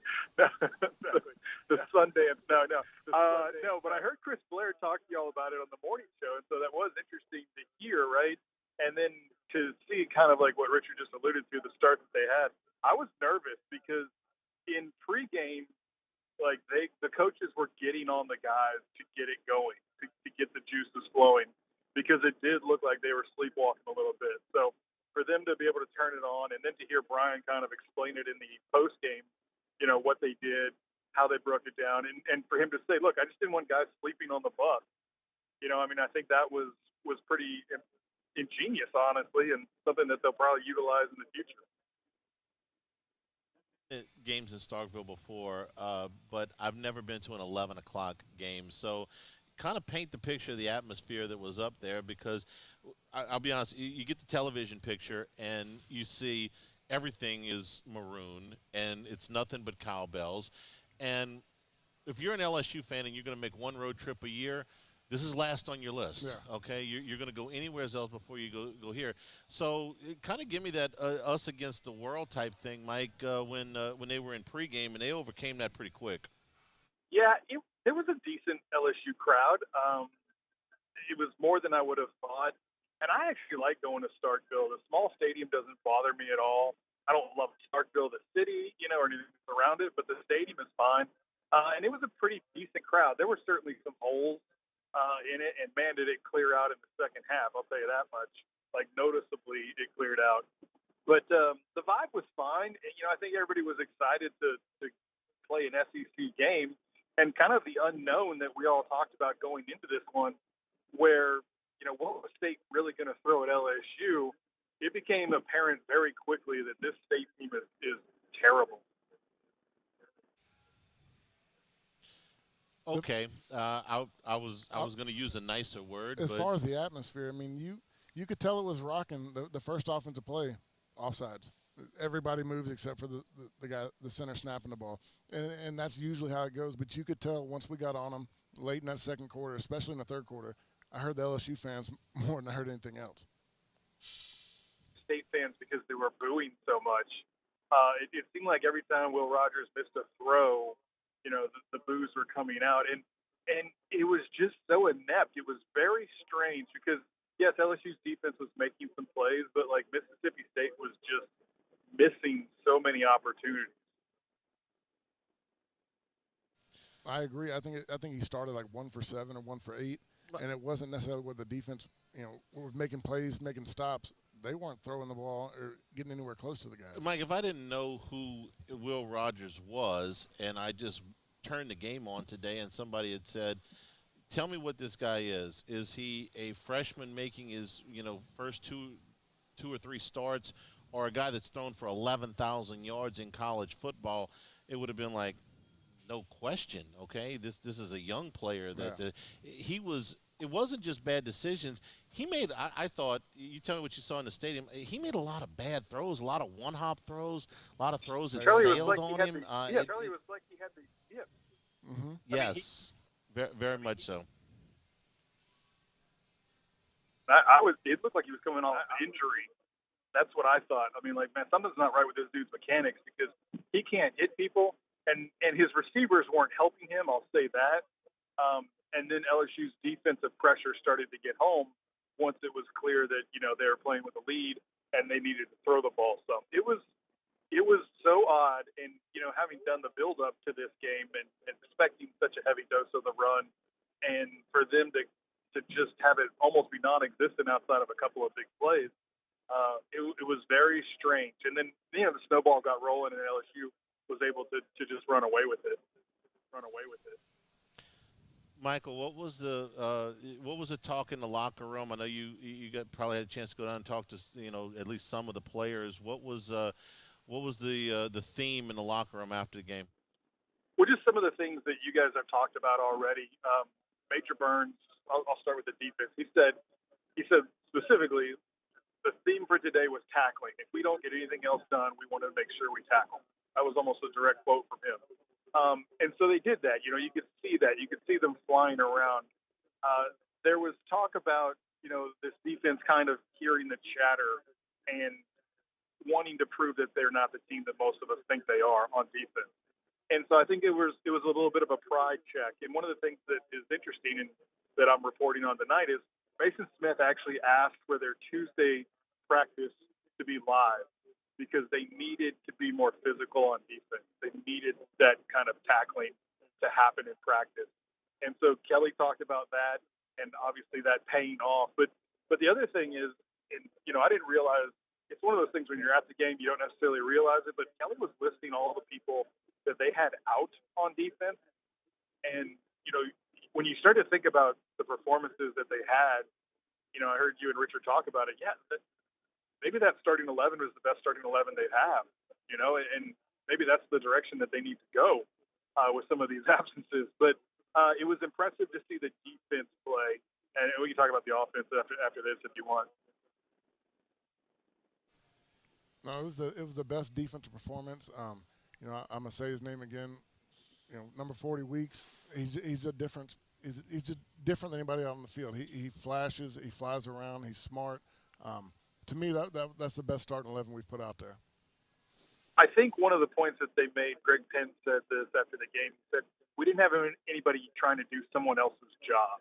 The Sundance. No. But I heard Chris Blair talk to y'all about it on the morning show, and so that was interesting to hear, right? And then to see kind of like what Richard just alluded to, the start that they had, I was nervous because in pregame, like the coaches were getting on the guys to get it going, to get the juices flowing, because it did look like they were sleepwalking a little bit. So for them to be able to turn it on, and then to hear Brian kind of explain it in the postgame, what they did, how they broke it down, and for him to say, look, I just didn't want guys sleeping on the bus. I think that was pretty ingenious, honestly, and something that they'll probably utilize in the future. Games in Starkville before, but I've never been to an 11 o'clock game. So kind of paint the picture of the atmosphere that was up there, because I'll be honest, you get the television picture and you see everything is maroon and it's nothing but cowbells. And if you're an LSU fan and you're going to make one road trip a year, this is last on your list, yeah. Okay? You're going to go anywhere else before you go here. So kind of give me that us against the world type thing, Mike, when they were in pregame, and they overcame that pretty quick. Yeah, it was a decent LSU crowd. It was more than I would have thought. And I actually like going to Starkville. The small stadium doesn't bother me at all. I don't love Starkville, the city, or anything around it, but the stadium is fine. And it was a pretty decent crowd. There were certainly some holes in it, and man, did it clear out in the second half. I'll tell you that much. Like, noticeably, it cleared out. But the vibe was fine. I think everybody was excited to play an SEC game, and kind of the unknown that we all talked about going into this one, where, what was State really going to throw at LSU? It became apparent very quickly that this State team is terrible. Okay, I was going to use a nicer word. As far as the atmosphere, you could tell it was rocking the first offensive play, offsides. Everybody moves except for the guy, the center snapping the ball, and that's usually how it goes. But you could tell once we got on them late in that second quarter, especially in the third quarter. I heard the LSU fans more than I heard anything else. State fans, because they were booing so much. It seemed like every time Will Rogers missed a throw, the boos were coming out, and it was just so inept. It was very strange because, yes, LSU's defense was making some plays, but like Mississippi State was just missing so many opportunities. I agree. I think he started like 1 for 7 or 1 for 8, and it wasn't necessarily with the defense. Was making plays, making stops. They weren't throwing the ball or getting anywhere close to the guys. Mike, if I didn't know who Will Rogers was, and I just turned the game on today, and somebody had said, "Tell me what this guy is. Is he a freshman making his first two or three starts, or a guy that's thrown for 11,000 yards in college football?" It would have been like, no question. Okay, this is a young player that he was. It wasn't just bad decisions. He made, I thought, you tell me what you saw in the stadium, he made a lot of bad throws, a lot of one-hop throws, a lot of throws that sailed on him. Charlie was like he had the yips. Mm-hmm. Yes, very much so. It looked like he was coming off an injury. That's what I thought. Man, something's not right with this dude's mechanics, because he can't hit people, and his receivers weren't helping him, I'll say that. And then LSU's defensive pressure started to get home once it was clear that, they were playing with a lead and they needed to throw the ball some. It was so odd. And, having done the build up to this game and expecting such a heavy dose of the run, and for them to just have it almost be non-existent outside of a couple of big plays, it was very strange. And then, the snowball got rolling and LSU was able to just run away with it. Michael, what was the talk in the locker room? I know you probably had a chance to go down and talk to at least some of the players. What was the theme in the locker room after the game? Well, just some of the things that you guys have talked about already. Major Burns, I'll start with the defense. He said specifically, the theme for today was tackling. If we don't get anything else done, we want to make sure we tackle. That was almost a direct quote from him. And so they did that. You know, you could see that. You could see them flying around. There was talk about, this defense kind of hearing the chatter and wanting to prove that they're not the team that most of us think they are on defense. And so I think it was a little bit of a pride check. And one of the things that is interesting and that I'm reporting on tonight is Mason Smith actually asked for their Tuesday practice to be live because they needed to be more physical on defense. They needed that kind of tackling to happen in practice. And so Kelly talked about that, and obviously that paying off. But the other thing is, and I didn't realize, it's one of those things when you're at the game, you don't necessarily realize it, but Kelly was listing all the people that they had out on defense. And, when you start to think about the performances that they had, I heard you and Richard talk about it. Yeah, maybe that starting 11 was the best starting 11 they'd have, and maybe that's the direction that they need to go with some of these absences. But it was impressive to see the defense play. And we can talk about the offense after this if you want. No, it was the best defensive performance. I'm gonna say his name again. Number 40 Weeks. He's a difference. He's just different than anybody out on the field. He flashes. He flies around. He's smart. To me, that's the best starting 11 we've put out there. I think one of the points that they made, Greg Penn said this after the game. He said we didn't have anybody trying to do someone else's job.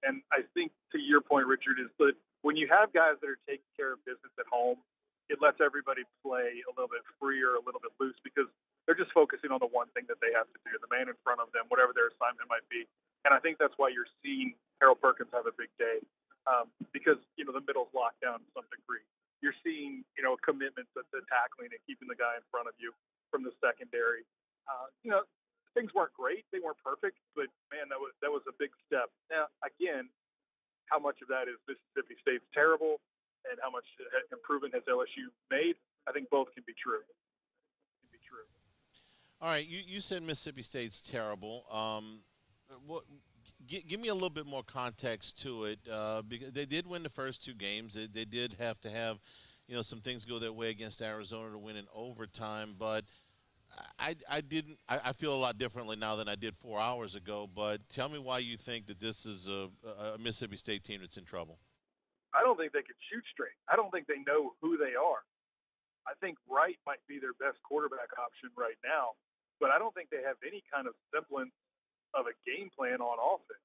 And I think to your point, Richard, is that when you have guys that are taking care of business at home, it lets everybody play a little bit freer, a little bit loose, because they're just focusing on the one thing that they have to do, the man in front of them, whatever their assignment might be. And I think that's why you're seeing Harold Perkins have a big day, because, the middle's locked down to some degree. You're seeing, a commitment to tackling and keeping the guy in front of you from the secondary. Things weren't great. They weren't perfect, but, man, that was a big step. Now, again, how much of that is Mississippi State's terrible and how much improvement has LSU made? I think both can be true. All right, you said Mississippi State's terrible. Give me a little bit more context to it, because they did win the first two games. They did have to have, some things go their way against Arizona to win in overtime. But I feel a lot differently now than I did 4 hours ago. But tell me why you think that this is a Mississippi State team that's in trouble. I don't think they can shoot straight. I don't think they know who they are. I think Wright might be their best quarterback option right now, but I don't think they have any kind of semblance of a game plan on offense.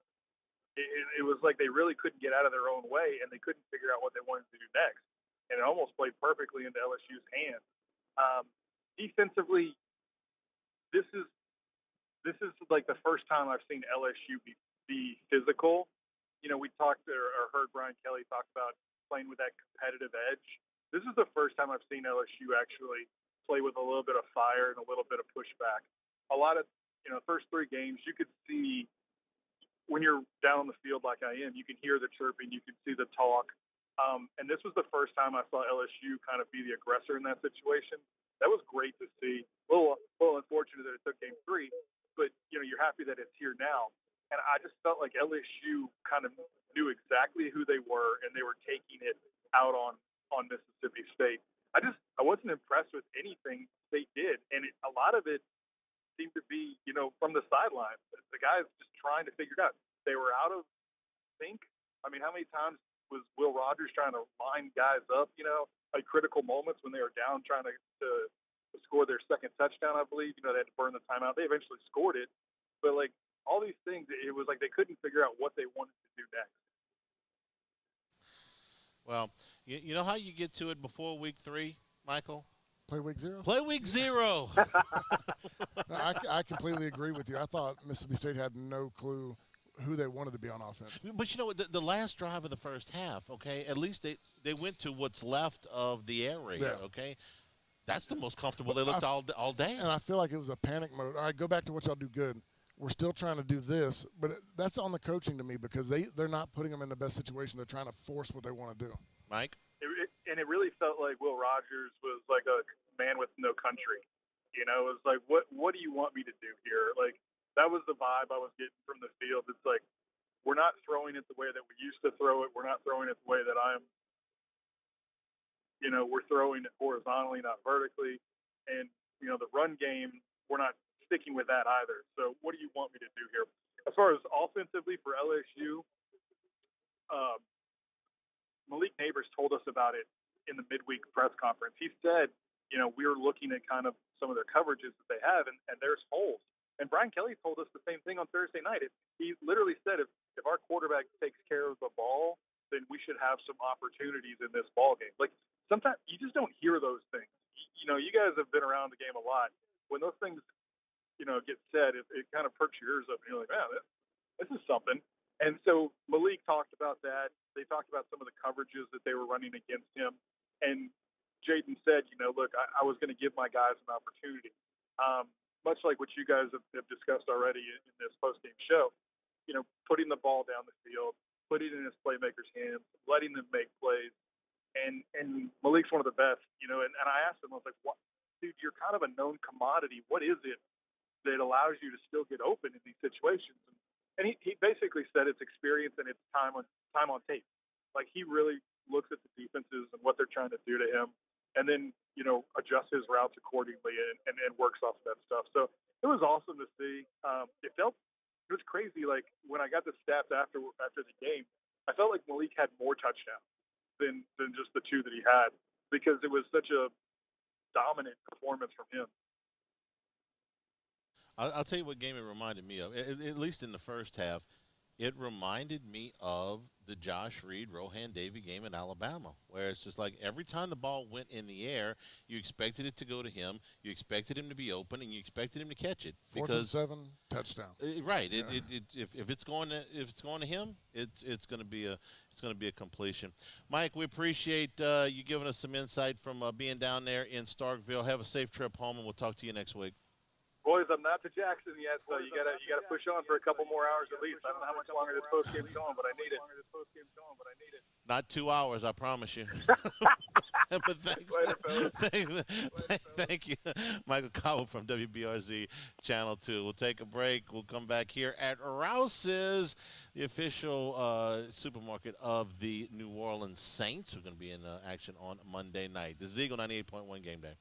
It was like they really couldn't get out of their own way, and they couldn't figure out what they wanted to do next. And it almost played perfectly into LSU's hands. Defensively, this is like the first time I've seen LSU be physical. We talked or heard Brian Kelly talk about playing with that competitive edge. This is the first time I've seen LSU actually play with a little bit of fire and a little bit of pushback. A lot of, first three games, you could see when you're down on the field like I am, you can hear the chirping, you can see the talk. And this was the first time I saw LSU kind of be the aggressor in that situation. That was great to see. A little unfortunate that it took game 3, but, you're happy that it's here now. And I just felt like LSU kind of knew exactly who they were, and they were taking it out on Mississippi State. I wasn't impressed with anything they did, and a lot of it seemed to be, from the sidelines. The guys just trying to figure it out. They were out of sync. I mean, how many times was Will Rogers trying to line guys up, at critical moments when they were down trying to score their second touchdown, I believe. They had to burn the timeout. They eventually scored it, but, all these things, it was like they couldn't figure out what they wanted to do next. Well, you know how you get to it before week 3, Michael? Play week 0? Play week 0. No, I completely agree with you. I thought Mississippi State had no clue who they wanted to be on offense. But the last drive of the first half, okay, at least they went to what's left of the air raid, okay? That's the most comfortable they looked all day. And I feel like it was a panic mode. All right, go back to what y'all do good. We're still trying to do this, but that's on the coaching to me because they're not putting them in the best situation. They're trying to force what they want to do. Mike? And it really felt like Will Rogers was like a man with no country. You know, it was like, what do you want me to do here? Like, that was the vibe I was getting from the field. It's like, we're not throwing it the way that we used to throw it. We're not throwing it the way that we're throwing it horizontally, not vertically. And, the run game, we're not sticking with that either. So what do you want me to do here? As far as offensively for LSU, Malik Neighbors told us about it in the midweek press conference. He said, we were looking at kind of some of their coverages that they have, and there's holes. And Brian Kelly told us the same thing on Thursday night. He literally said, if our quarterback takes care of the ball, then we should have some opportunities in this ball game. Like, sometimes you just don't hear those things. You guys have been around the game a lot. When those things, get said, it kind of perks your ears up, and you're like, man, this is something. And so Malik talked about that. They talked about some of the coverages that they were running against him. And Jaden said, look, I was going to give my guys an opportunity. Much like what you guys have discussed already in this post-game show, putting the ball down the field, putting it in his playmakers' hands, letting them make plays. And Malik's one of the best, and I asked him, I was like, what, dude, you're kind of a known commodity. What is it that allows you to still get open in these situations? And he basically said it's experience and it's time on tape. Like, he really looks at the defenses and what they're trying to do to him, and then, adjusts his routes accordingly and works off of that stuff. So it was awesome to see. It was crazy. Like, when I got the stats after the game, I felt like Malik had more touchdowns than just the two that he had, because it was such a dominant performance from him. I'll tell you what game it reminded me of, at least in the first half. It reminded me of the Josh Reed, Rohan Davey game in Alabama, where it's just like every time the ball went in the air, you expected it to go to him, you expected him to be open, and you expected him to catch it. 4th and 7, touchdown. Right. Yeah. If it's going to him, it's going to be a completion. Mike, we appreciate you giving us some insight from being down there in Starkville. Have a safe trip home, and we'll talk to you next week. Boys, I'm not to Jackson yet, so you gotta push on for a couple more hours at least. I don't know how much longer this postgame's going, but I need it. Not 2 hours, I promise you. But thank you, Michael Cowell from WBRZ Channel 2. We'll take a break. We'll come back here at Rouse's, the official supermarket of the New Orleans Saints. We're going to be in action on Monday night. This is Eagle 98.1 Game Day.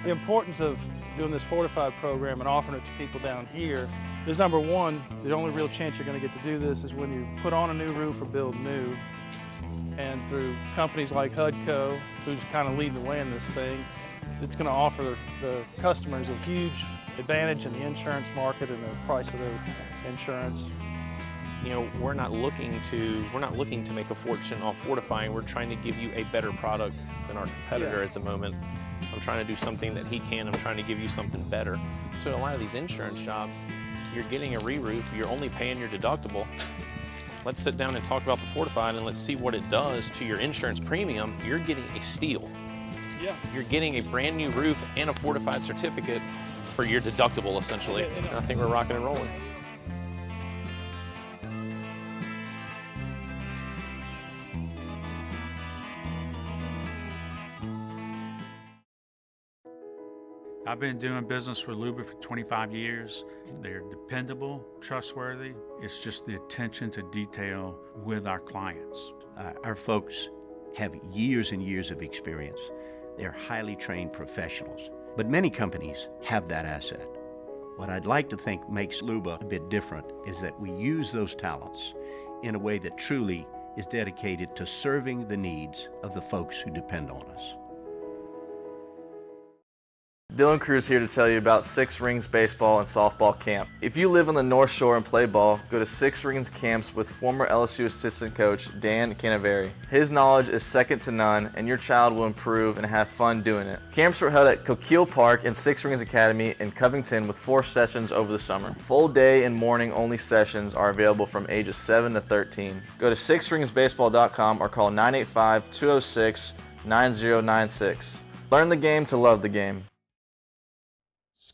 The importance of doing this fortified program and offering it to people down here is, number one, the only real chance you're going to get to do this is when you put on a new roof or build new. And through companies like HUDCO, who's kind of leading the way in this thing, it's going to offer the customers a huge advantage in the insurance market and the price of their insurance. We're not looking to make a fortune off fortifying. We're trying to give you a better product than our competitor at the moment. I'm trying to do something that he can. I'm trying to give you something better. So a lot of these insurance shops, you're getting a re-roof, you're only paying your deductible. Let's sit down and talk about the fortified and let's see what it does to your insurance premium. You're getting a steal. Yeah. You're getting a brand new roof and a fortified certificate for your deductible, essentially. And I think we're rocking and rolling. I've been doing business with Luba for 25 years. They're dependable, trustworthy. It's just the attention to detail with our clients. Our folks have years and years of experience. They're highly trained professionals. But many companies have that asset. What I'd like to think makes Luba a bit different is that we use those talents in a way that truly is dedicated to serving the needs of the folks who depend on us. Dylan Cruz here to tell you about Six Rings Baseball and Softball Camp. If you live on the North Shore and play ball, go to Six Rings Camps with former LSU assistant coach Dan Canaveri. His knowledge is second to none, and your child will improve and have fun doing it. Camps were held at Coquille Park and Six Rings Academy in Covington with 4 sessions over the summer. Full day and morning only sessions are available from ages 7 to 13. Go to sixringsbaseball.com or call 985-206-9096. Learn the game to love the game.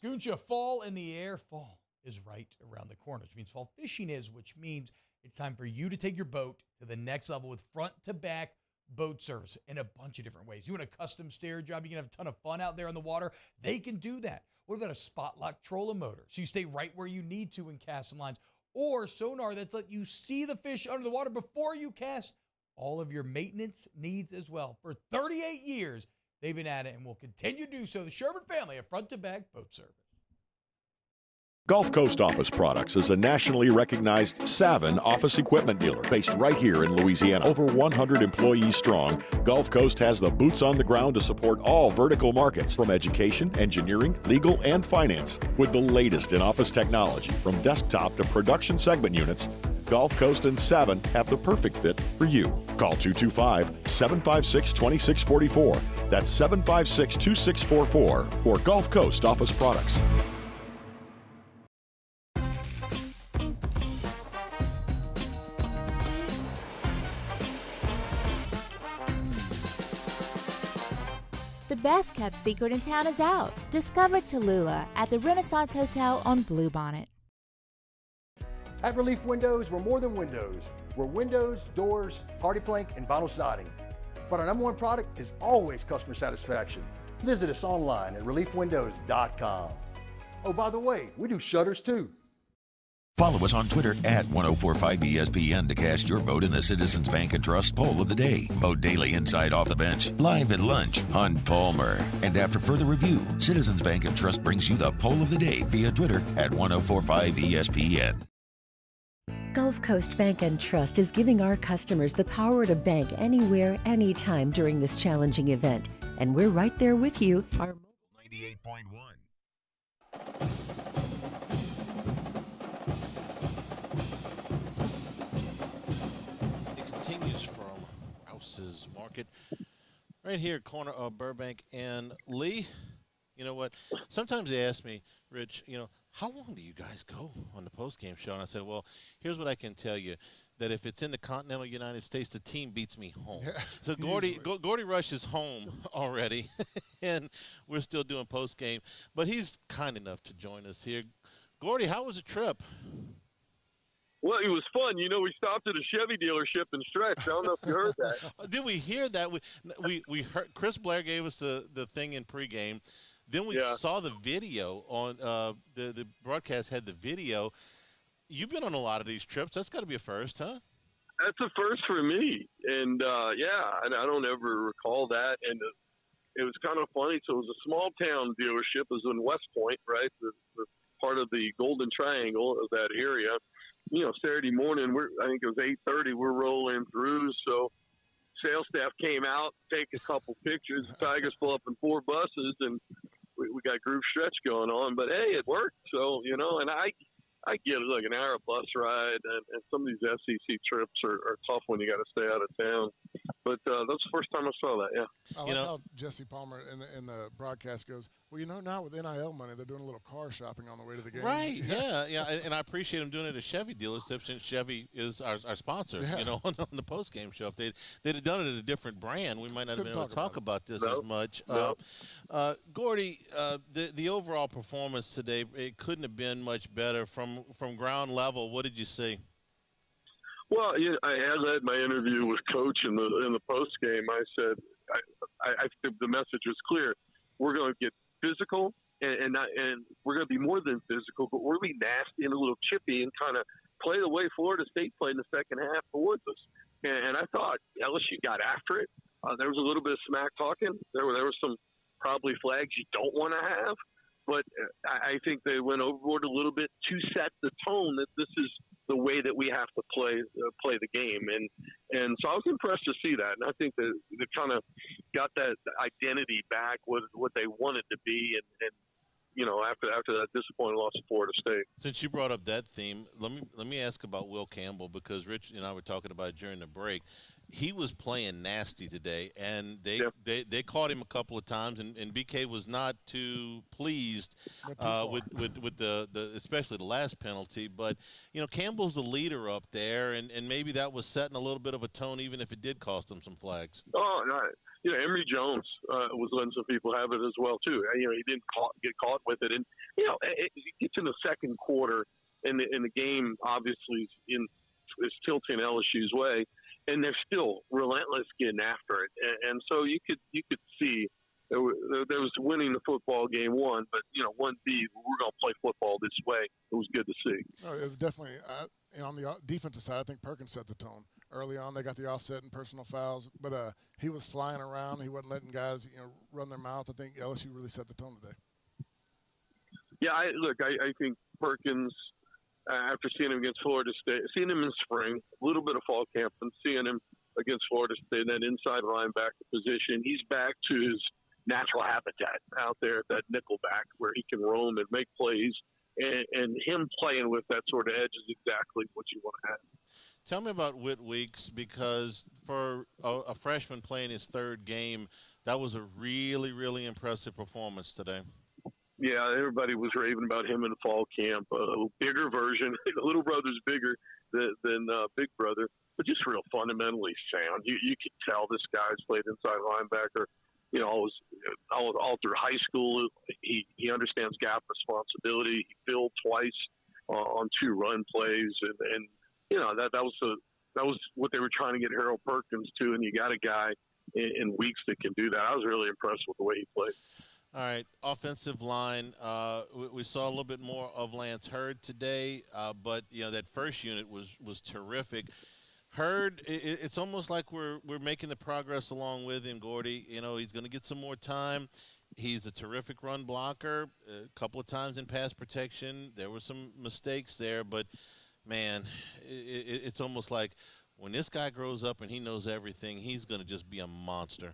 Scooncha, fall in the air. Fall is right around the corner, which means fall fishing is, which means it's time for you to take your boat to the next level with front-to-back boat service in a bunch of different ways. You want a custom stair job, you can have a ton of fun out there on the water. They can do that. What about a spot lock trolling motor? So you stay right where you need to in casting lines. Or sonar that's let you see the fish under the water before you cast. All of your maintenance needs as well. For 38 years, they've been at it and will continue to do so. The Sherman family of front-to-back boat service. Gulf Coast Office Products is a nationally recognized Savin office equipment dealer based right here in Louisiana. Over 100 employees strong, Gulf Coast has the boots on the ground to support all vertical markets, from education, engineering, legal, and finance. With the latest in office technology, from desktop to production segment units, Gulf Coast and Savin have the perfect fit for you. Call 225-756-2644. That's 756-2644 for Gulf Coast Office Products. The best kept secret in town is out. Discover Tallulah at the Renaissance Hotel on Bluebonnet. At Relief Windows, we're more than windows. We're windows, doors, party plank, and vinyl siding. But our number one product is always customer satisfaction. Visit us online at reliefwindows.com. Oh, by the way, we do shutters too. Follow us on Twitter at 1045ESPN to cast your vote in the Citizens Bank and Trust poll of the day. Vote daily inside Off the Bench, live at lunch on Palmer. And after further review, Citizens Bank and Trust brings you the poll of the day via Twitter at 1045ESPN. Gulf Coast Bank and Trust is giving our customers the power to bank anywhere, anytime during this challenging event. And we're right there with you. Our 98.1. Continues from Rouse's Market right here, corner of Burbank and Lee. You know what? Sometimes they ask me, Rich, how long do you guys go on the postgame show? And I said, well, here's what I can tell you, that if it's in the continental United States, the team beats me home. So Gordy Rush is home already, and we're still doing postgame. But he's kind enough to join us here. Gordy, how was the trip? Well, it was fun. We stopped at a Chevy dealership in Stretch. I don't know if you heard that. Did we hear that? We heard Chris Blair gave us the thing in pregame. Then we saw the video on the broadcast had the video. You've been on a lot of these trips. That's got to be a first, huh? That's a first for me. And, and I don't ever recall that. And it was kind of funny. So it was a small town dealership. It was in West Point, right? The part of the Golden Triangle of that area. Saturday morning, I think it was 8:30, we're rolling through. So sales staff came out, take a couple pictures. The Tigers pull up in 4 buses, and we got group stretch going on. But, hey, it worked. So, and I get it, like an hour bus ride, and some of these SEC trips are tough when you got to stay out of town. But that's the first time I saw that, yeah. I like how Jesse Palmer in the broadcast goes, well, now with NIL money, they're doing a little car shopping on the way to the game. Right, yeah. And I appreciate them doing it at Chevy dealership, since Chevy is our sponsor, on the post-game show. If they'd have done it at a different brand, we might not have been able to talk about this as much. Gordy, the overall performance today, it couldn't have been much better from ground level. What did you see? Well, I had my interview with Coach in the post game. I said, I think the message was clear. We're going to get physical, and we're going to be more than physical, but we're going to be nasty and a little chippy and kind of play the way Florida State played in the second half towards us. And I thought LSU got after it. There was a little bit of smack talking. There were some probably flags you don't want to have. But I think they went overboard a little bit to set the tone that this is the way that we have to play the game. And so I was impressed to see that. And I think that they kind of got that identity back, what they wanted to be. And after that disappointing loss to Florida State. Since you brought up that theme, let me ask about Will Campbell, because Rich and I were talking about it during the break. He was playing nasty today, and they caught him a couple of times, and BK was not too pleased with the especially the last penalty. But Campbell's the leader up there, and maybe that was setting a little bit of a tone, even if it did cost him some flags. Oh, no. Emory Jones was letting some people have it as well too. He didn't get caught with it, and it gets in the second quarter, and the game obviously is tilting LSU's way. and they're still relentless getting after it. And so you could see there was winning the football game one, but 1B, we're going to play football this way. It was good to see. No, it was definitely on the defensive side. I think Perkins set the tone early on. They got the offset and personal fouls, but he was flying around. He wasn't letting guys run their mouth. I think LSU really set the tone today. Yeah, I think Perkins, after seeing him against Florida State, seeing him in spring, a little bit of fall camp, and seeing him against Florida State, that inside linebacker position, he's back to his natural habitat out there at that nickel back where he can roam and make plays. And him playing with that sort of edge is exactly what you want to have. Tell me about Whit Weeks, because for a freshman playing his third game, that was a really, really impressive performance today. Yeah, everybody was raving about him in fall camp. A bigger version. Little brother's bigger than big brother, but just real fundamentally sound. You could tell this guy's played inside linebacker. All through high school. He understands gap responsibility. He filled twice on 2 run plays, and that was what they were trying to get Harold Perkins to. And you got a guy in Weeks that can do that. I was really impressed with the way he played. All right, offensive line. We saw a little bit more of Lance Hurd today, but that first unit was terrific. Hurd, it's almost like we're making the progress along with him, Gordy. He's going to get some more time. He's a terrific run blocker. A couple of times in pass protection, there were some mistakes there, but man, it's almost like when this guy grows up and he knows everything, he's going to just be a monster.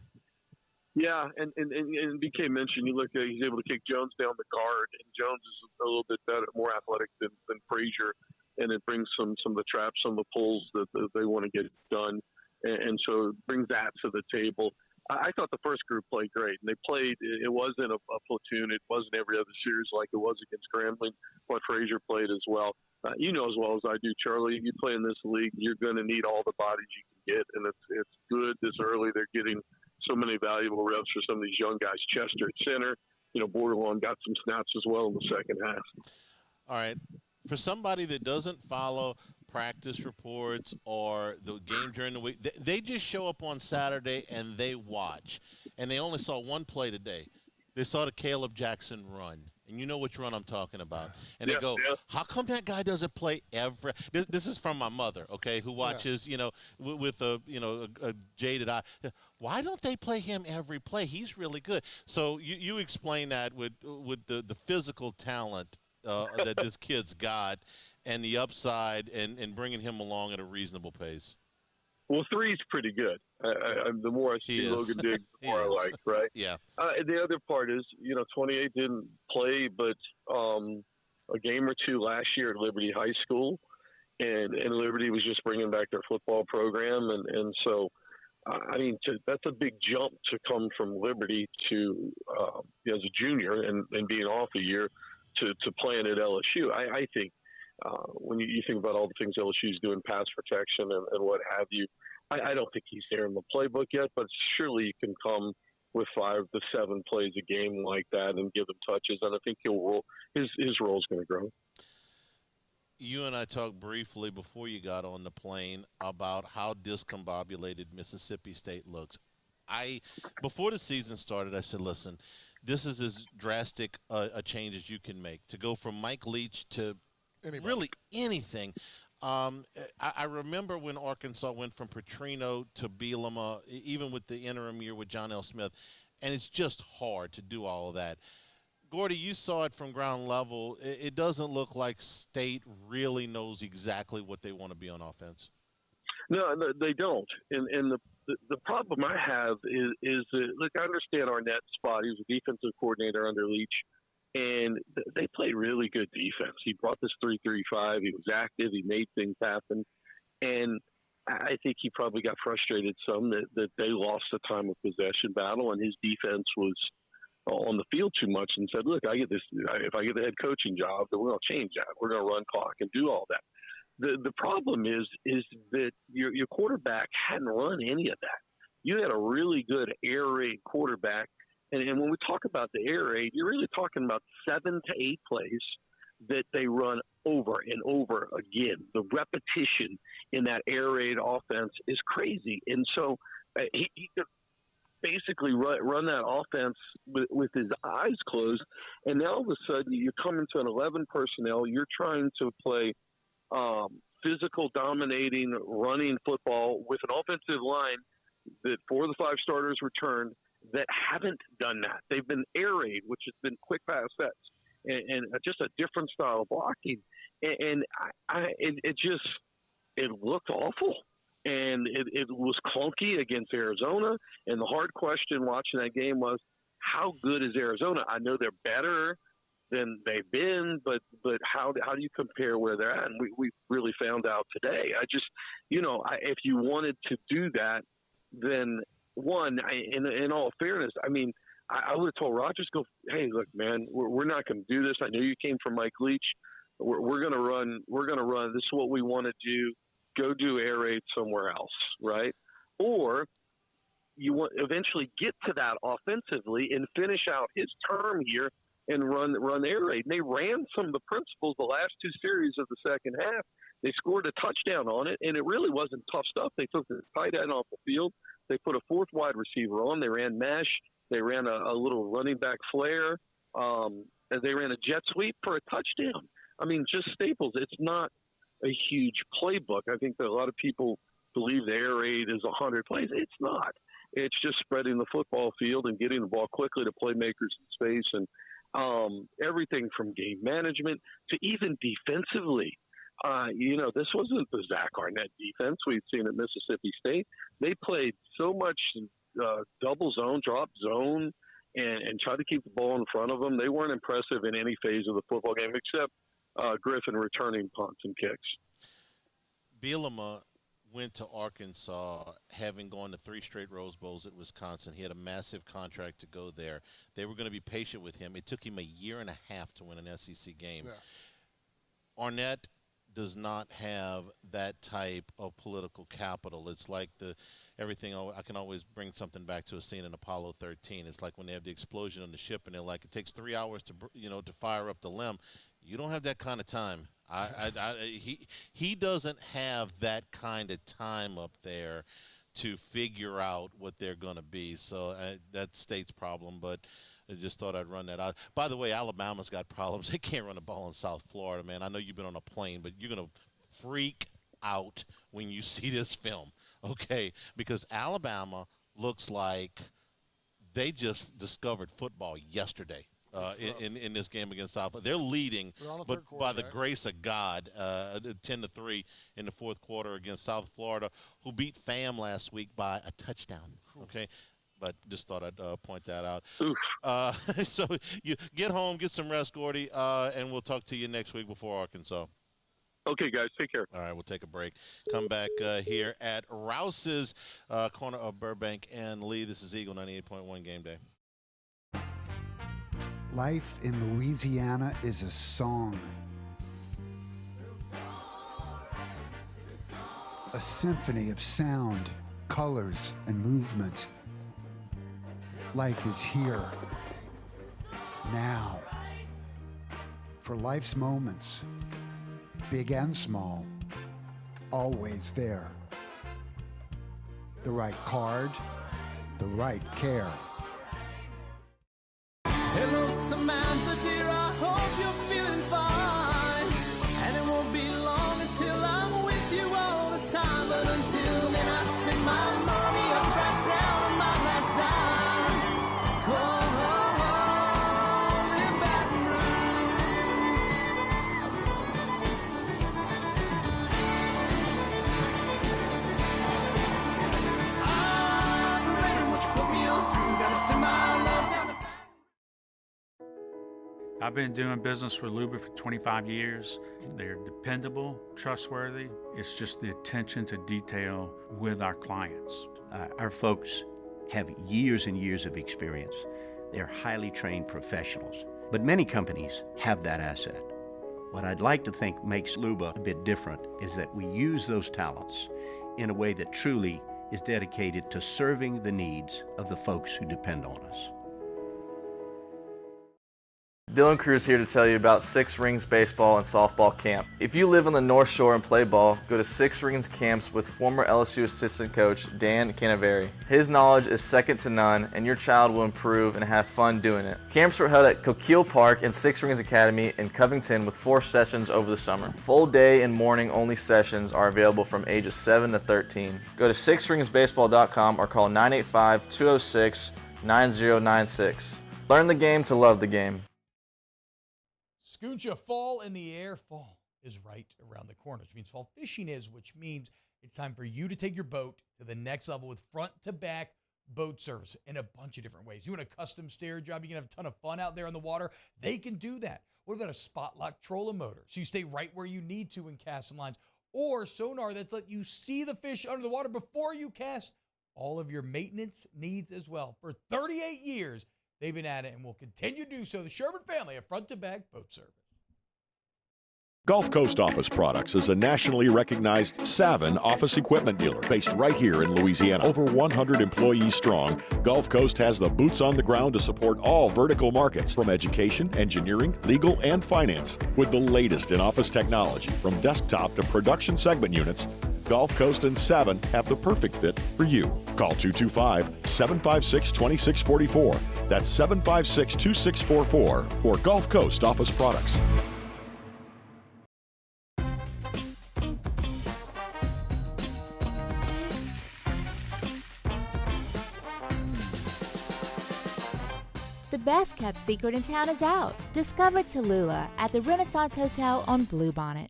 Yeah, and BK mentioned, you look at, he's able to kick Jones down the guard, and Jones is a little bit better, more athletic than Frazier, and it brings some of the traps, some of the pulls that they want to get done, and so it brings that to the table. I thought the first group played great, and they played, it wasn't a platoon, it wasn't every other series like it was against Grambling, but Frazier played as well. As well as I do, Charlie, you play in this league, you're going to need all the bodies you can get, and it's good this early. They're getting so many valuable reps for some of these young guys. Chester at center, Bordelon got some snaps as well in the second half. All right. For somebody that doesn't follow practice reports or the game during the week, they just show up on Saturday and they watch. And they only saw one play today. They saw the Caleb Jackson run. And you know which run I'm talking about. And they go, how come that guy doesn't play every – this is from my mother, okay, who watches, with a jaded eye. Why don't they play him every play? He's really good. So you explain that with the physical talent that this kid's got and the upside and bringing him along at a reasonable pace. Well, 3's pretty good. The more I see Logan Diggs, the more I like, right? Yeah. The other part is, 28 didn't play but a game or two last year at Liberty High School, and Liberty was just bringing back their football program, and so, that's a big jump to come from Liberty to, as a junior and being off a year to playing at LSU. I think when you think about all the things LSU's doing, pass protection and what have you, I don't think he's there in the playbook yet, but surely you can come with 5 to 7 plays a game like that and give him touches, and I think he'll roll. His role is going to grow. You and I talked briefly before you got on the plane about how discombobulated Mississippi State looks. Before the season started, I said, listen, this is as drastic a change as you can make. To go from Mike Leach to really anything. I remember when Arkansas went from Petrino to Bielema, even with the interim year with John L. Smith, and it's just hard to do all of that. Gordy, you saw it from ground level. It doesn't look like State really knows exactly what they want to be on offense. No, they don't. And the problem I have is that, look, I understand Arnett's spot. He was a defensive coordinator under Leach, and they played really good defense. He brought this 3-3-5. He was active. He made things happen. And I think he probably got frustrated some that they lost the time of possession battle, and his defense was on the field too much, and said, look, if I get the head coaching job, then we're going to change that. We're going to run clock and do all that. The problem is that your quarterback hadn't run any of that. You had a really good air raid quarterback, and when we talk about the air raid, you're really talking about 7 to 8 plays that they run over and over again. The repetition in that air raid offense is crazy. And so he could basically run that offense with his eyes closed. And now all of a sudden you come into an 11 personnel. You're trying to play physical, dominating, running football with an offensive line that 4 of the 5 starters returned that haven't done that. They've been air raid, which has been quick pass sets and just a different style of blocking. And it looked awful. And it was clunky against Arizona. And the hard question watching that game was, how good is Arizona? I know they're better than they've been, but how do you compare where they're at? And we really found out today. If you wanted to do that, then in all fairness, I mean, I would have told Rodgers, hey, look, man, we're not going to do this. I know you came from Mike Leach. We're going to run. This is what we want to do. Go do air raid somewhere else, right? Or you want eventually get to that offensively and finish out his term here and run air raid. And they ran some of the principles the last 2 series of the second half. They scored a touchdown on it, and it really wasn't tough stuff. They took the tight end off the field. They put a 4th wide receiver on. They ran mesh. They ran a little running back flare. And they ran a jet sweep for a touchdown. I mean, just staples. It's not a huge playbook. I think that a lot of people believe the air raid is 100 plays. It's not. It's just spreading the football field and getting the ball quickly to playmakers in space, and everything from game management to even defensively. This wasn't the Zach Arnett defense we'd seen at Mississippi State. They played so much double zone, drop zone, and tried to keep the ball in front of them. They weren't impressive in any phase of the football game except Griffin returning punts and kicks. Bielema went to Arkansas having gone to 3 straight Rose Bowls at Wisconsin. He had a massive contract to go there. They were going to be patient with him. It took him 1.5 years to win an SEC game. Yeah. Arnett does not have that type of political capital. It's like everything. I can always bring something back to a scene in Apollo 13. It's like when they have the explosion on the ship and they're like, it takes 3 hours to fire up the LEM. You don't have that kind of time. He doesn't have that kind of time up there to figure out what they're going to be. So that's State's problem, but I just thought I'd run that out. By the way, Alabama's got problems. They can't run a ball in South Florida, man. I know you've been on a plane, but you're going to freak out when you see this film, okay? Because Alabama looks like they just discovered football yesterday. In this game against South Florida. They're leading, but by the grace of God, 10-3 in the 4th quarter against South Florida, who beat FAM last week by a touchdown. Okay, but just thought I'd point that out. So you get home, get some rest, Gordy, and we'll talk to you next week before Arkansas. Okay, guys, take care. All right, we'll take a break. Come back here at Rouse's, corner of Burbank and Lee. This is Eagle 98.1 Game Day. Life in Louisiana is a song. A symphony of sound, colors, and movement. Life is here, now. For life's moments, big and small, always there. The right card, the right care. Hello, Samantha, dear, I hope you're feeling fine. And it won't be long until I'm with you all the time. But until then, I spend my money up right down on my last dime. Call in Baton Rouge. I'm remembering what you put me on through. Gotta send my love down to I've been doing business with Luba for 25 years. They're dependable, trustworthy. It's just the attention to detail with our clients. Our folks have years and years of experience. They're highly trained professionals. But many companies have that asset. What I'd like to think makes Luba a bit different is that we use those talents in a way that truly is dedicated to serving the needs of the folks who depend on us. Dylan Cruz here to tell you about Six Rings Baseball and Softball Camp. If you live on the North Shore and play ball, go to Six Rings Camps with former LSU assistant coach Dan Canaveri. His knowledge is second to none, and your child will improve and have fun doing it. Camps were held at Coquille Park and Six Rings Academy in Covington with 4 sessions over the summer. Full day and morning only sessions are available from ages 7 to 13. Go to sixringsbaseball.com or call 985-206-9096. Learn the game to love the game. Scooncha, fall in the air. Fall is right around the corner, which means fall fishing is, which means it's time for you to take your boat to the next level with front-to-back boat service in a bunch of different ways. You want a custom stair job, you can have a ton of fun out there on the water. They can do that. What about a spot lock trolling motor? So you stay right where you need to in casting lines. Or sonar that's let you see the fish under the water before you cast. All of your maintenance needs as well. For 38 years, they've been at it and will continue to do so. The Sherman family of front-to-back boat service. Gulf Coast Office Products is a nationally recognized Savin office equipment dealer based right here in Louisiana. Over 100 employees strong, Gulf Coast has the boots on the ground to support all vertical markets, from education, engineering, legal, and finance. With the latest in office technology, from desktop to production segment units, Gulf Coast and Savin have the perfect fit for you. Call 225-756-2644. That's 756-2644 for Gulf Coast Office Products. The best kept secret in town is out. Discover Tallulah at the Renaissance Hotel on Bluebonnet.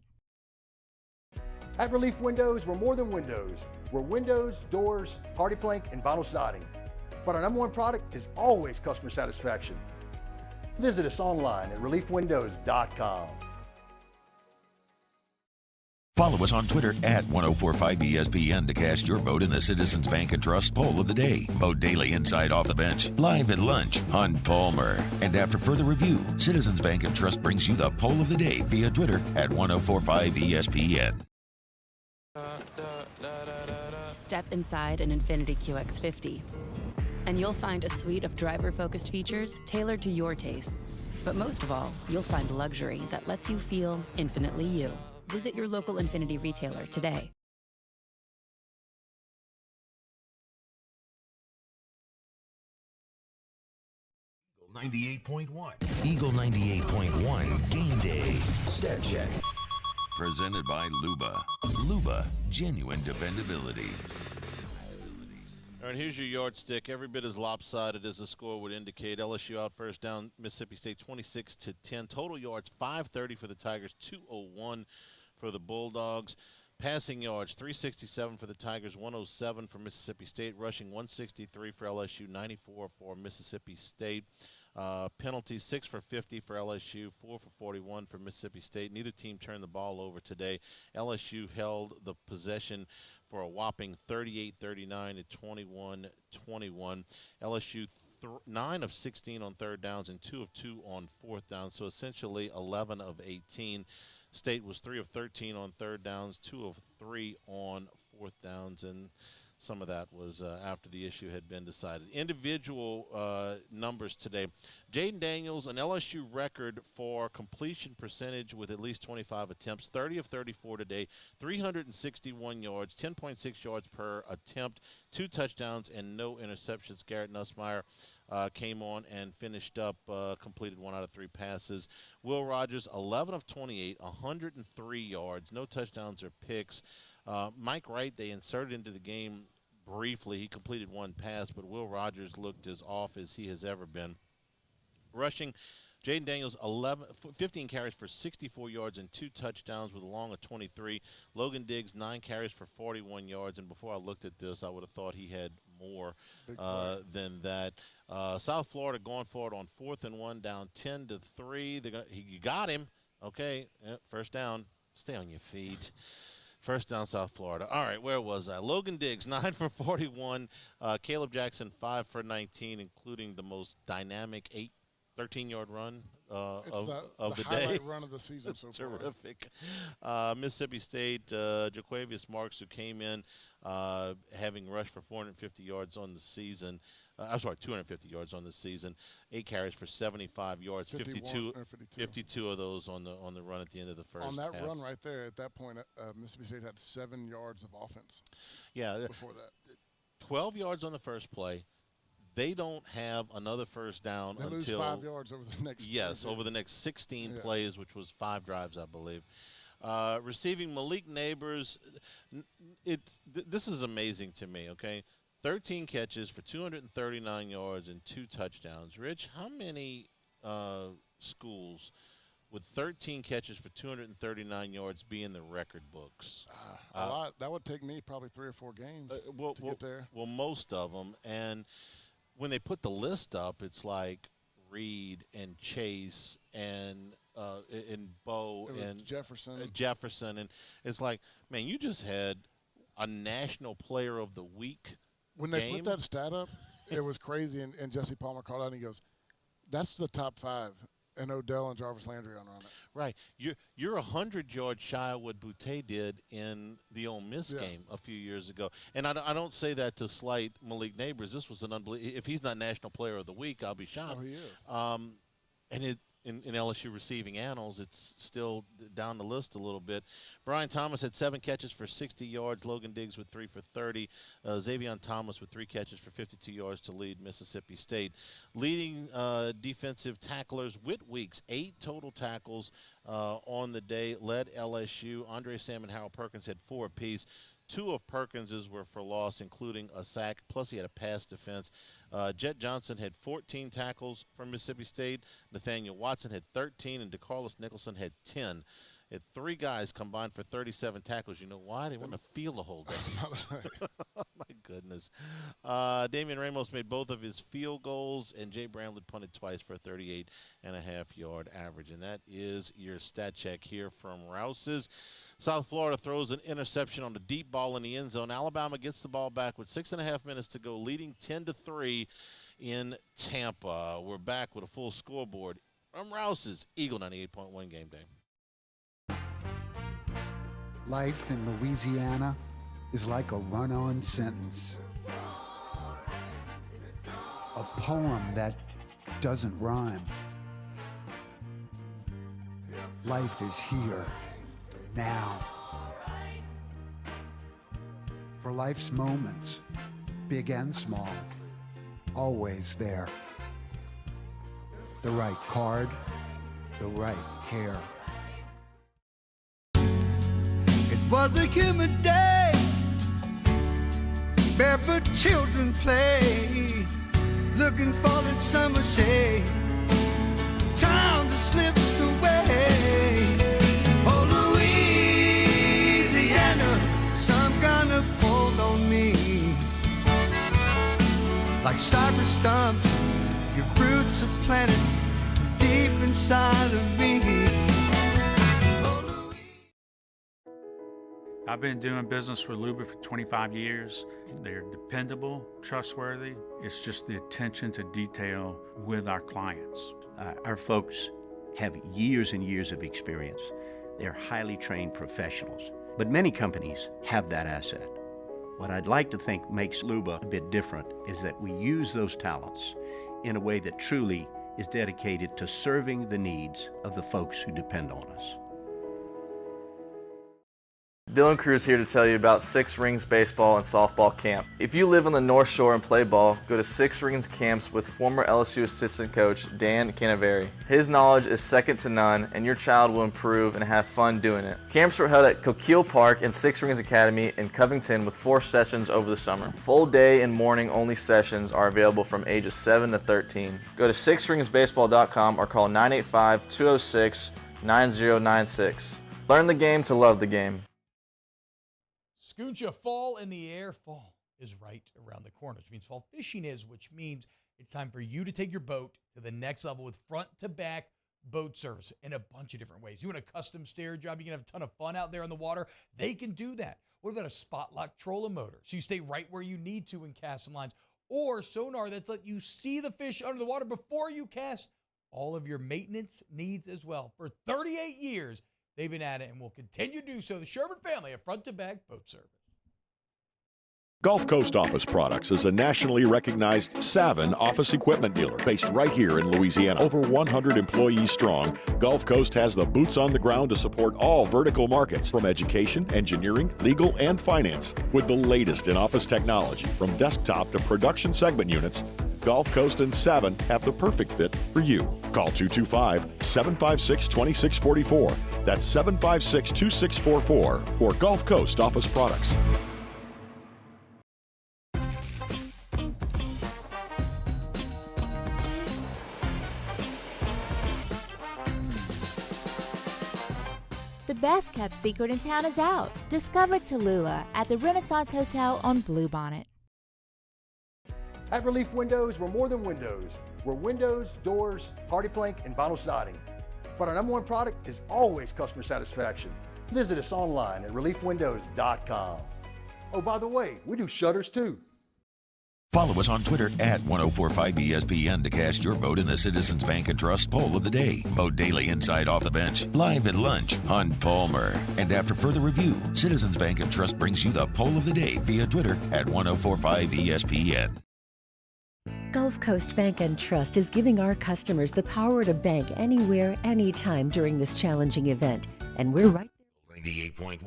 At Relief Windows, we're more than windows. We're windows, doors, party plank, and vinyl siding. But our #1 product is always customer satisfaction. Visit us online at reliefwindows.com. Follow us on Twitter at 1045ESPN to cast your vote in the Citizens Bank and Trust poll of the day. Vote daily inside Off the Bench, live at lunch on Palmer. And after further review, Citizens Bank and Trust brings you the poll of the day via Twitter at 1045ESPN. Step inside an Infiniti QX50, and you'll find a suite of driver-focused features tailored to your tastes. But most of all, you'll find luxury that lets you feel infinitely you. Visit your local Infiniti retailer today. Eagle 98.1. Eagle 98.1 Game Day. Stat Check. Presented by Luba. Luba, genuine dependability. All right, here's your yardstick. Every bit as lopsided as the score would indicate. LSU out first down, Mississippi State 26-10. Total yards 530 for the Tigers, 201 for the Bulldogs. Passing yards 367 for the Tigers, 107 for Mississippi State. Rushing 163 for LSU, 94 for Mississippi State. Penalties 6 for 50 for LSU, 4 for 41 for Mississippi State. Neither team turned the ball over today. LSU held the possession for a whopping 38-39 at 21-21. LSU 9 of 16 on third downs and 2 of 2 on fourth down, so essentially 11 of 18. State was 3 of 13 on third downs, 2 of 3 on fourth downs, and some of that was after the issue had been decided. Individual numbers today. Jaden Daniels, an LSU record for completion percentage with at least 25 attempts, 30 of 34 today, 361 yards, 10.6 yards per attempt, 2 touchdowns, and no interceptions. Garrett Nussmeier came on and finished up, completed 1 out of 3 passes. Will Rogers, 11 of 28, 103 yards, no touchdowns or picks. Mike Wright, they inserted into the game briefly. He completed 1 pass, but Will Rogers looked as off as he has ever been. Rushing, Jaden Daniels, 15 carries for 64 yards and 2 touchdowns with a long of 23. Logan Diggs, 9 carries for 41 yards. And before I looked at this, I would have thought he had more than that. South Florida going for it on 4th and 1, down 10-3. You got him. Okay, first down. Stay on your feet. First down, South Florida. All right, where was I? Logan Diggs, 9 for 41. Caleb Jackson, 5 for 19, including the most dynamic 13-yard run of the day. Highlight run of the season so far. Terrific. Mississippi State, Jaquavius Marks, who came in having rushed for 450 yards on the season. I'm sorry, 250 yards on the season, 8 carries for 75 yards, 52 of those on the run at the end of the first On that half. run right there, at that point, Mississippi State had 7 yards of offense. Yeah. Before that. 12 yards on the first play. They don't have another first down They until lose 5 yards over the next. over the next 16 plays, which was 5 drives, I believe. Receiving Malik Neighbors, this is amazing to me. Okay, 13 catches for 239 yards and 2 touchdowns. Rich, how many schools would 13 catches for 239 yards be in the record books? A lot. That would take me probably 3 or 4 games to get there. Well, most of them. And when they put the list up, it's like Reed and Chase and Bo and Jefferson. And it's like, man, you just had a National Player of the Week When they game. put that stat up, it was crazy. And Jesse Palmer called out and he goes, "That's the top 5." And Odell and Jarvis Landry on it. Right. You're 100 yards shy of what Boutte did in the Ole Miss game a few years ago. And I don't say that to slight Malik Neighbors. This was an unbelievable. If he's not National Player of the Week, I'll be shocked. Oh, he is. And in LSU receiving annals, it's still down the list a little bit. Brian Thomas had 7 catches for 60 yards. Logan Diggs with 3 for 30. Xavier Thomas with 3 catches for 52 yards to lead Mississippi State. Leading defensive tacklers, Whit Weeks, 8 total tackles on the day, led LSU. Andre Sam and Harold Perkins had 4 apiece. 2 of Perkins's were for loss, including a sack, plus he had a pass defense. Jet Johnson had 14 tackles for Mississippi State. Nathaniel Watson had 13, and DeCarlos Nicholson had 10. Had 3 guys combined for 37 tackles. You know why? They want to feel the whole day. My goodness. Damian Ramos made both of his field goals, and Jay Bramlett punted twice for a 38.5-yard average. And that is your stat check here from Rouse's. South Florida throws an interception on the deep ball in the end zone. Alabama gets the ball back with 6.5 minutes to go, leading 10-3 in Tampa. We're back with a full scoreboard from Rouse's Eagle 98.1 Game Day. Life in Louisiana is like a run-on sentence. A poem that doesn't rhyme. Life is here, now. For life's moments, big and small, always there. The right card, the right care. It was a humid day, barefoot children play, looking for that summer shade. Time just slips away. Oh, Louisiana, some kind of hold on me. Like cypress stumps, your roots are planted deep inside of me. I've been doing business with Luba for 25 years. They're dependable, trustworthy. It's just the attention to detail with our clients. Our folks have years and years of experience. They're highly trained professionals. But many companies have that asset. What I'd like to think makes Luba a bit different is that we use those talents in a way that truly is dedicated to serving the needs of the folks who depend on us. Dylan Cruz here to tell you about Six Rings Baseball and Softball Camp. If you live on the North Shore and play ball, go to Six Rings Camps with former LSU assistant coach Dan Canaveri. His knowledge is second to none, and your child will improve and have fun doing it. Camps are held at Coquille Park and Six Rings Academy in Covington with 4 sessions over the summer. Full day and morning only sessions are available from ages 7 to 13. Go to sixringsbaseball.com or call 985-206-9096. Learn the game to love the game. Scooncha, fall in the air. Fall is right around the corner, which means fall fishing is, which means it's time for you to take your boat to the next level with front-to-back boat service in a bunch of different ways. You want a custom stair job, you can have a ton of fun out there on the water, they can do that. What about a spot lock trolling motor? So you stay right where you need to in casting lines, or sonar that's let you see the fish under the water before you cast. All of your maintenance needs as well. For 38 years, they've been at it and will continue to do so. The Sherman family of front-to-back boat service. Gulf Coast Office Products is a nationally recognized Savin office equipment dealer based right here in Louisiana. Over 100 employees strong, Gulf Coast has the boots on the ground to support all vertical markets, from education, engineering, legal, and finance. With the latest in office technology, from desktop to production segment units, Gulf Coast and Savin have the perfect fit for you. Call 225-756-2644. That's 756-2644 for Gulf Coast Office Products. The best kept secret in town is out. Discover Tallulah at the Renaissance Hotel on Bluebonnet. At Relief Windows, we're more than windows. We're windows, doors, party plank, and vinyl siding. But our number one product is always customer satisfaction. Visit us online at reliefwindows.com. Oh, by the way, we do shutters too. Follow us on Twitter at 1045ESPN to cast your vote in the Citizens Bank and Trust Poll of the Day. Vote daily inside Off the Bench, live at lunch on Palmer. And after further review, Citizens Bank and Trust brings you the Poll of the Day via Twitter at 1045ESPN. Gulf Coast Bank and Trust is giving our customers the power to bank anywhere, anytime during this challenging event. And we're right there. 98.1.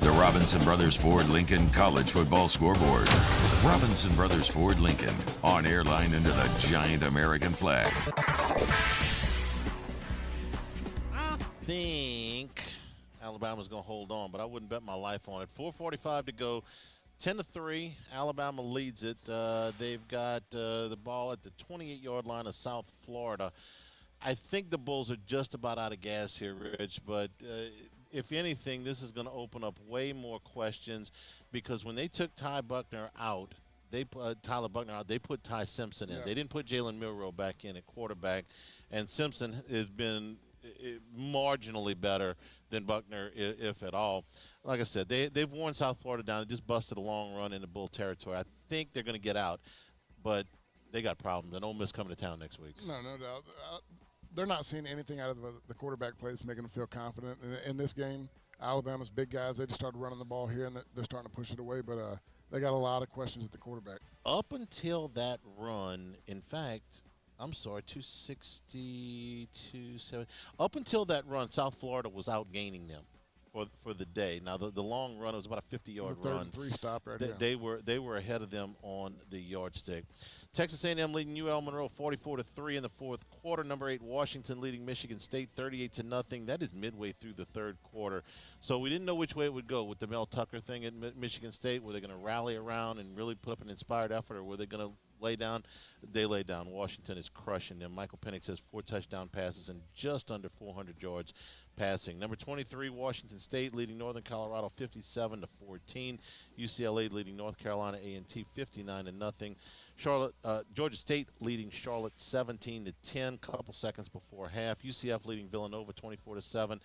The Robinson Brothers Ford Lincoln College Football Scoreboard. Robinson Brothers Ford Lincoln, on airline into the giant American flag. I think Alabama's going to hold on, but I wouldn't bet my life on it. 4:45 to go, 10-3. Alabama leads it. They've got the ball at the 28-yard line of South Florida. I think the Bulls are just about out of gas here, Rich, but if anything, this is going to open up way more questions, because when they took Tyler Buchner out, they put Ty Simpson in. Yeah. They didn't put Jalen Milroe back in at quarterback, and Simpson has been marginally better than Buchner, if at all. Like I said, they've worn South Florida down. They just busted a long run into Bull territory. I think they're going to get out, but they got problems. And Ole Miss coming to town next week. No doubt. They're not seeing anything out of the quarterback plays making them feel confident in this game. Alabama's big guys, they just started running the ball here, and they're starting to push it away, but they got a lot of questions at the quarterback. Up until that run, in fact, I'm sorry, 260, 270. Up until that run, South Florida was outgaining them for the day. Now, the long run, it was about a 50-yard run. 3 stop right here. They were ahead of them on the yardstick. Texas A&M leading UL Monroe 44-3 in the fourth quarter. Number 8 Washington leading Michigan State 38-0. That is midway through the third quarter. So we didn't know which way it would go with the Mel Tucker thing at Michigan State. Were they going to rally around and really put up an inspired effort, or were they going to lay down? They lay down. Washington is crushing them. Michael Penix has 4 touchdown passes and just under 400 yards passing. Number 23 Washington State leading Northern Colorado 57-14. UCLA leading North Carolina A&T 59-0. Georgia State leading Charlotte 17-10. Couple seconds before half. UCF leading Villanova 24-7.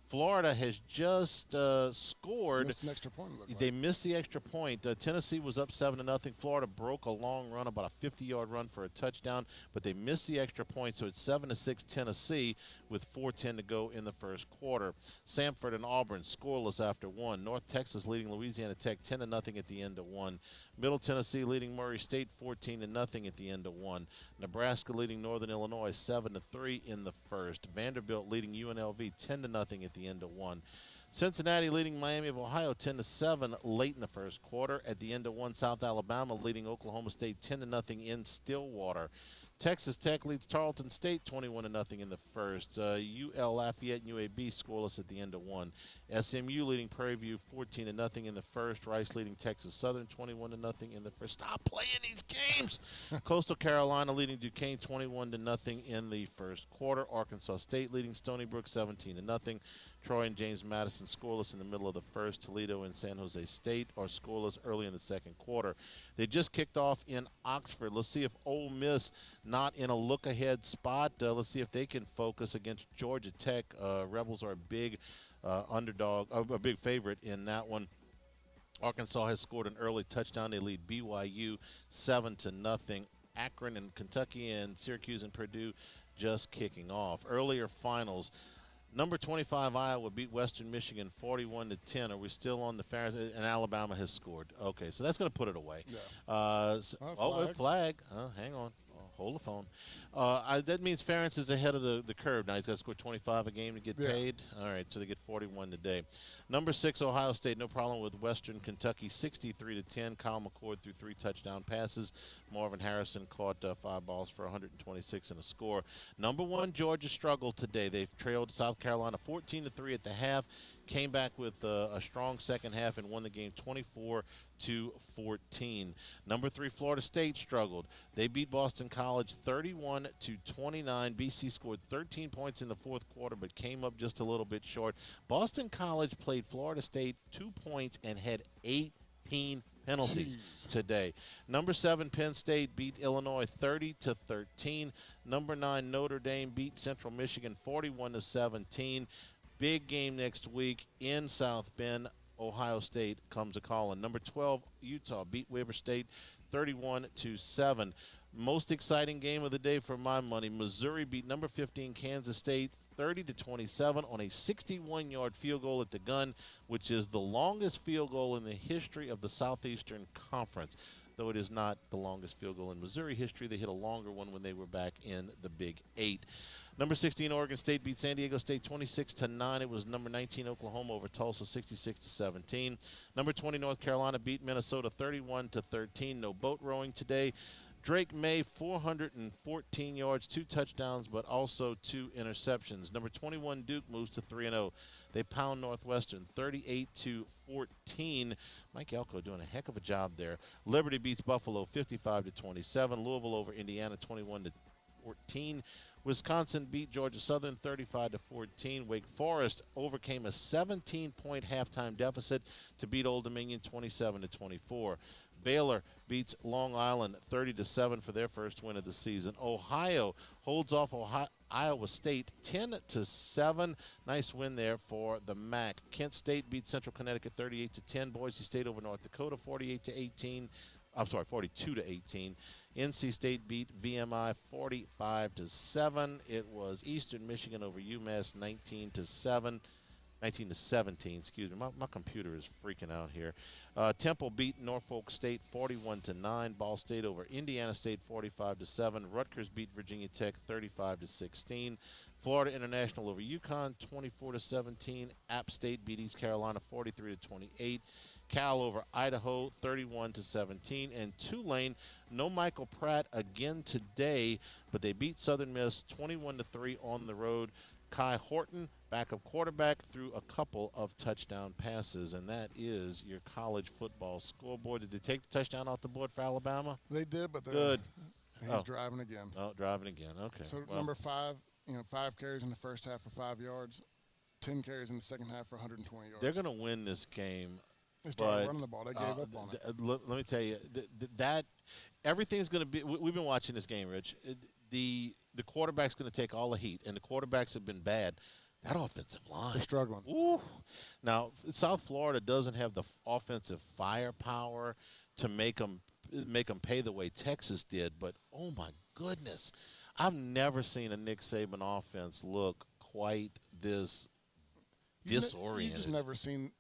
Florida has just scored. Missed an extra point. They missed the extra point. Tennessee was up 7-0. Florida broke a long run, about a 50-yard run for a touchdown, but they missed the extra point, so it's 7-6 Tennessee with 4:10 to go in the first quarter. Samford and Auburn scoreless after 1. North Texas leading Louisiana Tech 10-0 at the end of 1. Middle Tennessee leading Murray State 14-0 at the end of 1. Nebraska leading Northern Illinois 7-3 in the first. Vanderbilt leading UNLV 10-0 at the end of 1. Cincinnati leading Miami of Ohio 10-7 late in the first quarter. At the end of 1, South Alabama leading Oklahoma State 10-0 in Stillwater. Texas Tech leads Tarleton State 21-0 in the first. UL Lafayette and UAB scoreless at the end of 1. SMU leading Prairie View 14-0 in the first. Rice leading Texas Southern 21-0 in the first. Stop playing these games. Coastal Carolina leading Duquesne 21-0 in the first quarter. Arkansas State leading Stony Brook 17-0. Troy and James Madison scoreless in the middle of the first. Toledo and San Jose State are scoreless early in the second quarter. They just kicked off in Oxford. Let's see if Ole Miss, not in a look-ahead spot, let's see if they can focus against Georgia Tech. Rebels are a big underdog, a big favorite in that one. Arkansas has scored an early touchdown. They lead BYU 7-0. Akron and Kentucky and Syracuse and Purdue just kicking off. Earlier finals. Number 25, Iowa beat Western Michigan 41-10. Are we still on the Ferris? And Alabama has scored. Okay, so that's going to put it away. Yeah. Flag. Hang on. Hold the phone. That means Ferentz is ahead of the curve. Now he's got to score 25 a game to get paid. All right, so they get 41 today. Number 6, Ohio State, no problem with Western Kentucky, 63-10. Kyle McCord threw 3 touchdown passes. Marvin Harrison caught 5 balls for 126 and a score. Number 1, Georgia struggled today. They've trailed South Carolina 14-3 at the half. Came back with a strong second half and won the game 24-14. Number 3, Florida State struggled. They beat Boston College 31-29. BC scored 13 points in the fourth quarter, but came up just a little bit short. Boston College played Florida State 2 points and had 18 penalties today. Number 7, Penn State beat Illinois 30-13. Number 9, Notre Dame beat Central Michigan 41-17. Big game next week in South Bend. Ohio State comes a calling. Number 12, Utah beat Weber State 31-7. Most exciting game of the day for my money. Missouri beat number 15 Kansas State 30-27 on a 61-yard field goal at the gun, which is the longest field goal in the history of the Southeastern Conference. Though it is not the longest field goal in Missouri history, they hit a longer one when they were back in the Big 8. Number 16, Oregon State beat San Diego State 26-9. It was number 19, Oklahoma over Tulsa 66-17. Number 20, North Carolina beat Minnesota 31-13. No boat rowing today. Drake May, 414 yards, 2 touchdowns, but also 2 interceptions. Number 21, Duke moves to 3-0. They pound Northwestern 38-14. Mike Elko doing a heck of a job there. Liberty beats Buffalo 55-27. Louisville over Indiana 21-14. Wisconsin beat Georgia Southern 35-14. Wake Forest overcame a 17-point halftime deficit to beat Old Dominion 27-24. Baylor beats Long Island 30-7 for their first win of the season. Ohio holds off Iowa State 10-7. Nice win there for the MAC. Kent State beats Central Connecticut 38-10. Boise State over North Dakota 42-18. NC State beat VMI 45-7. It was Eastern Michigan over UMass 19-17. Excuse me. My computer is freaking out here. Temple beat Norfolk State 41-9. Ball State over Indiana State 45-7. Rutgers beat Virginia Tech 35-16. Florida International over UConn 24-17. App State beat East Carolina 43-28. Cal over Idaho 31-17. And Tulane, no Michael Pratt again today, but they beat Southern Miss 21-3 on the road. Kai Horton, backup quarterback, threw a couple of touchdown passes, and that is your college football scoreboard. Did they take the touchdown off the board for Alabama? They did, but good. He's driving again. Oh, driving again. Okay. So number 5, 5 carries in the first half for 5 yards, 10 carries in the second half for 120 yards. They're going to win this game. They started running the ball. They gave up on it. Let me tell you, that everything's going to be – we've been watching this game, Rich. The quarterback's going to take all the heat, and the quarterbacks have been bad. That offensive line. They're struggling. Ooh. Now, South Florida doesn't have the offensive firepower to make them pay the way Texas did, but, oh, my goodness. I've never seen a Nick Saban offense look quite this disoriented. You've just never seen,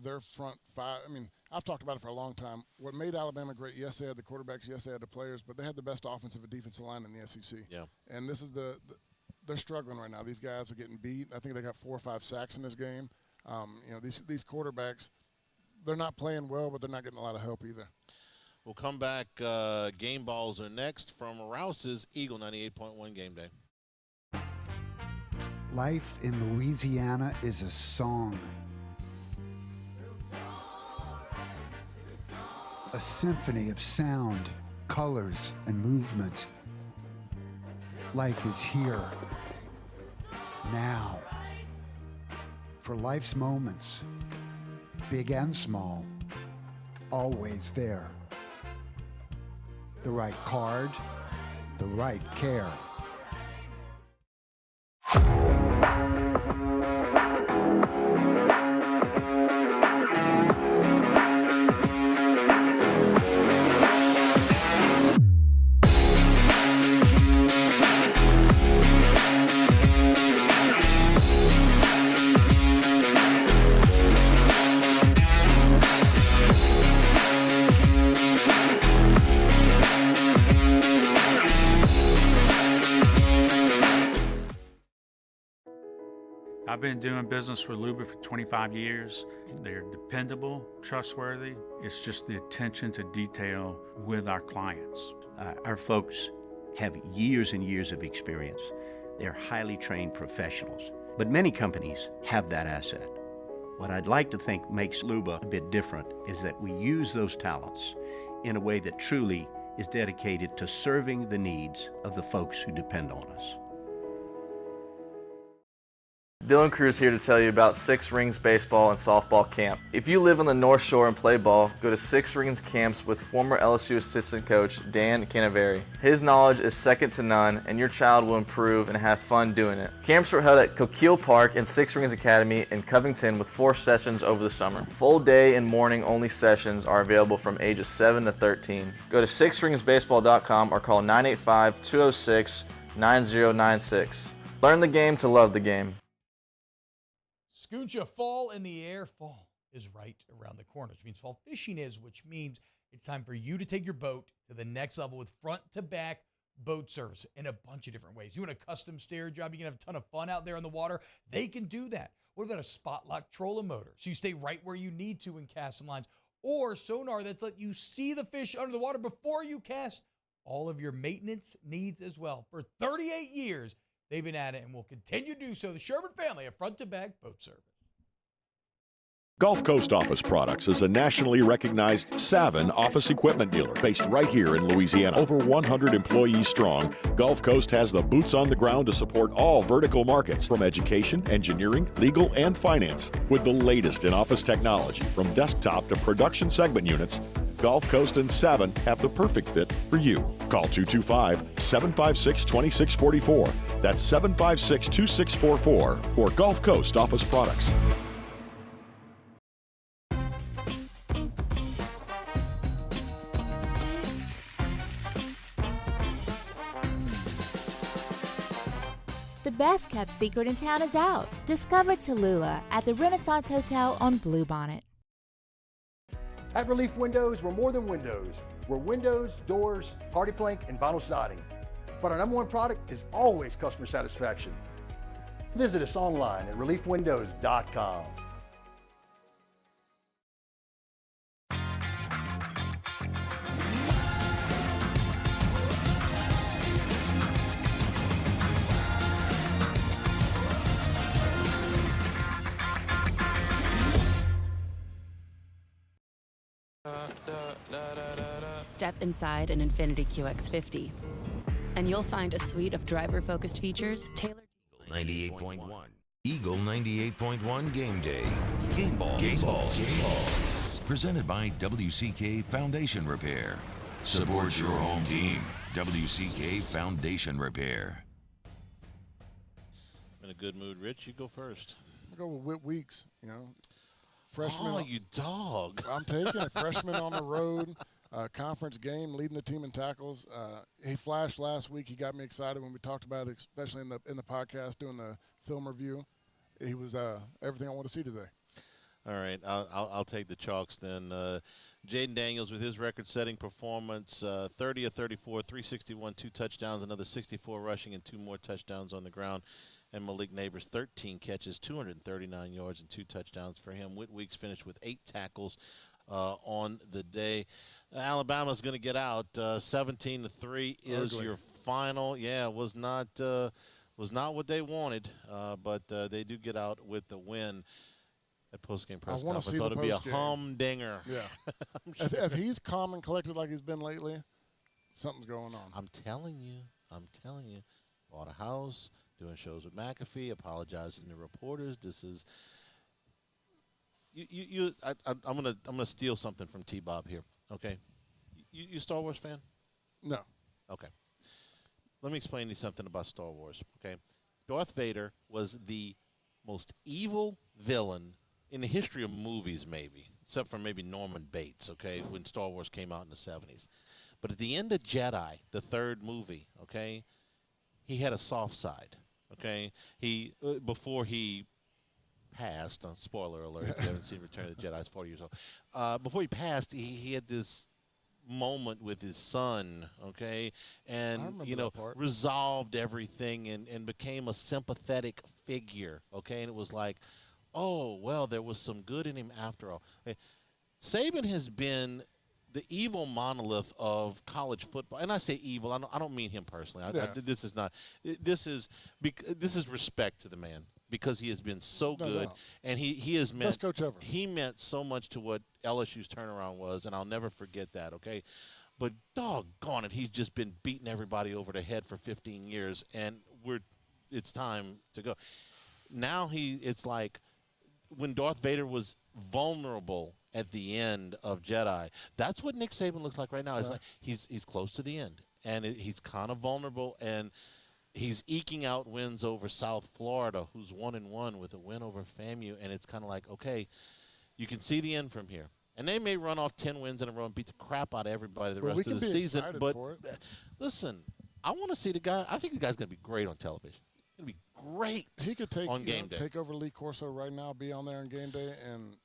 their front 5. I mean, I've talked about it for a long time. What made Alabama great, yes, they had the quarterbacks, yes, they had the players, but they had the best offensive and defensive line in the SEC. Yeah. And this is they're struggling right now. These guys are getting beat. I think they got 4 or 5 sacks in this game. These quarterbacks, they're not playing well, but they're not getting a lot of help either. We'll come back. Game balls are next from Rouse's Eagle 98.1 Game Day. Life in Louisiana is a song. A symphony of sound, colors, and movement. Life is here, now. For life's moments, big and small, always there. The right card, the right care. I've been doing business with Luba for 25 years. They're dependable, trustworthy. It's just the attention to detail with our clients. Our folks have years and years of experience. They're highly trained professionals. But many companies have that asset. What I'd like to think makes Luba a bit different is that we use those talents in a way that truly is dedicated to serving the needs of the folks who depend on us. Dylan Cruz here to tell you about Six Rings Baseball and Softball Camp. If you live on the North Shore and play ball, go to Six Rings Camps with former LSU assistant coach Dan Canaveri. His knowledge is second to none, and your child will improve and have fun doing it. Camps were held at Coquille Park and Six Rings Academy in Covington with 4 sessions over the summer. Full day and morning only sessions are available from ages 7 to 13. Go to sixringsbaseball.com or call 985-206-9096. Learn the game to love the game. Scooncha, fall in the air. Fall is right around the corner, which means fall fishing is, which means it's time for you to take your boat to the next level with front-to-back boat service in a bunch of different ways. You want a custom stair job, you can have a ton of fun out there on the water, they can do that. What about a spot lock trolling motor? So you stay right where you need to in casting lines, or sonar that's let you see the fish under the water before you cast. All of your maintenance needs as well. For 38 years, they've been at it and will continue to do so. The Sherman family of front-to-back boat service. Gulf Coast Office Products is a nationally recognized Savin office equipment dealer based right here in Louisiana. Over 100 employees strong, Gulf Coast has the boots on the ground to support all vertical markets, from education, engineering, legal, and finance. With the latest in office technology, from desktop to production segment units, Gulf Coast and Savin have the perfect fit for you. Call 225-756-2644. That's 756-2644 for Gulf Coast Office Products. The best kept secret in town is out. Discover Tallulah at the Renaissance Hotel on Bluebonnet. At Relief Windows, we're more than windows. We're windows, doors, party plank, and vinyl siding. But our #1 product is always customer satisfaction. Visit us online at reliefwindows.com. Step inside an Infiniti QX50, and you'll find a suite of driver-focused features tailored. 98.1. Eagle 98.1 Game Day. Game balls. Presented by WCK Foundation Repair. Support your home team. WCK Foundation Repair. In a good mood, Rich. You go first. I'll go with Whit Weeks. Freshman. Oh, you dog. I'm taking a freshman on the road. Conference game, leading the team in tackles. He flashed last week. He got me excited when we talked about it, especially in the podcast doing the film review. He was everything I want to see today. All right, I'll take the chalks then. Jaden Daniels with his record-setting performance, 30 of 34, 361, 2 touchdowns, another 64 rushing, and 2 more touchdowns on the ground. And Malik Neighbors, 13 catches, 239 yards, and 2 touchdowns for him. Whit Weeks finished with 8 tackles on the day. Alabama's going to get out. 17-3 is Ugly. your final. Yeah, was not what they wanted, but they do get out with the win. At postgame press conference, it ought to be a humdinger. Yeah. if he's calm and collected like he's been lately, something's going on. I'm telling you. Bought a house, doing shows with McAfee, apologizing to reporters. This is I'm gonna steal something from T-Bob here. Okay, you Star Wars fan? No. Okay. Let me explain to you something about Star Wars. Okay, Darth Vader was the most evil villain in the history of movies, maybe, except for maybe Norman Bates, okay, when Star Wars came out in the 70s. But at the end of Jedi, the 3rd movie, okay, he had a soft side, okay? He before he passed, spoiler alert, if you haven't seen Return of the Jedi, he's 40 years old. Before he passed, he had this moment with his son, okay, and part. resolved everything and became a sympathetic figure, okay, and it was like, oh well, there was some good in him after all. Okay. Saban has been the evil monolith of college football, and I say evil. I don't mean him personally. This is not. This is respect to the man because he has been so good, and he has meant best coach ever. He meant so much to what LSU's turnaround was, and I'll never forget that. Okay, but doggone it, he's just been beating everybody over the head for 15 years, and it's time to go. Now it's like when Darth Vader was vulnerable at the end of Jedi. That's what Nick Saban looks like right now. It's like he's close to the end, and he's kind of vulnerable, and he's eking out wins over South Florida, who's 1-1 with a win over FAMU, and it's kind of like, okay, you can see the end from here. And they may run off 10 wins in a row and beat the crap out of everybody the rest of the season. But listen, I want to see the guy. I think the guy's going to be great on television. He's going to be great. He could take on Game Day. Take over Lee Corso right now, be on there on Game Day,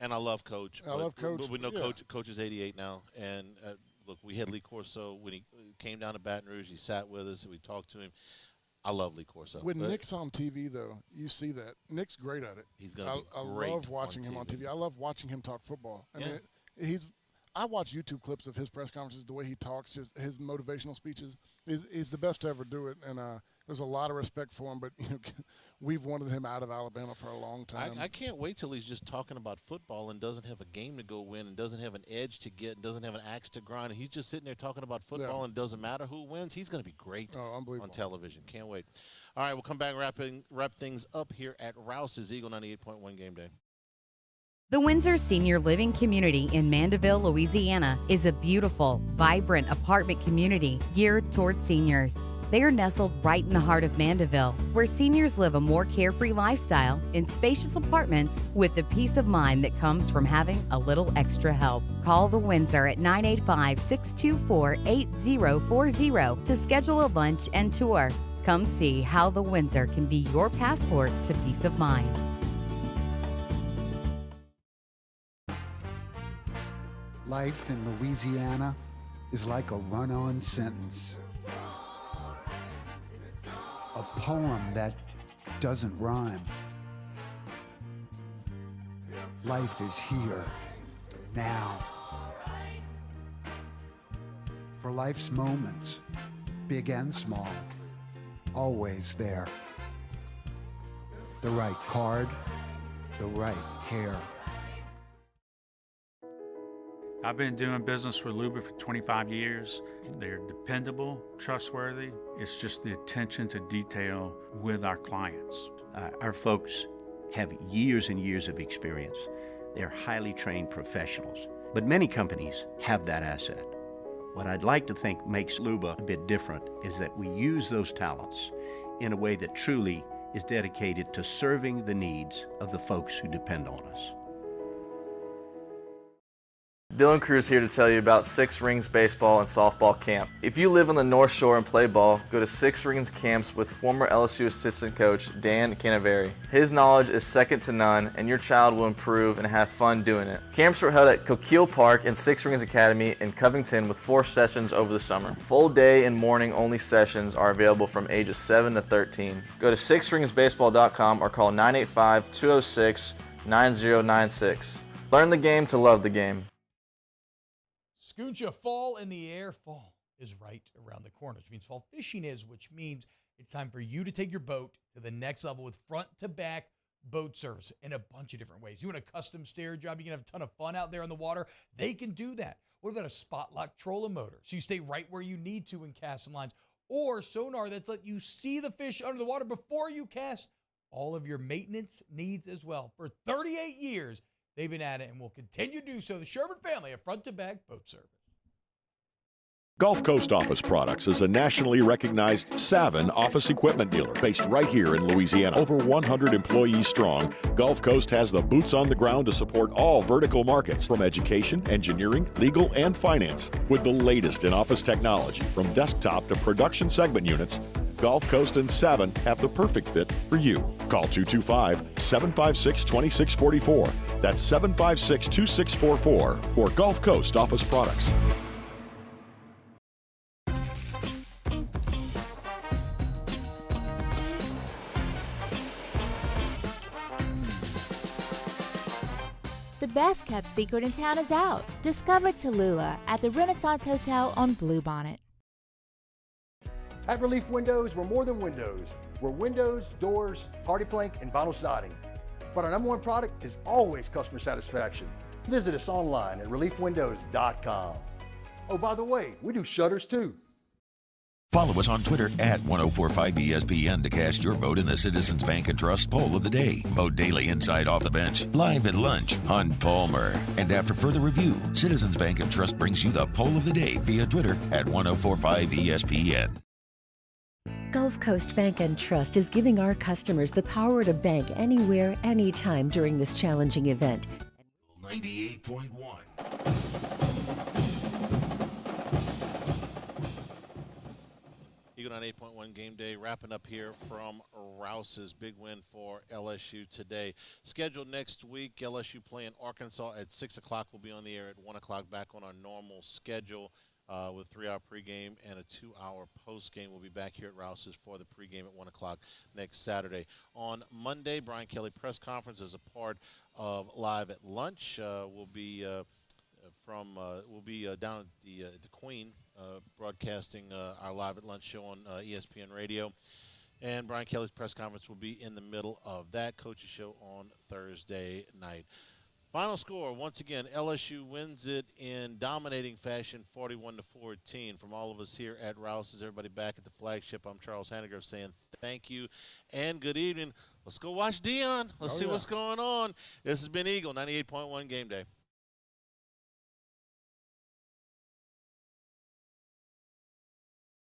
and I love Coach. I love Coach. But we know Coach is 88 now, and look, we had Lee Corso when he came down to Baton Rouge. He sat with us and we talked to him. I love Lee Corso. When Nick's on TV, though, you see that Nick's great at it. He's going to be great. I love watching him on TV. I love watching him talk football. I mean, I watch YouTube clips of his press conferences, the way he talks, his motivational speeches. He's the best to ever do it, and there's a lot of respect for him. But we've wanted him out of Alabama for a long time. I can't wait till he's just talking about football and doesn't have a game to go win and doesn't have an edge to get and doesn't have an axe to grind. And he's just sitting there talking about football and it doesn't matter who wins. He's going to be great on television. Can't wait. All right, we'll come back and wrap things up here at Rouse's Eagle 98.1 Game Day. The Windsor Senior Living Community in Mandeville, Louisiana is a beautiful, vibrant apartment community geared towards seniors. They are nestled right in the heart of Mandeville, where seniors live a more carefree lifestyle in spacious apartments with the peace of mind that comes from having a little extra help. Call the Windsor at 985-624-8040 to schedule a lunch and tour. Come see how the Windsor can be your passport to peace of mind. Life in Louisiana is like a run-on sentence. A poem that doesn't rhyme. Life is here, now. For life's moments, big and small, always there. The right card, the right care. I've been doing business with Luba for 25 years. They're dependable, trustworthy. It's just the attention to detail with our clients. Our folks have years and years of experience. They're highly trained professionals, but many companies have that asset. What I'd like to think makes Luba a bit different is that we use those talents in a way that truly is dedicated to serving the needs of the folks who depend on us. Dylan Cruz here to tell you about Six Rings Baseball and Softball Camp. If you live on the North Shore and play ball, go to Six Rings Camps with former LSU assistant coach Dan Canaveri. His knowledge is second to none, and your child will improve and have fun doing it. Camps were held at Coquille Park and Six Rings Academy in Covington with 4 sessions over the summer. Full day and morning only sessions are available from ages 7 to 13. Go to sixringsbaseball.com or call 985-206-9096. Learn the game to love the game. Scooncha, fall in the air. Fall is right around the corner, which means fall fishing is, which means it's time for you to take your boat to the next level with front-to-back boat service in a bunch of different ways. You want a custom stair job, you can have a ton of fun out there on the water. They can do that. What about a spot lock trolling motor? So you stay right where you need to in casting lines. Or sonar that's let you see the fish under the water before you cast. All of your maintenance needs as well. For 38 years, they've been at it and will continue to do so. The Sherman family of front-to-back boat service. Gulf Coast Office Products is a nationally recognized Savin office equipment dealer based right here in Louisiana. Over 100 employees strong, Gulf Coast has the boots on the ground to support all vertical markets from education, engineering, legal, and finance. With the latest in office technology, from desktop to production segment units, Gulf Coast and Savin have the perfect fit for you. Call 225-756-2644. That's 756-2644 for Gulf Coast Office Products. The best kept secret in town is out. Discover Tallulah at the Renaissance Hotel on Bluebonnet. At Relief Windows, we're more than windows. We're windows, doors, party plank, and vinyl siding. But our number one product is always customer satisfaction. Visit us online at reliefwindows.com. Oh, by the way, we do shutters too. Follow us on Twitter at 1045ESPN to cast your vote in the Citizens Bank and Trust Poll of the Day. Vote daily inside Off the Bench, live at lunch on Palmer. And after further review, Citizens Bank and Trust brings you the Poll of the Day via Twitter at 1045ESPN. Gulf Coast Bank and Trust is giving our customers the power to bank anywhere, anytime during this challenging event. 98.1. Eagle 98.1 Game Day wrapping up here from Rouse's. Big win for LSU today. Scheduled next week, LSU playing Arkansas at 6 o'clock. We'll be on the air at 1 o'clock, back on our normal schedule with 3-hour pregame and a 2-hour postgame. We'll be back here at Rouse's for the pregame at 1 o'clock next Saturday. On Monday, Brian Kelly press conference as a part of Live at Lunch. We'll be down at the Queen broadcasting our Live at Lunch show on ESPN Radio. And Brian Kelly's press conference will be in the middle of that. Coach's show on Thursday night. Final score, once again, LSU wins it in dominating fashion, 41-14. From all of us here at Rouse's, everybody back at the flagship, I'm Charles Hanniger saying thank you and good evening. Let's go watch Dion. Let's see what's going on. This has been Eagle 98.1 Game Day.